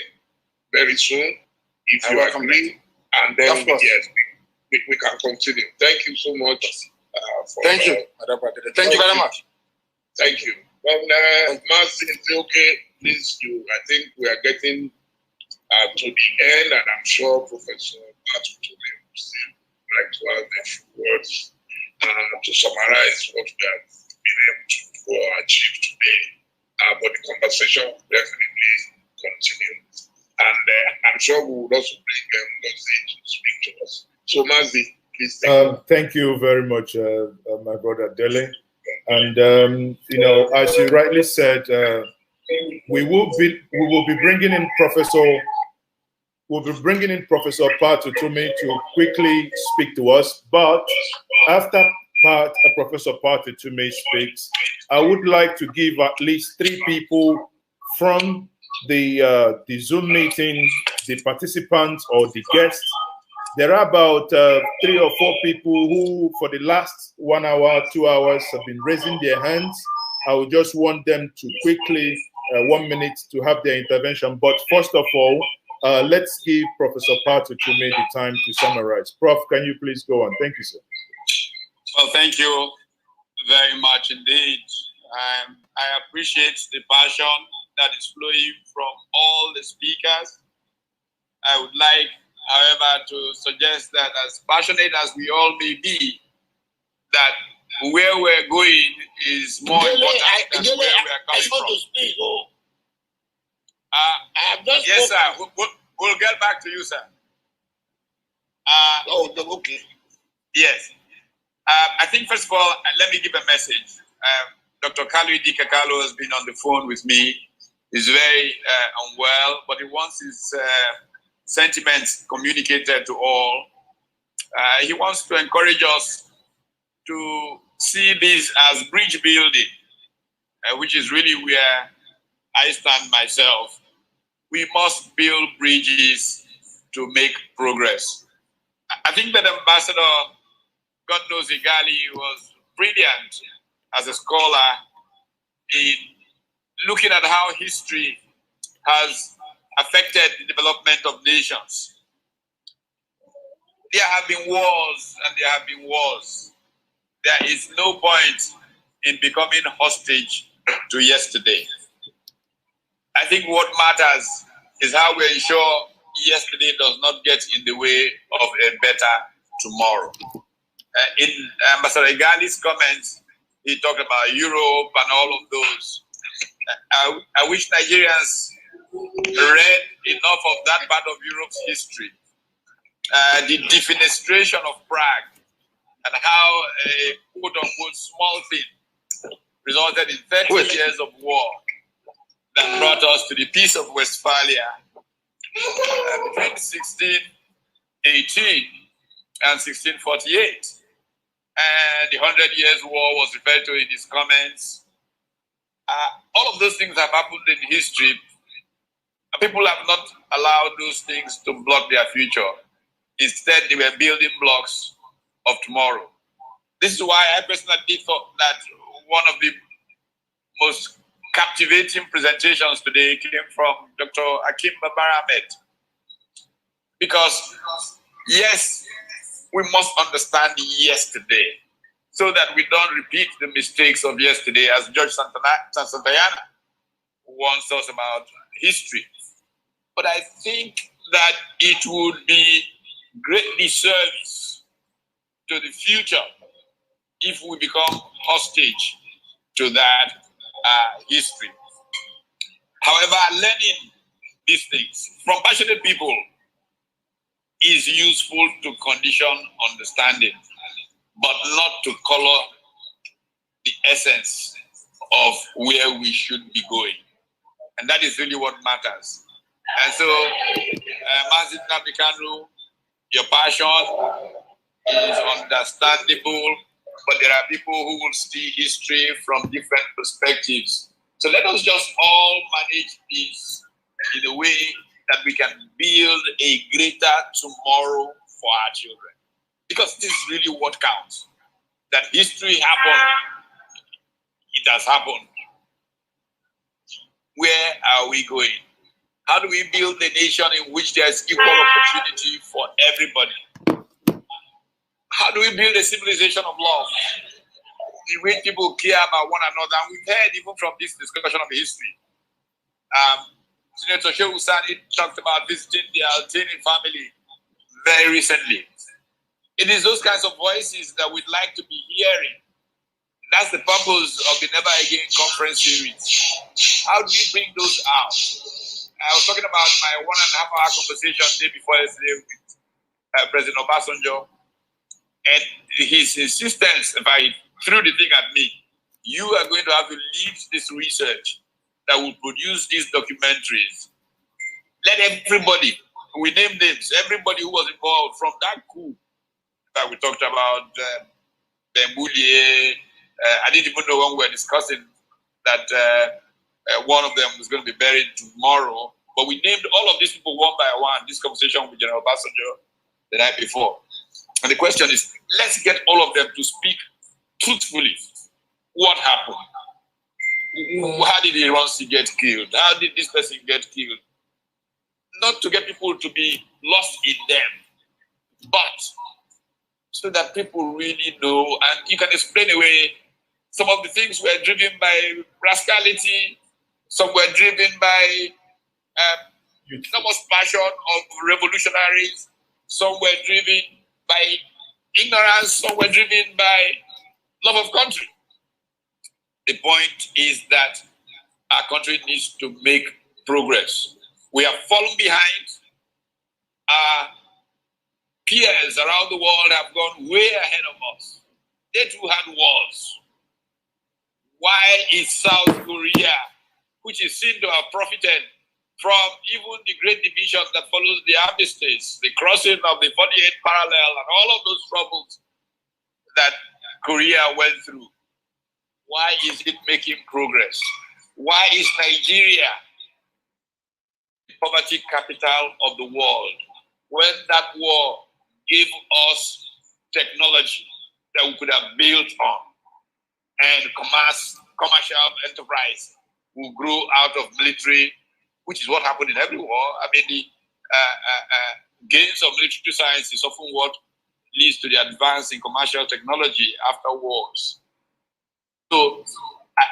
very soon, if you agree, and then yes, we can continue. Thank you so much. Thank you. Thank you very much. Thank you. Well, Mazi, it's okay. Please, I think we are getting to the end, and I'm sure Professor Batu will still like to have a few words to summarize what we have been able to achieve today. But the conversation will definitely continue. And I'm sure we will also bring Mazi to speak to us. So Mazi, please. Thank you very much, my brother Dele. And you know, as you rightly said, we will be bringing in Professor Patu Tume to quickly speak to us. But after Professor Patu Tume speaks, I would like to give at least 3 people from the Zoom meeting, the participants or the guests. There are about 3 or 4 people who, for the last 1 hour, 2 hours, have been raising their hands. I would just want them to quickly, 1 minute, to have their intervention. But first of all, let's give Professor Patu Tume the time to summarize. Prof, can you please go on? Thank you, sir. Well, thank you very much indeed. I appreciate the passion that is flowing from all the speakers. I would like, however, to suggest that as passionate as we all may be, that where we're going is more important than where we're coming from. To speak, yes, sir. We'll get back to you, sir. Okay. Yes. I think, first of all, let me give a message. Dr. Kalu Idikakalu has been on the phone with me. He's very unwell, but he wants his sentiments communicated to all. He wants to encourage us to see this as bridge building, which is really where I stand myself. We must build bridges to make progress. I think that Ambassador, God knows Igali, was brilliant as a scholar in looking at how history has affected the development of nations. There have been wars and there have been wars. There is no point in becoming hostage to yesterday. I think what matters is how we ensure yesterday does not get in the way of a better tomorrow. In Ambassador Igali's comments, he talked about Europe and all of those. I wish Nigerians read enough of that part of Europe's history. The defenestration of Prague and how a quote-unquote small thing resulted in 30 years of war that brought us to the Peace of Westphalia between 1618 and 1648. And the 100 Years' War was referred to in his comments. All of those things have happened in history. People have not allowed those things to block their future. Instead, they were building blocks of tomorrow. This is why I personally thought that one of the most captivating presentations today came from Dr. Akim Babar-Ahmed. Because, yes, we must understand yesterday so that we don't repeat the mistakes of yesterday, as George Santayana warns us about history. But I think that it would be great disservice to the future if we become hostage to that history. However, learning these things from passionate people is useful to condition understanding, but not to color the essence of where we should be going. And that is really what matters. And so, Mazi Nnamdi Kanu, your passion is understandable, but there are people who will see history from different perspectives. So let us just all manage this in a way that we can build a greater tomorrow for our children. Because this is really what counts. That history happened. It has happened. Where are we going? How do we build a nation in which there is equal opportunity for everybody? How do we build a civilization of love in which people care about one another? And we've heard even from this discussion of history, Senator Shehu Sani talked about visiting the Altini family very recently. It is those kinds of voices that we'd like to be hearing. That's the purpose of the Never Again conference series. How do you bring those out? I was talking about my 1.5 hour conversation the day before yesterday with President Obasanjo, and his insistence, if I threw the thing at me, you are going to have to lead this research that will produce these documentaries. Let everybody, we name names, everybody who was involved from that coup that we talked about, Bembulie, I didn't even know when we were discussing that one of them was going to be buried tomorrow, but we named all of these people one by one, this conversation with General Obasanjo the night before. And the question is, let's get all of them to speak truthfully. What happened? How did Iransi get killed? How did this person get killed? Not to get people to be lost in them, but so that people really know, and you can explain away some of the things were driven by rascality, some were driven by enormous passion of revolutionaries, some were driven by ignorance, some were driven by love of country. The point is that our country needs to make progress. We have fallen behind. Our peers around the world have gone way ahead of us. They too had wars. Why is South Korea, which is seen to have profited from even the great division that follows the armistice, the crossing of the 48th parallel, and all of those troubles that Korea went through, why is it making progress? Why is Nigeria the poverty capital of the world when that war gave us technology that we could have built on, and commercial enterprise will grow out of military, which is what happened in every war. I mean, the gains of military science is often what leads to the advance in commercial technology after wars. So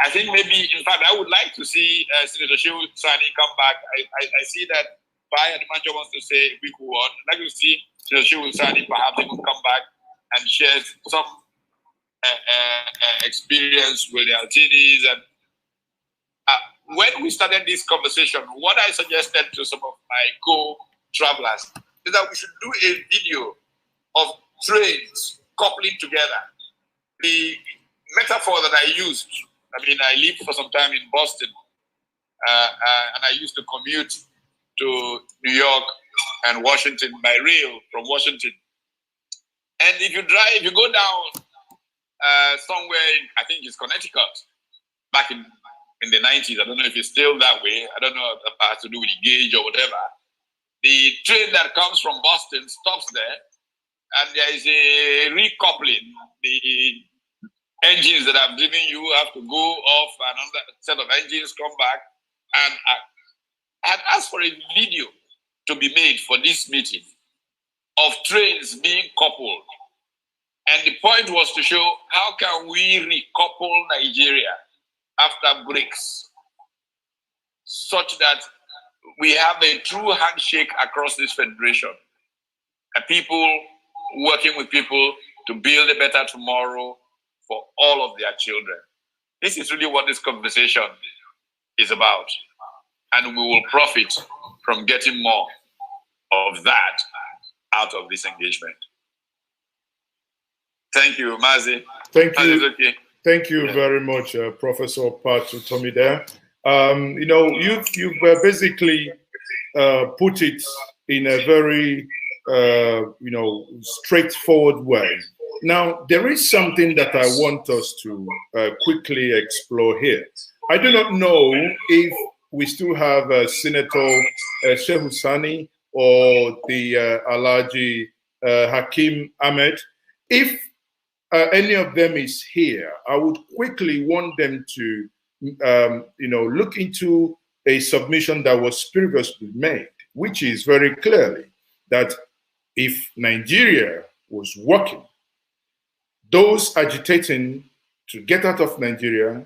I think maybe, in fact, I would like to see Senator Shehu Sani come back. I see that Bai Adimanjo wants to say a quick word. I'd like to see Senator Shehu Sani perhaps even come back and share some experience with the Altinis. And when we started this conversation, what I suggested to some of my co-travelers is that we should do a video of trains coupling together. The metaphor that I used, I mean, I lived for some time in Boston, and I used to commute to New York and Washington by rail from Washington. And if you go down somewhere, I think it's Connecticut, back in the 90s, I don't know if it's still that way, I don't know if it has to do with the gauge or whatever. The train that comes from Boston stops there, and there is a recoupling. The engines that have driven you have to go off, another set of engines come back. And I had asked for a video to be made for this meeting of trains being coupled. And the point was to show how can we recouple Nigeria after BRICS, such that we have a true handshake across this federation, and people working with people to build a better tomorrow for all of their children. This is really what this conversation is about, and we will profit from getting more of that out of this engagement. Thank you, Mazi. Thank you. Okay. Thank you very much, Professor Patu Tomide. You know, you've basically put it in a very straightforward way. Now, there is something that I want us to quickly explore here. I do not know if we still have Senator Shehu Sani or the Alhaji Hakim Ahmed. If any of them is here, I would quickly want them to, look into a submission that was previously made, which is very clearly that if Nigeria was working, those agitating to get out of Nigeria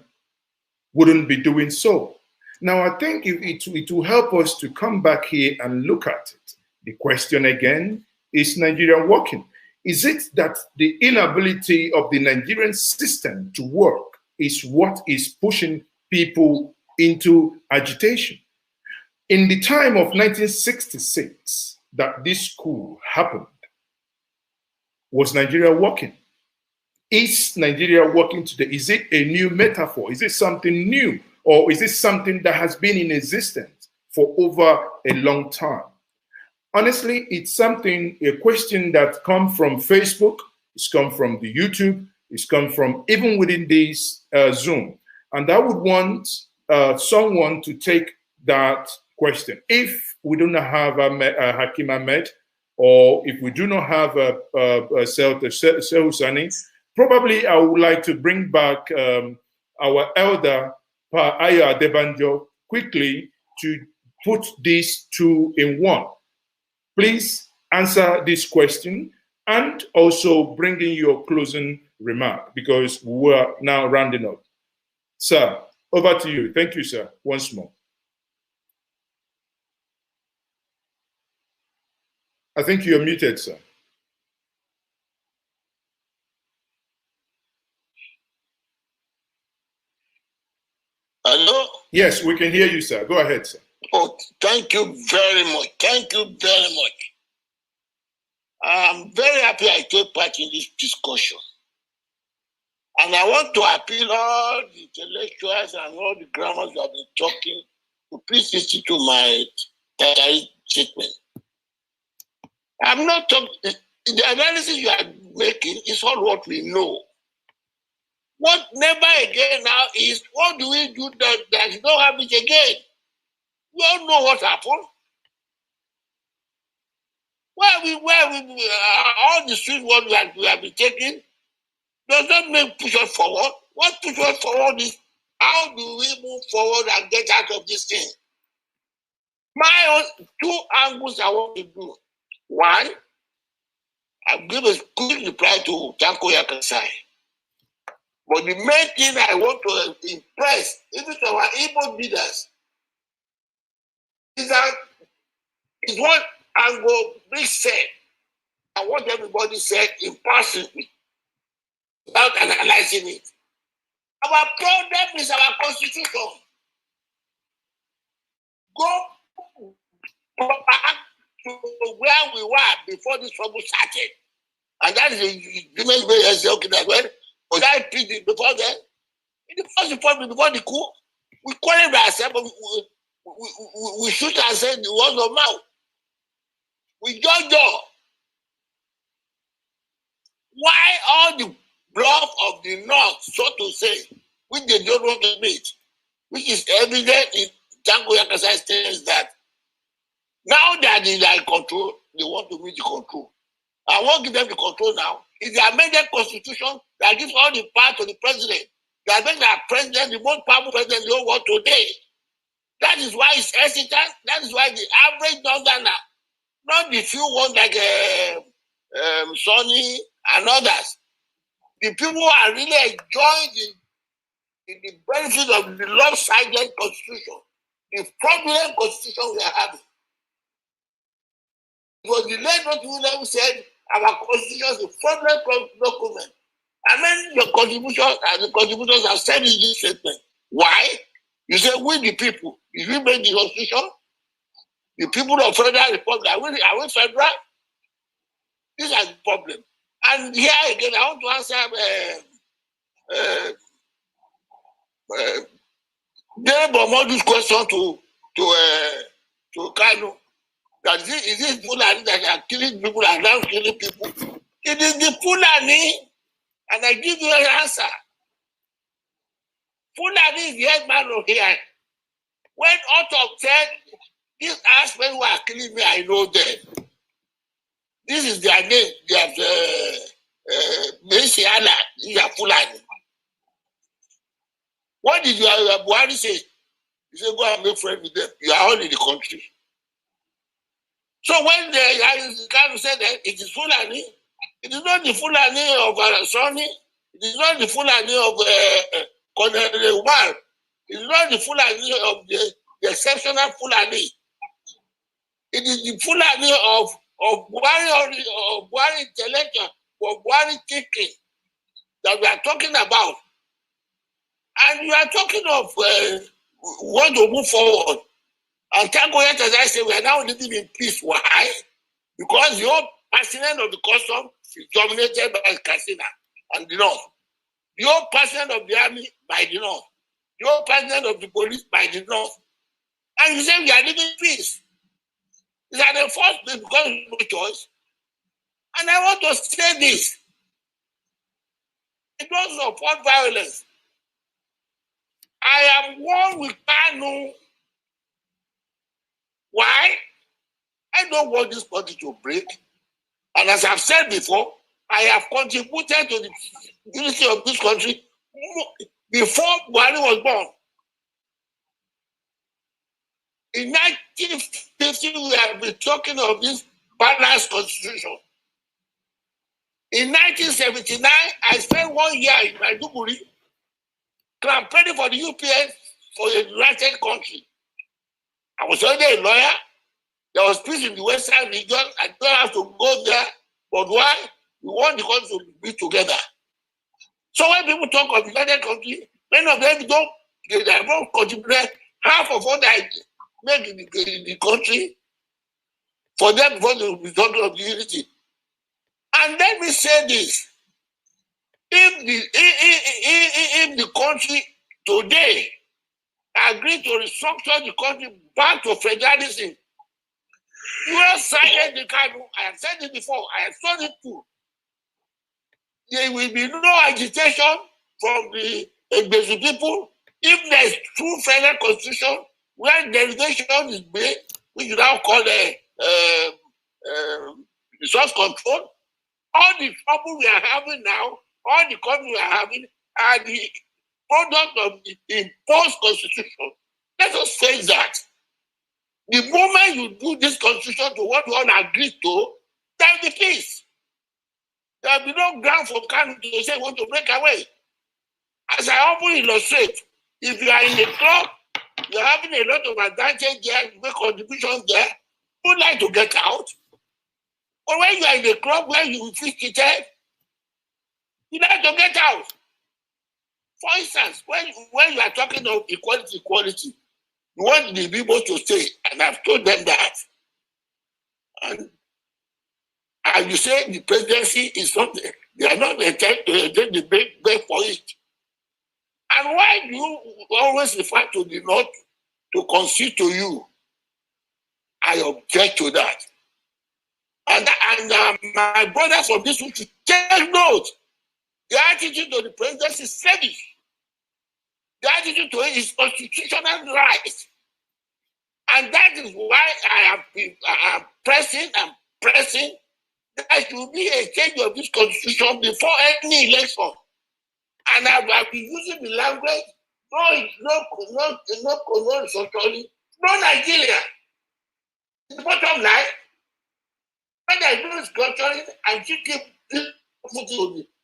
wouldn't be doing so. Now, I think it will help us to come back here and look at it. The question again, is Nigeria working? Is it that the inability of the Nigerian system to work is what is pushing people into agitation? In the time of 1966, that this coup happened, was Nigeria working? Is Nigeria working today? Is it a new metaphor? Is it something new? Or is it something that has been in existence for over a long time? Honestly, it's a question that comes from Facebook, it's come from the YouTube, it's come from even within this Zoom. And I would want someone to take that question. If we do not have Hakim Ahmed, or if we do not have Sehusani, probably I would like to bring back our elder, Pa Aya Debanjo, quickly to put these two in one. Please answer this question and also bring in your closing remark, because we're now rounding up. Sir, over to you. Thank you, sir, once more. I think you're muted, sir. Hello? Yes, we can hear you, sir. Go ahead, sir. Oh, thank you very much. Thank you very much. I'm very happy I take part in this discussion. And I want to appeal all the intellectuals and all the grammars that have been talking to please listen to my statement. I'm not talking, the analysis you are making is all what we know. What never again now is, what do we do that is not happen again? We all know what happened. Where we all the street work that we have been taking does not make push us forward. What push us forward is, how do we move forward and get out of this thing? My own two angles I want to do. One, I'll give a quick reply to Tanko Yakasai. But the main thing I want to impress, even to our Igbo leaders, is that is what Ango Big said and what everybody said in passing without analyzing it. Our problem is our constitution. Go back to where we were before this trouble started. And that is the women's way as okay that well. But I did before then. In the first report before the coup, we quarreled ourselves, but we shoot ourselves in the words of mouth. We judge. Why all the bluff of the North, so to say, which they don't want to meet, which is evident in Tanko Yakasai states that now that they are in control, they want to meet the control. I won't give them the control now. It's the amended constitution that gives all the power to the president. That makes the president the most powerful president in the whole world today. That is why it's hesitant. That is why the average Northerner, not the few ones like Sonny and others, the people are really enjoying the benefit of the lopsided constitution, the fraudulent constitution we are having. Because the late William said our constitution is a fraudulent document. And then your contributions and the contributors have said in this statement. Why? You say we the people. If we make the constitution, the people of Federal Republic, are we federal? This is the problem. And here again, I want to answer Dele Momodu's question to Kanu. That is this Fulani that are killing people and now killing people? It is the Fulani, and I give you an answer. Fulani is the head man of here. When Otto said, these aspects who are killing me, I know them. This is their name. They have Mesiana, these are Fulani. What did your Buhari say? He said, go and make friends with them. You are all in the country. So when the guy said that it is Fulani, it is not the Fulani of Sonny, it is not the Fulani of Colonel Umar, It's not the Fulani of the exceptional Fulani. It is the Fulani of Buhari intellectual, of Buhari thinking that we are talking about. And you are talking of want to move forward. And thank God, as I say, we are now living in peace. Why? Because your president of the custom is dominated by Katsina and the North. Your president of the army by the North. Your president of the police by the North. And you say we are living in peace. It's at the first place because of no choice. And I want to say this. It doesn't support violence. I am one with Kanu. Why? I don't want this country to break. And as I've said before, I have contributed to the unity of this country before Buhari was born. In 1950, we have been talking of this balanced constitution. In 1979, I spent 1 year in Maiduguri campaigning for the UPS for a united country. I was already a lawyer. There was peace in the Western region. I don't have to go there. But why? We want the country to be together. So when people talk of united country, many of them don't contribute half of what I make in the country for them before the result of the unity. And let me say this. If the country today agreed to restructure the country back to federalism, you have signed the Kanu. I have said it before. I have said it too. There will be no agitation from the basic people if there is true federal constitution where derivation is made, which you now call resource control. All the trouble we are having now, all the country we are having, are the product of the imposed constitution. Let us face that. The moment you do this constitution to what you all agree to, there will be peace. There will be no ground for Kanu to say want to break away. As I often illustrate, if you are in a club, you are having a lot of advantage there, you make contributions there, you would like to get out. But when you are in a club where you feel cheated, you like to get out. For instance, when you are talking of equality, you want the people to stay, and I've told them that. And you say the presidency is something, they are not entitled to the beg for it. And why do you always refer to the North to concede to you? I object to that. And my brothers from this should take note. The attitude to the presidency is selfish. The attitude to it is constitutional right. And that is why I am pressing that there should be a change of this constitution before any election. And I've been using the language, no socially, no Nigeria. The bottom line, when I do this culturing and you keep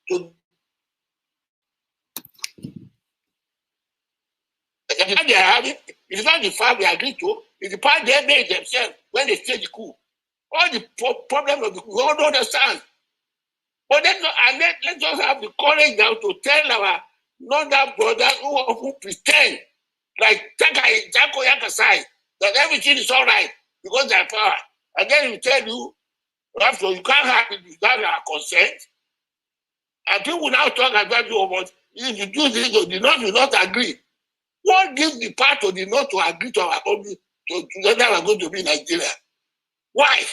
to they are having, it's not the fact we agree to, it's the part they made themselves when they staged the coup. All the problem of the coup, we all don't understand. But let's just have the courage now to tell our northern brothers who pretend, like Jako Yakasai, that everything is all right because they are power. And then we tell you, after you can't have it without our consent. And people now talk about you about if you do this, the North will not agree. What gives the part of the North to agree to our country together we are going to be Nigeria? Why?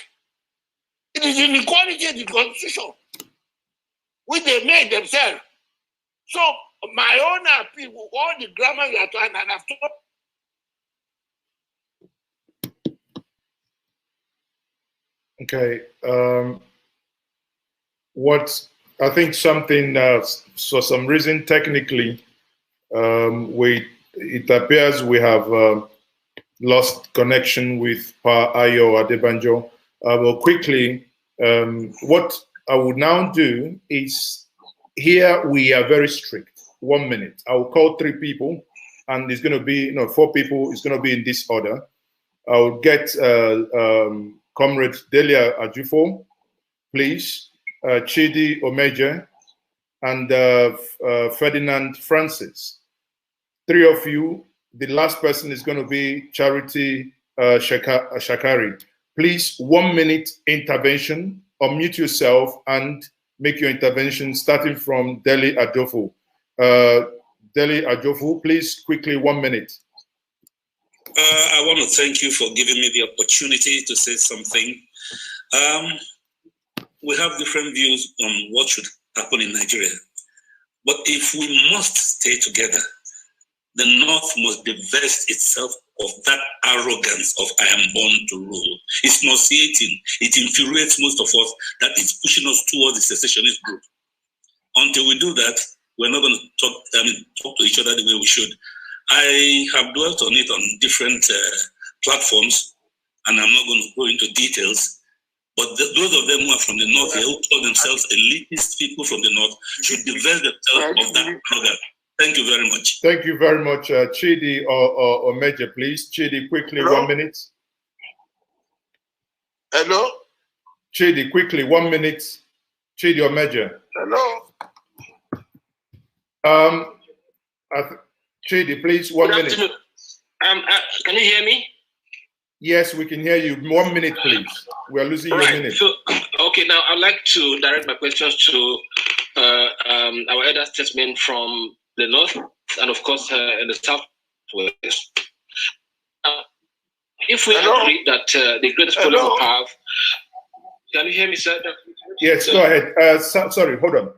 It is inequality in the constitution, which they made themselves. So my own people, all the grammar you are talking, and I've told. Okay. What I think something for some reason technically it appears we have lost connection with Pa Ayo Adebanjo. But quickly, what I would now do is, here we are very strict. 1 minute. I will call 3 people and it's going to be 4 people. It's going to be in this order. I'll get Comrade Dele Ajufo, please, Chidi Omeje, and Ferdinand Francis. 3 of you. The last person is going to be Charity Shakari. Please, 1 minute intervention. Unmute yourself and make your intervention, starting from Dele Ajufo. Dele Ajufo, please, quickly, 1 minute. I want to thank you for giving me the opportunity to say something. We have different views on what should happen in Nigeria. But if we must stay together, the North must divest itself of that arrogance of I am born to rule. It's nauseating. It infuriates most of us that it's pushing us towards the secessionist group. Until we do that, we're not going to talk to each other the way we should. I have dwelt on it on different platforms, and I'm not going to go into details. But those of them who are from the North here, who call themselves elitist people from the North, should divest themselves of that program. Thank you very much. Thank you very much. Chidi or Major, please. Chidi, quickly, Hello? 1 minute. Hello? Chidi, quickly, 1 minute. Chidi or Major. Hello? Chidi, please, 1 minute. Can you hear me? Yes, we can hear you. 1 minute, please. We are losing your minute. So, okay, now I'd like to direct my questions to our elder statesman from the North and, of course, in the Southwest. If we agree that the greatest problem we have, can you hear me, sir? Yes, go ahead. Sorry, hold on.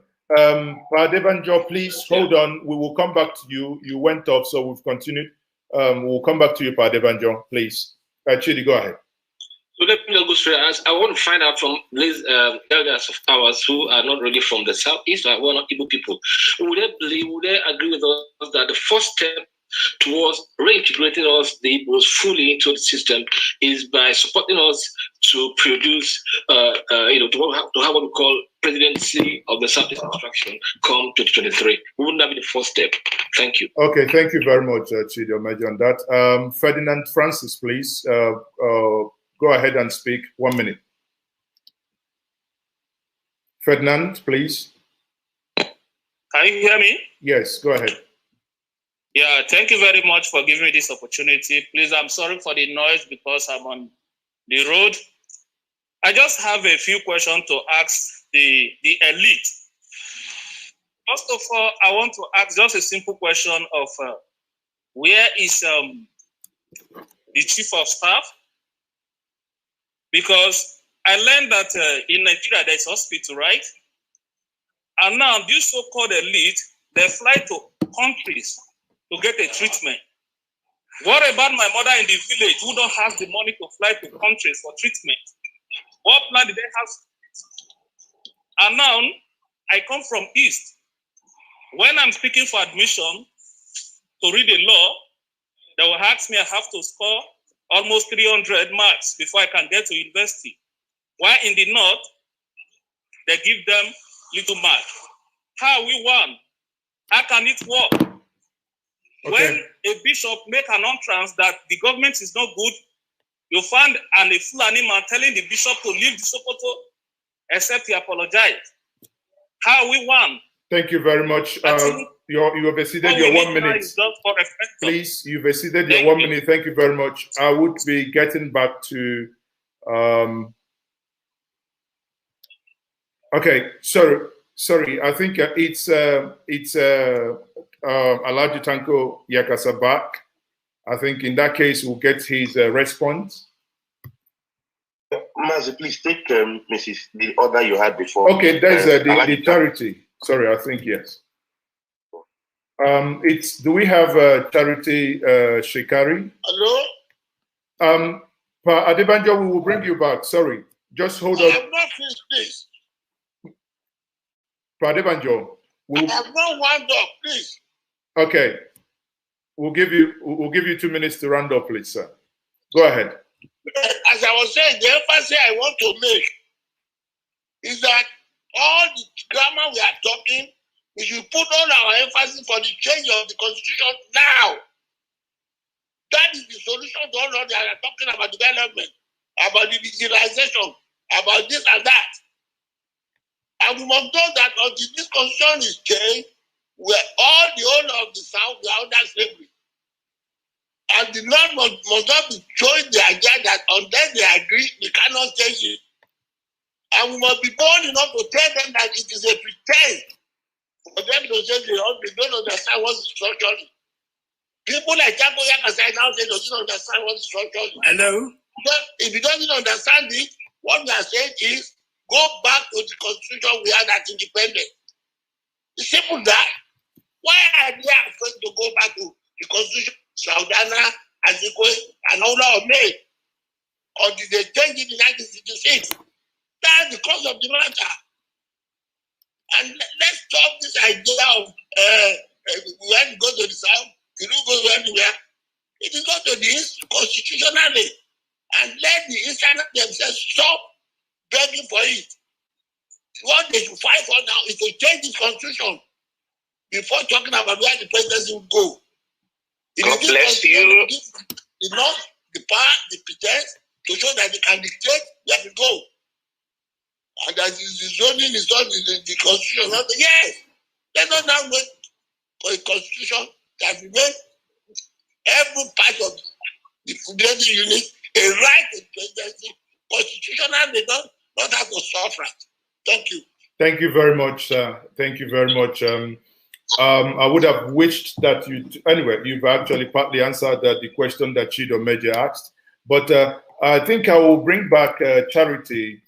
Padebanjo, please hold on. We will come back to you. You went off, so we've continued. We'll come back to you, Padebanjo, please. Chidi, go ahead. So let me go straight. I want to find out from these elders of ours who are not really from the Southeast, or who are not Igbo people. Would they agree with us that the first step towards reintegrating us, the Igbos, fully into the system is by supporting us to produce, to have what we call presidency of the Southeast Construction come 2023? Wouldn't that be the first step? Thank you. Okay, thank you very much, Chidi Omeje, on that. Ferdinand Francis, please. Go ahead and speak. 1 minute. Ferdinand, please. Can you hear me? Yes, go ahead. Yeah, thank you very much for giving me this opportunity. Please, I'm sorry for the noise because I'm on the road. I just have a few questions to ask the elite. First of all, I want to ask just a simple question of where is the chief of staff? Because I learned that in Nigeria there's hospital, right? And now this so-called elite, they fly to countries to get a treatment. What about my mother in the village who don't have the money to fly to countries for treatment? What plan did they have? And now I come from East. When I'm speaking for admission to read a law, they will ask me I have to score almost 300 marks before I can get to university. While in the North, they give them little marks. How we won? How can it work? Okay. When a bishop make an entrance that the government is not good, you find a Fulani man telling the bishop to leave the Sokoto except he apologized. How we won? Thank you very much. You have exceeded your 1 minute. Please, you've exceeded your 1 minute. Thank you very much. I would be getting back to. Okay, sorry. I think it's Alhaji Tanko Yakasa back. I think in that case we'll get his response. Mazi, please take the order you had before. Okay, there's the charity. Sorry, I think yes. Do we have Charity Shikari? Hello? Pa Adebanjo, we will bring you back. Sorry, just hold on. I have not finished this. Pa Adebanjo, I have not wound up, please. Okay, we'll give you 2 minutes to round up, please, sir. Go ahead. As I was saying, the emphasis I want to make is that all the grammar we are talking, we should put all our emphasis for the change of the constitution now. That is the solution to all of they are talking about development, about the digitalization, about this and that. And we must know that until this constitution is changed, where all the whole of the South we are under slavery. And the Lord must not be showing the idea that unless they agree, they cannot change it. And we must be bold enough to tell them that it is a pretense for them to say they don't understand what the structure is. People like Chapo Yakasai now say they don't understand what the structure is. Hello? But if you don't understand it, what we are saying is go back to the constitution we had at independence. It's simple that. Why are they afraid to go back to the constitution Saudana, Azikwe, and all of me? Or did they change it in 1966? That's the cause of the matter. And let's stop this idea of when you go to the South, you don't go anywhere. It is go to the East constitutionally. And let the Easterners themselves stop begging for it. What they should fight for now is to change this constitution before talking about where the presidency will go. God bless you. The North, the power, the pretense to show that they can dictate where to go. And that the zoning is not the constitution. Not yes. Let us now wait for a constitution that will make every part of the federative unit a right to presidency. Constitutional, they don't have to suffer. Thank you. Thank you very much, sir. Thank you very much. I would have wished that anyway, you've actually partly answered the question that Chido Meja asked. But I think I will bring back Charity.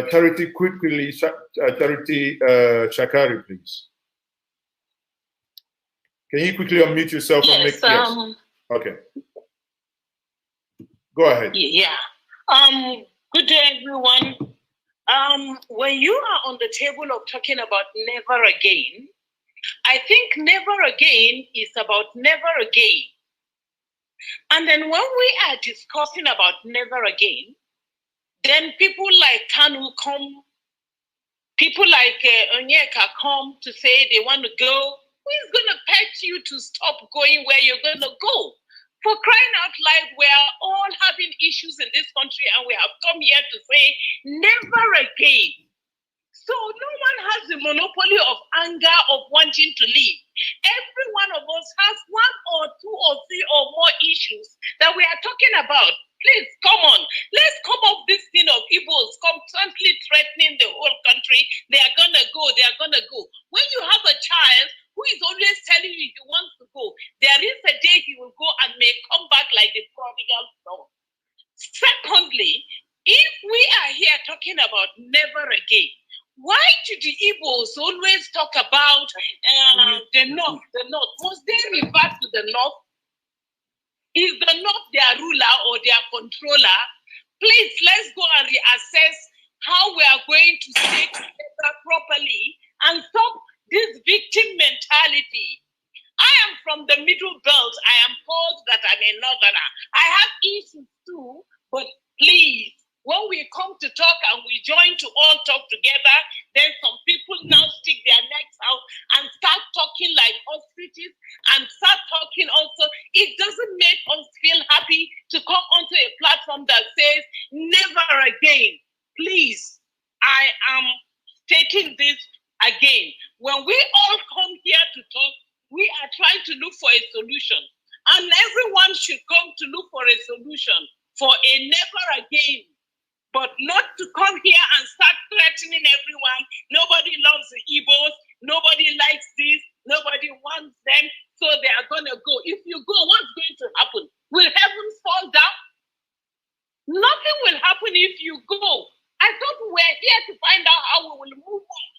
Charity, quickly, Charity Shakari, please. Can you quickly unmute yourself and make yes? Okay. Go ahead. Yeah. Good day, everyone. When you are on the table of talking about never again, I think never again is about never again. And then when we are discussing about never again, then people like Kanu come, people like Onyeka come to say they want to go. Who is going to pet you to stop going where you're going to go? For crying out loud, we are all having issues in this country and we have come here to say never again. So no one has the monopoly of anger, of wanting to leave. Every one of us has one or two or three or more issues that we are talking about. Please, come on. Let's come off this thing of Igbos constantly threatening the whole country. They are going to go, they are going to go. When you have a child who is always telling you he wants to go, there is a day he will go and may come back like the prodigal son. Secondly, if we are here talking about never again, why do the Igbos always talk about the North? The North. Must they revert to the North? Is the North their ruler or their controller? Please, let's go and reassess how we are going to stay together properly and stop this victim mentality. I am from the Middle Belt. I am called that I'm a Northerner. I have issues too, but please, when we come to talk and we join to all talk together, then some people now stick their necks out and start talking like ostriches and start talking also. It doesn't make us feel happy to come onto a platform that says, never again. Please, I am stating this again. When we all come here to talk, we are trying to look for a solution. And everyone should come to look for a solution for a never again. But not to come here and start threatening everyone. Nobody loves the Igbos. Nobody likes this. Nobody wants them. So they are going to go. If you go, what's going to happen? Will heaven fall down? Nothing will happen if you go. I thought we were here to find out how we will move on.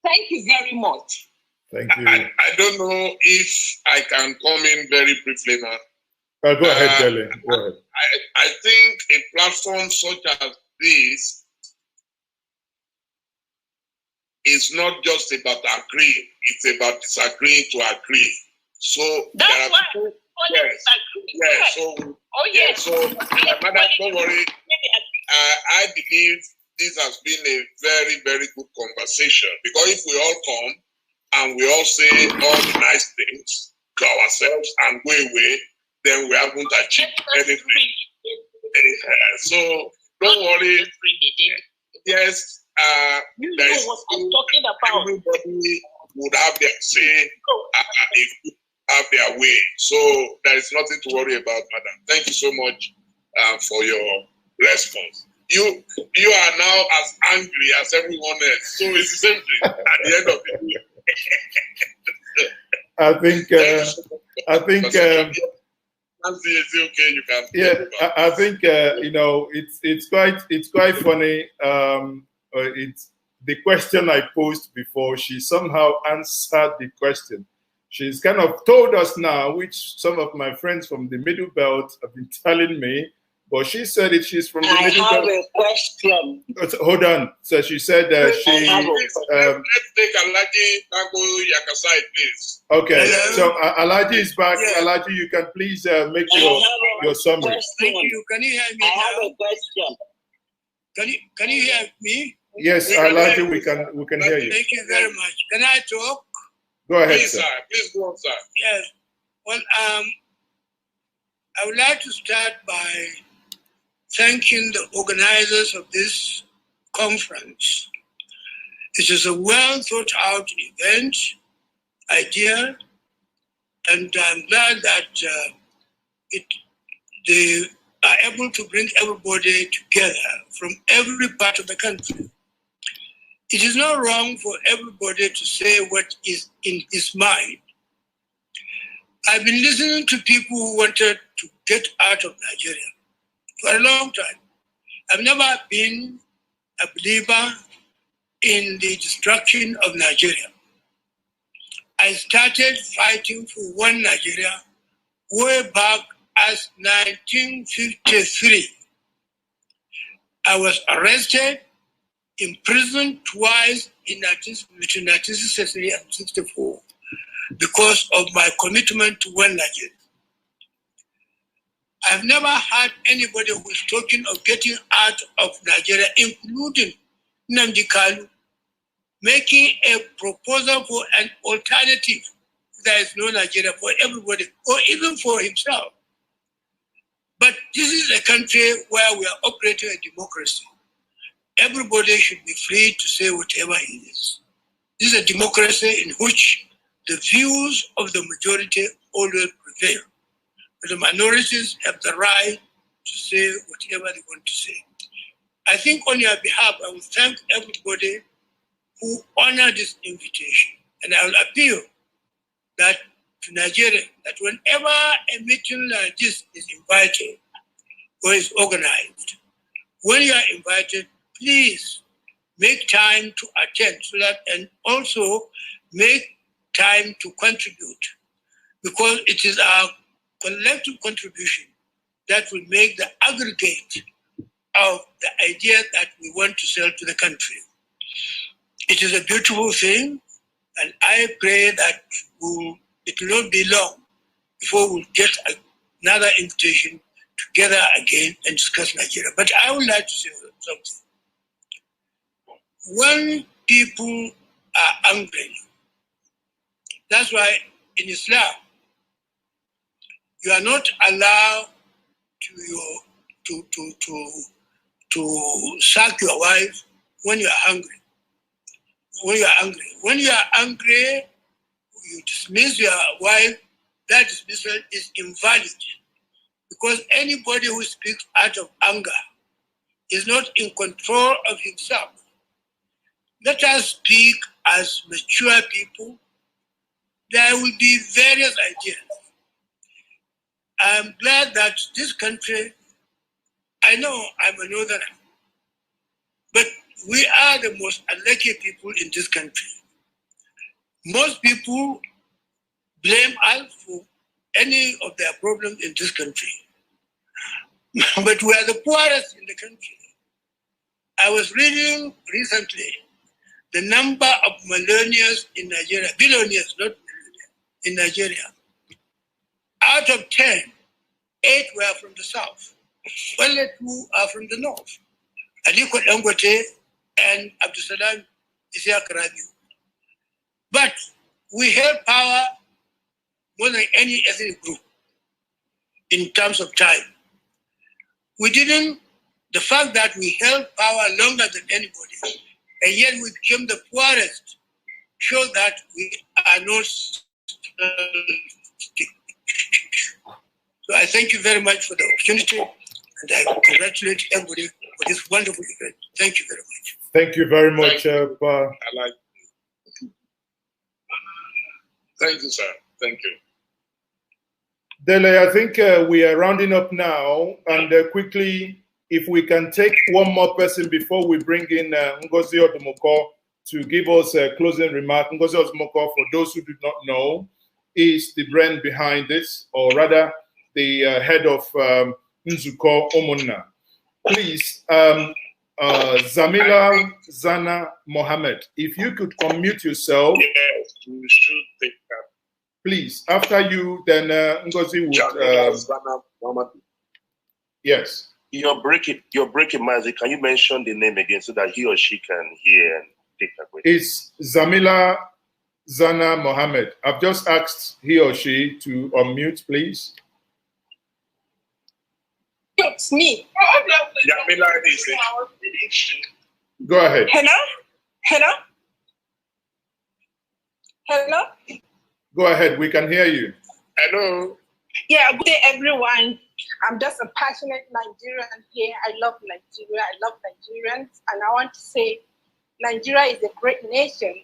Thank you very much. Thank you. I don't know if I can come in very briefly now. Go ahead, Dele. Go ahead. I think a platform such as this is not just about agreeing, it's about disagreeing to agree. So that's there are why people, madam, don't worry. I believe this has been a very, very good conversation, because if we all come and we all say all the nice things, to ourselves and go away, then we haven't achieved anything. So don't worry. Yes, there is everybody would have their say, have their way. So there is nothing to worry about, madam. Thank you so much for your response. You are now as angry as everyone else. So it's the same thing at the end of the day. I think okay, you can. Yeah, I think you know, it's quite funny. It's the question I posed before. She somehow answered the question. She's kind of told us now, which some of my friends from the Middle Belt have been telling me. But she said it. She's from the Middle Belt. I have a question. Hold on. So she said let's take Alaji Tanko Yakasai, please. Okay. So Alaji is back. Yeah. Alaji, you can please make your summary. Thank you. Can you hear me? I have a question. Can you hear me? Yes, Alaji, we can hear you. Thank you very much. Can I talk? Go ahead, please, sir. Please go on, sir. Yes. Well, I would like to start by thanking the organizers of this conference. It is a well thought out event, idea, and I'm glad that they are able to bring everybody together from every part of the country. It is not wrong for everybody to say what is in his mind. I've been listening to people who wanted to get out of Nigeria for a long time. I've never been a believer in the destruction of Nigeria. I started fighting for one Nigeria way back as 1953. I was arrested, imprisoned twice in 1963 and 1964 because of my commitment to one Nigeria. I've never heard anybody who is talking of getting out of Nigeria, including Nnamdi Kanu, making a proposal for an alternative. There is no Nigeria for everybody, or even for himself. But this is a country where we are operating a democracy. Everybody should be free to say whatever he is. This is a democracy in which the views of the majority always prevail. But the minorities have the right to say whatever they want to say. I think on your behalf, I will thank everybody who honored this invitation. And I will appeal that to Nigeria, that whenever a meeting like this is invited or is organized, when you are invited, please make time to attend so that, and also make time to contribute, because it is our collective contribution that will make the aggregate of the idea that we want to sell to the country. It is a beautiful thing, and I pray that it will not be long before we'll get another invitation to gather again and discuss Nigeria. But I would like to say something. When people are angry, that's why in Islam, you are not allowed to sack your wife when you are hungry. When you are angry. When you are angry, you dismiss your wife, that dismissal is invalid. Because anybody who speaks out of anger is not in control of himself. Let us speak as mature people. There will be various ideas. I'm glad that this country, I know I'm a northerner, but we are the most unlucky people in this country. Most people blame us for any of their problems in this country. But we are the poorest in the country. I was reading recently the number of millionaires in Nigeria, billionaires, not millionaires, in Nigeria. Out of 10, 8 were from the south. Only 2 are from the north. Aliko Dangote and Abdusalam Isiaq Rabiu. But we held power more than any ethnic group in terms of time. We didn't, the fact that we held power longer than anybody, and yet we became the poorest, shows that we are not. So I thank you very much for the opportunity, and I congratulate everybody for this wonderful event. Thank you very much. Thank you very much. Thank you, sir. Thank you. Dele, I think we are rounding up now, and quickly, if we can take one more person before we bring in Ngozi Odumoko to give us a closing remark. Ngozi Odumoko, for those who do not know, is the brain behind this, or rather, the head of Nzuko Omunna. Please, Zamila Zana Mohammed, if you could unmute yourself. Yes, you should take that. Please, after you, then Ngozi would. Yes. You're breaking, Mazi. Can you mention the name again so that he or she can hear and take that question? It's Zamila Zana Mohammed. I've just asked he or she to unmute, please. It's me. Jamila is it. Go ahead. Hello? Hello? Hello? Go ahead. We can hear you. Hello. Yeah, good day, everyone. I'm just a passionate Nigerian here. I love Nigeria. I love Nigerians. And I want to say Nigeria is a great nation.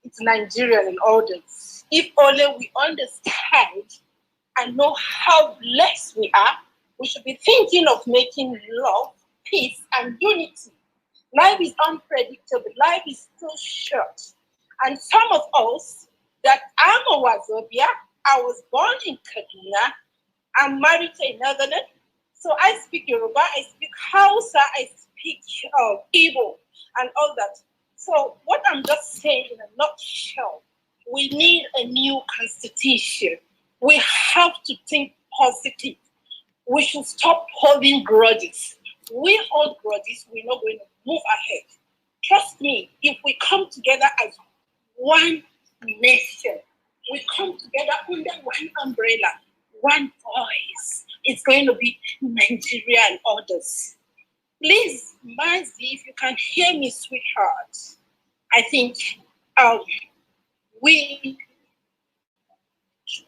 It's Nigerian in all this. If only we understand and know how blessed we are, we should be thinking of making love, peace, and unity. Life is unpredictable. Life is too short. And some of us, that I'm a Wazobia, I was born in Kaduna, I'm married to a Northerner, so I speak Yoruba, I speak Hausa, I speak Igbo, and all that. So what I'm just saying in a nutshell, we need a new constitution. We have to think positive. We should stop holding grudges. We hold grudges, we're not going to move ahead. Trust me, if we come together as one nation, we come together under one umbrella, one voice, it's going to be Nigeria and others. Please, Mazi, if you can hear me, sweetheart, I think we should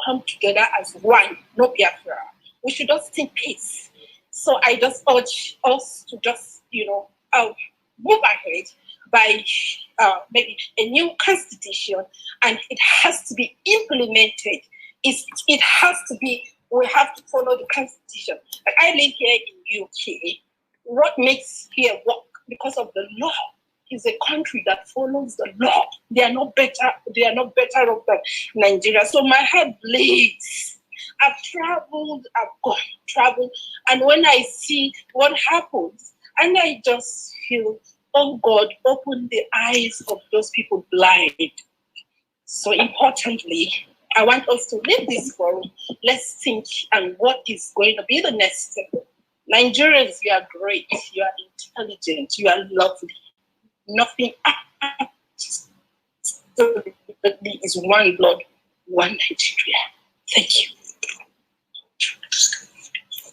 come together as one, no Biafra. We should just think peace. So I just urge us to just, move ahead by maybe a new constitution, and it has to be implemented. It has to be, we have to follow the constitution. Like I live here in UK. What makes here work because of the law is a country that follows the law. They are not better off than Nigeria. So my heart bleeds. I've traveled, and when I see what happens, and I just feel, oh God, open the eyes of those people blind. So importantly, I want us to leave this forum. Let's think and what is going to be the next step. Nigerians, you are great, you are intelligent, you are lovely. Nothing is one blood, one Nigeria. Thank you.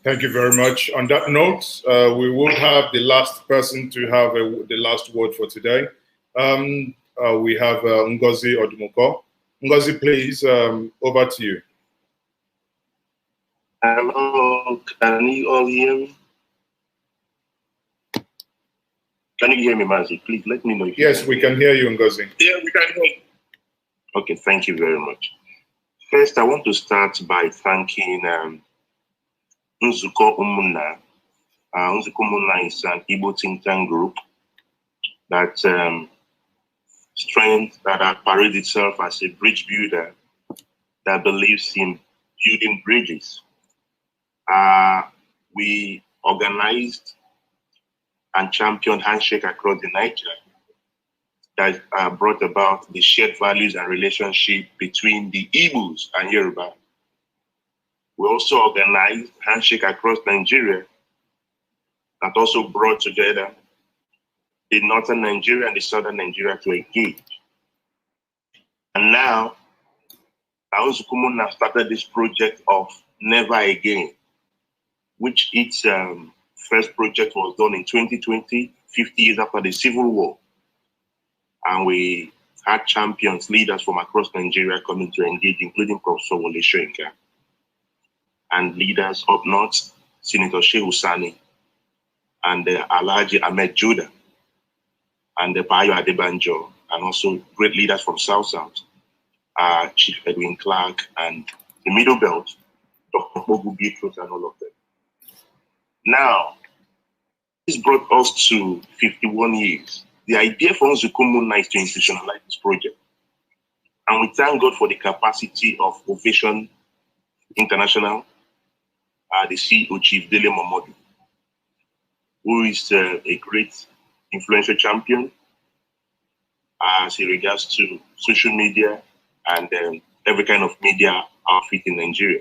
Thank you very much. On that note, we will have the last person to have the last word for today. We have Ngozi Odumoko. Ngozi, please, over to you. Hello, can you all hear me? Can you hear me, Mazi? Please let me know if Yes, we can hear you, Ngozi. Yeah, we can hear you. Okay, thank you very much. First, I want to start by thanking Nzuko Omunna. Nzuko Omunna is an Igbo think tank group that parades itself as a bridge builder that believes in building bridges. We organized and championed Handshake across the Niger that brought about the shared values and relationship between the Igbos and Yoruba. We also organized Handshake across Nigeria that also brought together the northern Nigeria and the southern Nigeria to engage. And now, Nzukumuna started this project of Never Again, which its first project was done in 2020, 50 years after the Civil War. And we had champions, leaders from across Nigeria coming to engage, including Professor Wole Soyinka, and leaders up north, Senator Shehu Sani, and Alhaji Ahmed Judah, and Bayo Adebanjo, and also great leaders from South, Chief Edwin Clark, and the Middle Belt, Dr. Momodu, and all of them. Now, this brought us to 51 years. The idea for Nzukumuna is to institutionalize this project. And we thank God for the capacity of Ovation International, the CEO, Chief Dele Momodu, who is a great influential champion as it regards to social media and every kind of media outfit in Nigeria.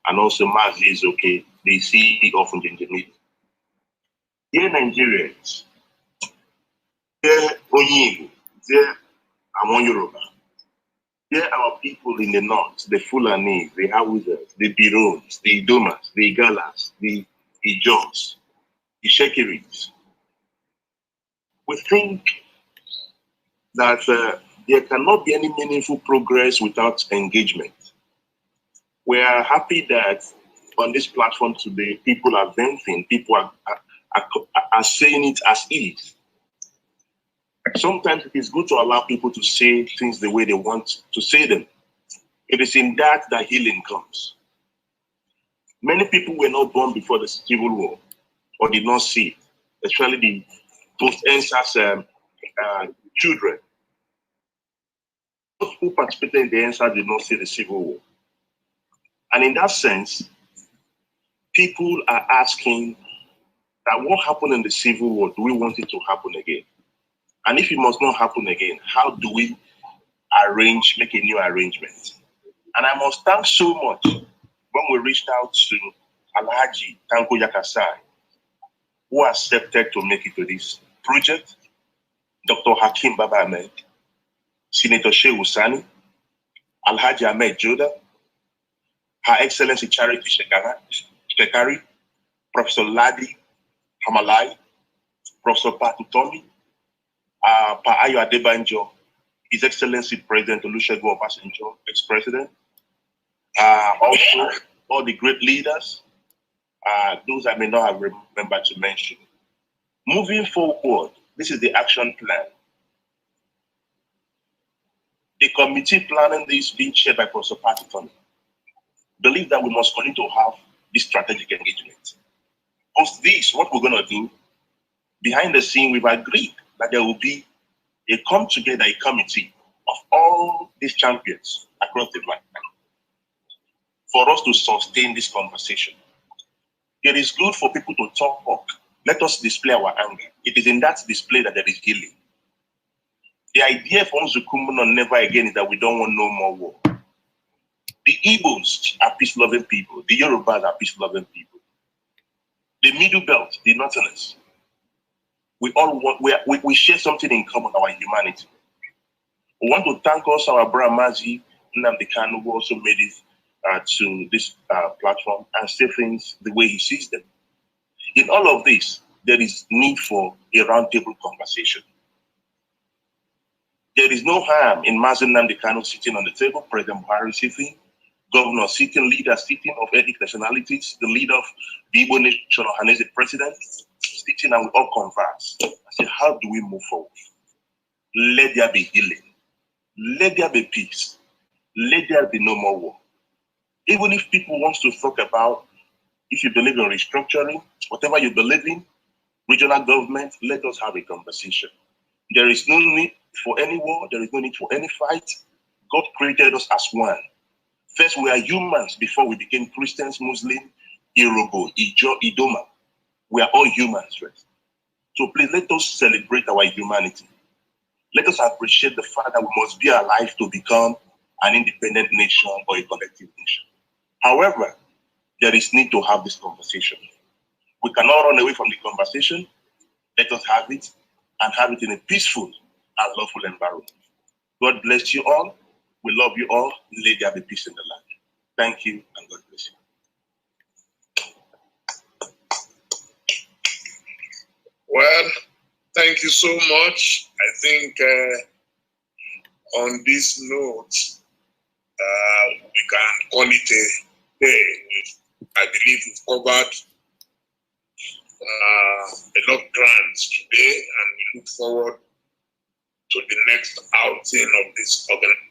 And also Mazi is okay, the CEO of Njinji Media. Dear Nigerians, dear Onyigo, dear Amon Yoruba, dear our people in the north, the Fulani, the Hausa, the Birons, the Idomas, the Igalas, the Ijos, the Shekiris, we think that there cannot be any meaningful progress without engagement. We are happy that on this platform today, people are venting, people are saying it as is. Sometimes it is good to allow people to say things the way they want to say them. It is in that healing comes. Many people were not born before the Civil War or did not see it, especially the post-EndSARS children. Those who participated in the EndSARS did not see the Civil War. And in that sense, people are asking that what happened in the Civil War, do we want it to happen again? And if it must not happen again, how do we make a new arrangement? And I must thank so much when we reached out to Alhaji Tanko Yakasai, who accepted to make it to this project, Dr. Hakim Baba Ahmed, Senator Shehu Sani, Alhaji Ahmed Judah, Her Excellency Charity Shekari, Professor Ladi Hamalai, Professor Patu Tomi, Pa Ayo Adebanjo, His Excellency President Olusegun Obasanjo, ex-president, also all the great leaders, those I may not have remembered to mention. Moving forward, this is the action plan. The committee planning this being chaired by Professor Patu Tomi believe that we must continue to have this strategic engagement. Post this, what we're going to do, behind the scene, we've agreed that there will be a come-together, a committee of all these champions across the land for us to sustain this conversation. It is good for people to talk. Let us display our anger. It is in that display that there is healing. The idea for Nzukumuna Never Again is that we don't want no more war. The Igbos are peace-loving people. The Yorubas are peace-loving people. The Middle Belt, the Northerners, we all want, we share something in common, our humanity. We want to thank also our brother Mazi Nnamdi Kanu, who also made it to this platform and say things the way he sees them. In all of this, there is need for a roundtable conversation. There is no harm in Mazi Nnamdi Kanu sitting on the table, President Buhari sitting, governor sitting, leaders sitting of ethnic nationalities, the leader of the Igbo nation, the president, sitting, and we all converse. I said, how do we move forward? Let there be healing. Let there be peace. Let there be no more war. Even if people want to talk about, if you believe in restructuring, whatever you believe in, regional government, let us have a conversation. There is no need for any war. There is no need for any fight. God created us as one. First, we are humans before we became Christians, Muslim, Yoruba, Ijo, Idoma. We are all humans first. So please let us celebrate our humanity. Let us appreciate the fact that we must be alive to become an independent nation or a collective nation. However, there is need to have this conversation. We cannot run away from the conversation. Let us have it and have it in a peaceful and lawful environment. God bless you all. We love you all. May there be peace in the land. Thank you, and God bless you. Well, thank you so much. I think on this note, we can call it a day. I believe we've covered a lot of grounds today, and we look forward to the next outing of this organization.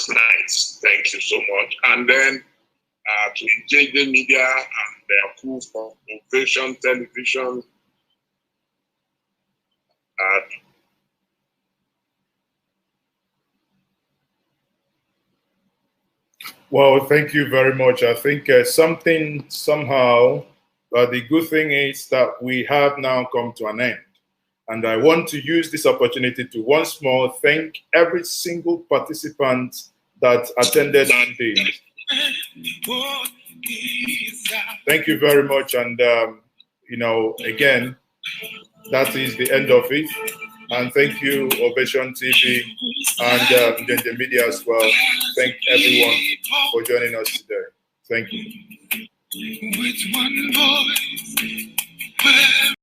Nice. Thank you so much. And then to JJ Media and their crew for Ovation Television. Well, thank you very much. I think somehow, the good thing is that we have now come to an end. And I want to use this opportunity to once more thank every single participant that attended today. Thank you very much. And, again, that is the end of it. And thank you, Ovation TV and JJ Media as well. Thank everyone for joining us today. Thank you. With one voice.